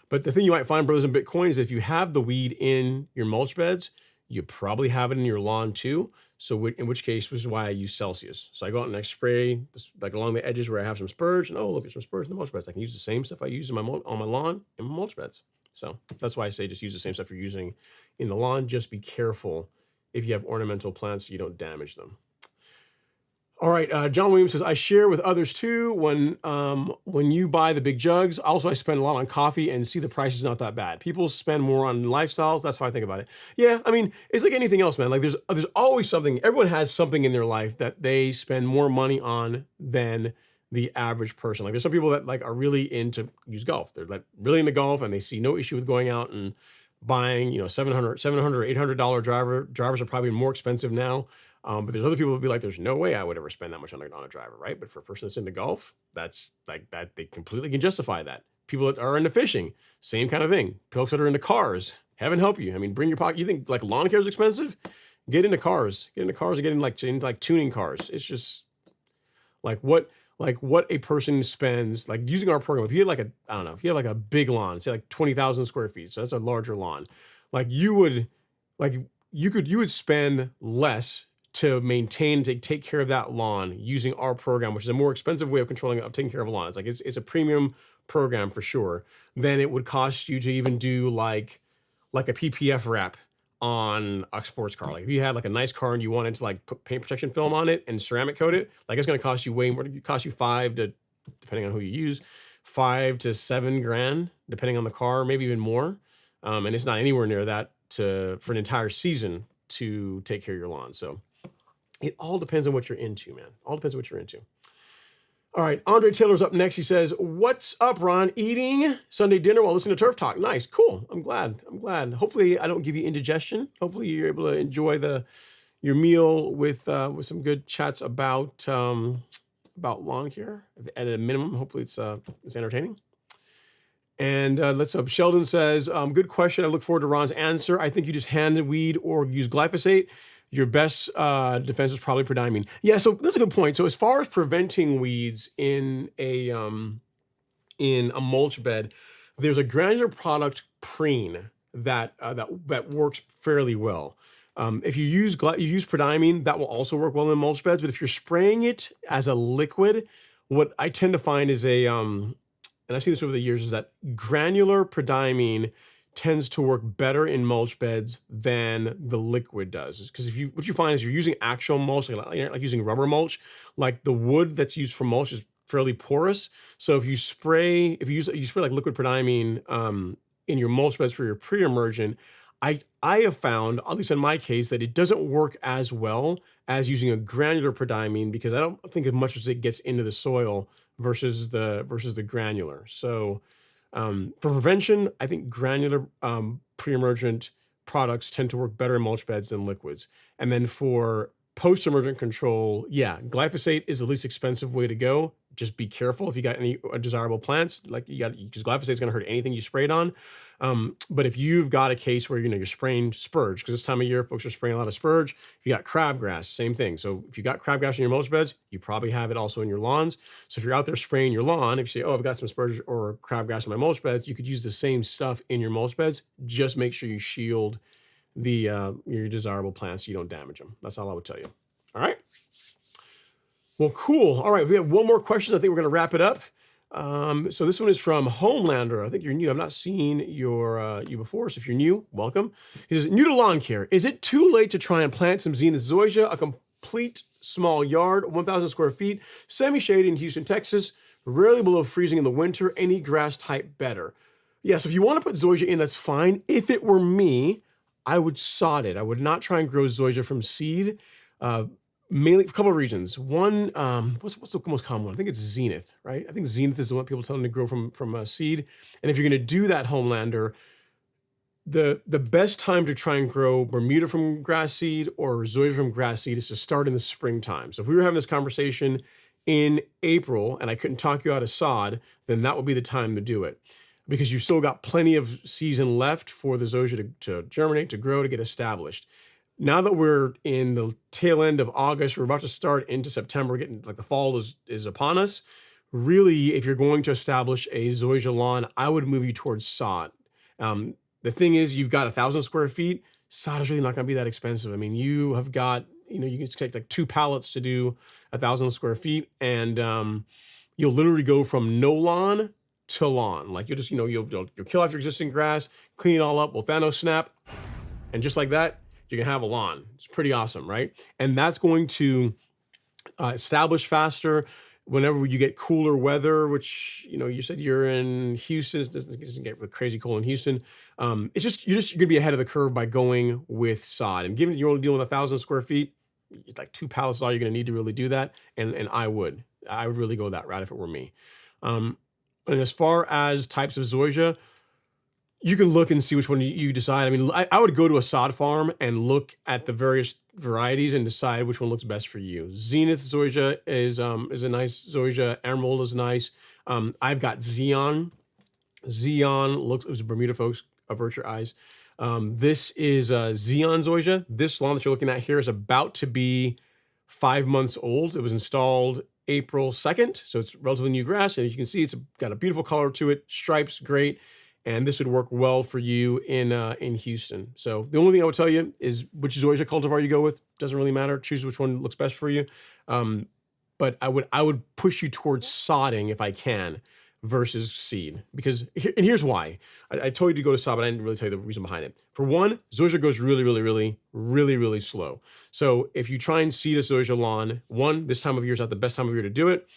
But the thing you might find, Brothers in Bitcoin, is if you have the weed in your mulch beds, you probably have it in your lawn too. So in which case, which is why I use Celsius. So I go out and I spray like along the edges where I have some spurge, and look, there's some spurge in the mulch beds. I can use the same stuff I use on my lawn in my mulch beds. So that's why I say just use the same stuff you're using in the lawn. Just be careful if you have ornamental plants so you don't damage them. All right, John Williams says, I share with others too. When you buy the big jugs, also I spend a lot on coffee and see the price is not that bad. People spend more on lifestyles. That's how I think about it. Yeah, I mean, it's like anything else, man. Like there's always something. Everyone has something in their life that they spend more money on than the average person. Like there's some people that like are really into use golf. They're like really into golf and they see no issue with going out and buying, $700 or $800 drivers are probably more expensive now. But there's other people who will be like, there's no way I would ever spend that much on a driver, right? But for a person that's into golf, that's like that, they completely can justify that. People that are into fishing, same kind of thing. Folks that are into cars, heaven help you. I mean, bring your pocket. You think like lawn care is expensive? Get into cars. Get into cars and get into like tuning cars. It's just like what a person spends, like using our program. If you had if you have like a big lawn, say like 20,000 square feet, so that's a larger lawn, like you would spend less to maintain, to take care of that lawn using our program, which is a more expensive way of taking care of a lawn. It's like, it's a premium program for sure. Then it would cost you to even do like a PPF wrap on a sports car. Like if you had like a nice car and you wanted to like put paint protection film on it and ceramic coat it, like it's going to cost you way more. It cost you depending on who you use, $5,000 to $7,000, depending on the car, maybe even more. And it's not anywhere near that for an entire season to take care of your lawn. So it all depends on what you're into, man. All depends on what you're into. All right, Andre Taylor's up next. He says, what's up, Ron? Eating Sunday dinner while listening to Turf Talk. Nice, cool. I'm glad. Hopefully I don't give you indigestion. Hopefully you're able to enjoy your meal with some good chats about lawn care. At a minimum, hopefully it's entertaining. And let's up. Sheldon says, good question. I look forward to Ron's answer. I think you just hand weed or use glyphosate. Your best defense is probably prodiamine. Yeah, so that's a good point. So as far as preventing weeds in a in a mulch bed, there's a granular product, Preen, that works fairly well. If you use prodiamine, that will also work well in mulch beds. But if you're spraying it as a liquid, what I tend to find is and I've seen this over the years, is that granular prodiamine tends to work better in mulch beds than the liquid does. Because what you find is you're using actual mulch, like using rubber mulch, like the wood that's used for mulch is fairly porous. So if you spray like liquid prodiamine in your mulch beds for your pre-emergent, I have found, at least in my case, that it doesn't work as well as using a granular prodiamine, because I don't think as much as it gets into the soil versus the granular. So for prevention, I think granular pre-emergent products tend to work better in mulch beds than liquids. And then for post-emergent control, yeah, glyphosate is the least expensive way to go. Just be careful if you got any undesirable plants, because glyphosate is going to hurt anything you sprayed on. But if you've got a case where you're spraying spurge, because this time of year folks are spraying a lot of spurge. If you got crabgrass, same thing. So if you got crabgrass in your mulch beds, you probably have it also in your lawns. So if you're out there spraying your lawn, if you say, "Oh, I've got some spurge or crabgrass in my mulch beds," you could use the same stuff in your mulch beds. Just make sure you shield your desirable plants so you don't damage them. That's all I would tell you. All right. Well, cool. All right, we have one more question. I think we're going to wrap it up. So this one is from Homelander. I think you're new. I've not seen you before, so if you're new, welcome. He says, new to lawn care. Is it too late to try and plant some Zenith zoysia? A complete small yard, 1,000 square feet, semi-shade in Houston, Texas, rarely below freezing in the winter. Any grass type better? Yes, if you want to put zoysia in, that's fine. If it were me, I would sod it. I would not try and grow zoysia from seed. Mainly for a couple of reasons. One, what's the most common one? I think it's Zenith, right? I think Zenith is the one people tell them to grow from a seed. And if you're going to do that, Homelander, the best time to try and grow Bermuda from grass seed or zoysia from grass seed is to start in the springtime. So if we were having this conversation in April and I couldn't talk you out of sod, then that would be the time to do it, because you've still got plenty of season left for the zoysia to germinate, to grow, to get established. Now that we're in the tail end of August, we're about to start into September, getting like the fall is upon us. Really, if you're going to establish a zoysia lawn, I would move you towards sod. The thing is, you've got 1,000 square feet. Sod is really not going to be that expensive. I mean, you have got, you can take like 2 pallets to do 1,000 square feet, and you'll literally go from no lawn to lawn. Like you'll just, you'll kill off your existing grass, clean it all up, will Thanos snap, and just like that, you can have a lawn. It's pretty awesome, right? And that's going to establish faster whenever you get cooler weather, which, you said you're in Houston. It doesn't get crazy cold in Houston. It's just, you're going to be ahead of the curve by going with sod. And given you're only dealing with 1,000 square feet, it's like 2 pallets is all you're going to need to really do that. And I would really go that route if it were me. And as far as types of zoysia, you can look and see which one you decide. I mean, I would go to a sod farm and look at the various varieties and decide which one looks best for you. Zenith zoysia is a nice zoysia. Emerald is nice. I've got Xeon. Xeon it was Bermuda, folks. Avert your eyes. This is Xeon zoysia. This lawn that you're looking at here is about to be 5 months old. It was installed April 2nd, so it's relatively new grass. And as you can see, it's got a beautiful color to it. Stripes, great. And this would work well for you in Houston. So the only thing I would tell you is which zoysia cultivar you go with. Doesn't really matter. Choose which one looks best for you. But I would push you towards sodding if I can versus seed. And here's why. I told you to go to sod, but I didn't really tell you the reason behind it. For one, zoysia goes really, really, really, really, really slow. So if you try and seed a zoysia lawn, one, this time of year is not the best time of year to do it.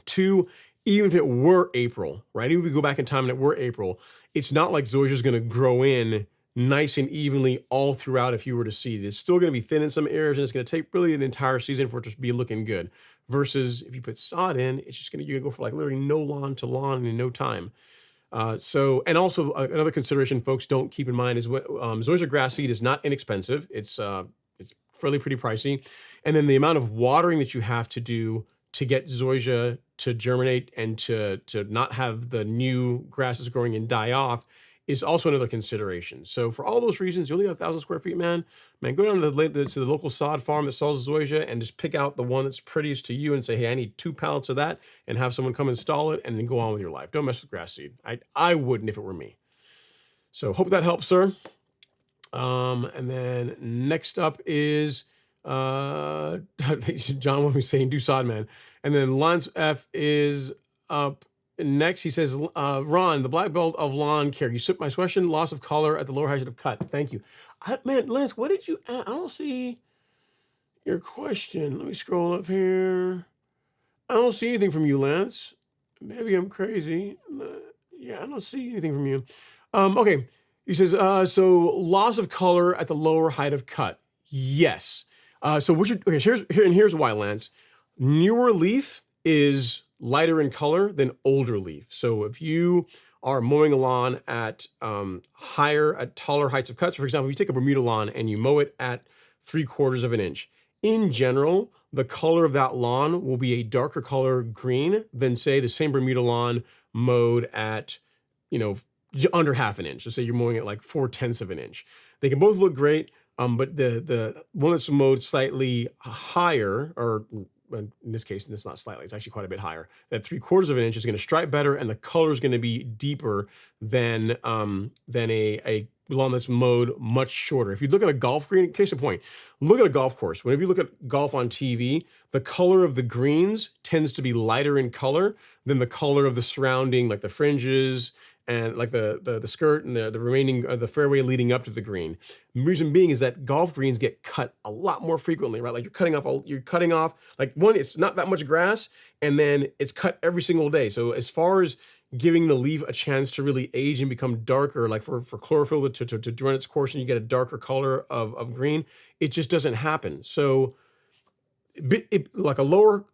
Two, even if it were April, right? Even if we go back in time and it were April, it's not like zoysia is going to grow in nice and evenly all throughout if you were to seed it. It's still going to be thin in some areas, and it's going to take really an entire season for it to be looking good. Versus if you put sod in, it's just you're going to go for like literally no lawn to lawn in no time. And also another consideration folks don't keep in mind is what zoysia grass seed is not inexpensive. It's fairly pretty pricey. And then the amount of watering that you have to do to get zoysia to germinate and to not have the new grasses growing and die off is also another consideration. So for all those reasons, you only got 1,000 square feet, man, go down to the local sod farm that sells zoysia and just pick out the one that's prettiest to you and say, hey, I need 2 pallets of that, and have someone come install it and then go on with your life. Don't mess with grass seed. I wouldn't if it were me. So hope that helps, sir. And then next up is John was saying do sod, man. And then Lance F is up next. He says, Ron, the black belt of lawn care. You slipped my question. Loss of color at the lower height of cut. Thank you. Man, Lance, what did you add? I don't see your question. Let me scroll up here. I don't see anything from you, Lance. Maybe I'm crazy. Yeah, I don't see anything from you. Okay. He says, so loss of color at the lower height of cut. Yes. So what here's why, Lance. Newer leaf is lighter in color than older leaf. So if you are mowing a lawn at taller heights of cuts, for example, if you take a Bermuda lawn and you mow it at 3/4 of an inch, in general, the color of that lawn will be a darker color green than, say, the same Bermuda lawn mowed at, under 1/2 an inch. Let's say you're mowing it like 4/10 of an inch. They can both look great, but the one that's mowed slightly higher, or in this case, it's not slightly, it's actually quite a bit higher, that 3/4 of an inch is going to stripe better, and the color is going to be deeper than a lawn that's mowed much shorter. If you look at a golf green, case in point, look at a golf course. Whenever you look at golf on TV, the color of the greens tends to be lighter in color than the color of the surrounding, like the fringes and like the skirt and the remaining the fairway leading up to the green. The reason being is that golf greens get cut a lot more frequently, right? Like you're cutting off like one, it's not that much grass, and then it's cut every single day. So as far as giving the leaf a chance to really age and become darker, like for chlorophyll to run its course and you get a darker color of green, it just doesn't happen. So like a lower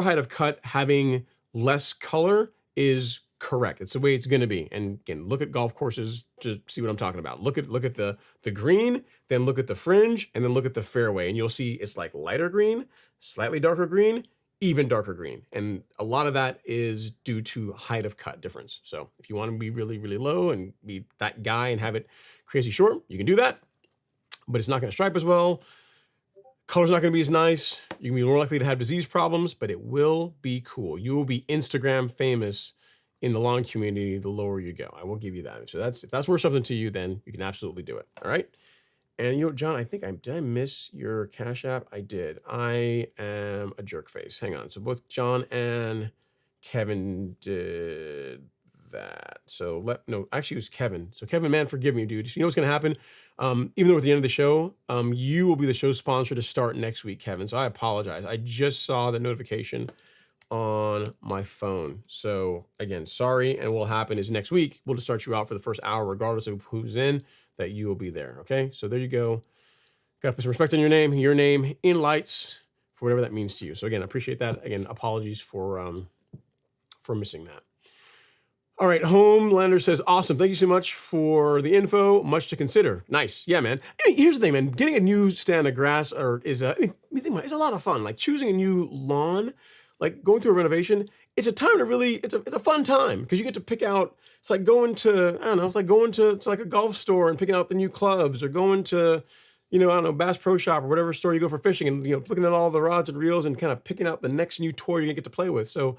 height of cut having less color is correct. It's the way it's going to be. And again, look at golf courses to see what I'm talking about. Look at the green, then look at the fringe, and then look at the fairway, and you'll see it's like lighter green, slightly darker green, even darker green. And a lot of that is due to height of cut difference. So if you want to be really, really low and be that guy and have it crazy short, you can do that, but it's not going to stripe as well. Color's not going to be as nice. You can be more likely to have disease problems, but it will be cool. You will be Instagram famous in the lawn community the lower you go. I will give you that. So if that's worth something to you, then you can absolutely do it. All right. And John, I think did I miss your Cash App? I did. I am a jerk face. Hang on. So both John and Kevin did that. So actually it was Kevin. So Kevin, man, forgive me, dude. So you know what's going to happen? Even though at the end of the show, you will be the show sponsor to start next week, Kevin. So I apologize. I just saw the notification on my phone. So again, sorry. And what will happen is next week, we'll just start you out for the first hour, regardless of who's in, that you will be there. Okay. So there you go. Got to put some respect on your name in lights for whatever that means to you. So again, I appreciate that. Again, apologies for missing that. All right. Homelander says, awesome. Thank you so much for the info. Much to consider. Nice. Yeah, man. I mean, here's the thing, man. Getting a new stand of grass it's a lot of fun. Like choosing a new lawn, like going through a renovation, it's a time to really, it's a fun time because you get to pick out, it's like going to, I don't know, it's like a golf store and picking out the new clubs, or going to, Bass Pro Shop or whatever store you go for fishing and, looking at all the rods and reels and kind of picking out the next new toy you're gonna get to play with. So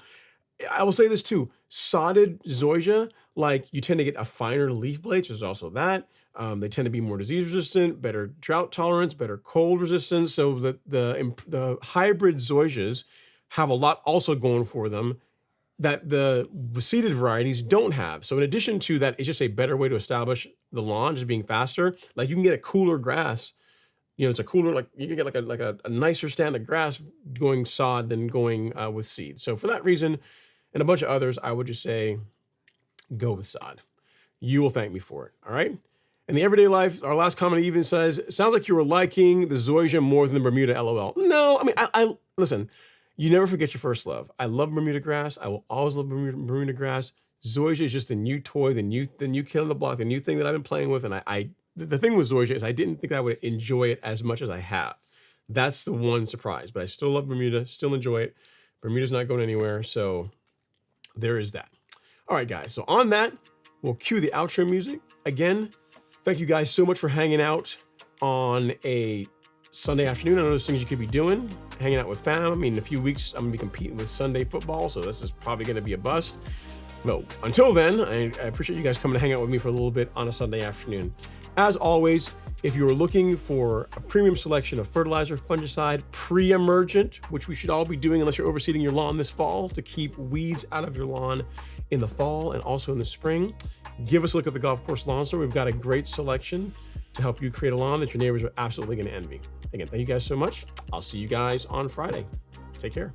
I will say this too, sodded zoysia, like you tend to get a finer leaf blades. There's also that. They tend to be more disease resistant, better drought tolerance, better cold resistance. So the hybrid zoysias have a lot also going for them that the seeded varieties don't have. So in addition to that, it's just a better way to establish the lawn, just being faster. Like you can get a cooler grass. It's a cooler, like you can get like a nicer stand of grass going sod than going with seed. So for that reason, and a bunch of others, I would just say, go with sod. You will thank me for it. All right. In the everyday life, our last comment even says, sounds like you were liking the zoysia more than the Bermuda, LOL. No, I mean, I listen, you never forget your first love. I love Bermuda grass. I will always love Bermuda grass. Zoysia is just the new toy, the new kid on the block, the new thing that I've been playing with. And the thing with zoysia is I didn't think I would enjoy it as much as I have. That's the one surprise, but I still love Bermuda, still enjoy it. Bermuda's not going anywhere. So there is that. All right, guys. So on that, we'll cue the outro music. Again, thank you guys so much for hanging out on a Sunday afternoon. I know there's things you could be doing, hanging out with fam. I mean, in a few weeks, I'm gonna be competing with Sunday football, so this is probably gonna be a bust. But until then, I appreciate you guys coming to hang out with me for a little bit on a Sunday afternoon. As always, if you are looking for a premium selection of fertilizer, fungicide, pre-emergent, which we should all be doing unless you're overseeding your lawn this fall to keep weeds out of your lawn in the fall and also in the spring, give us a look at the Golf Course Lawn Store. We've got a great selection to help you create a lawn that your neighbors are absolutely going to envy. Again, thank you guys so much. I'll see you guys on Friday. Take care.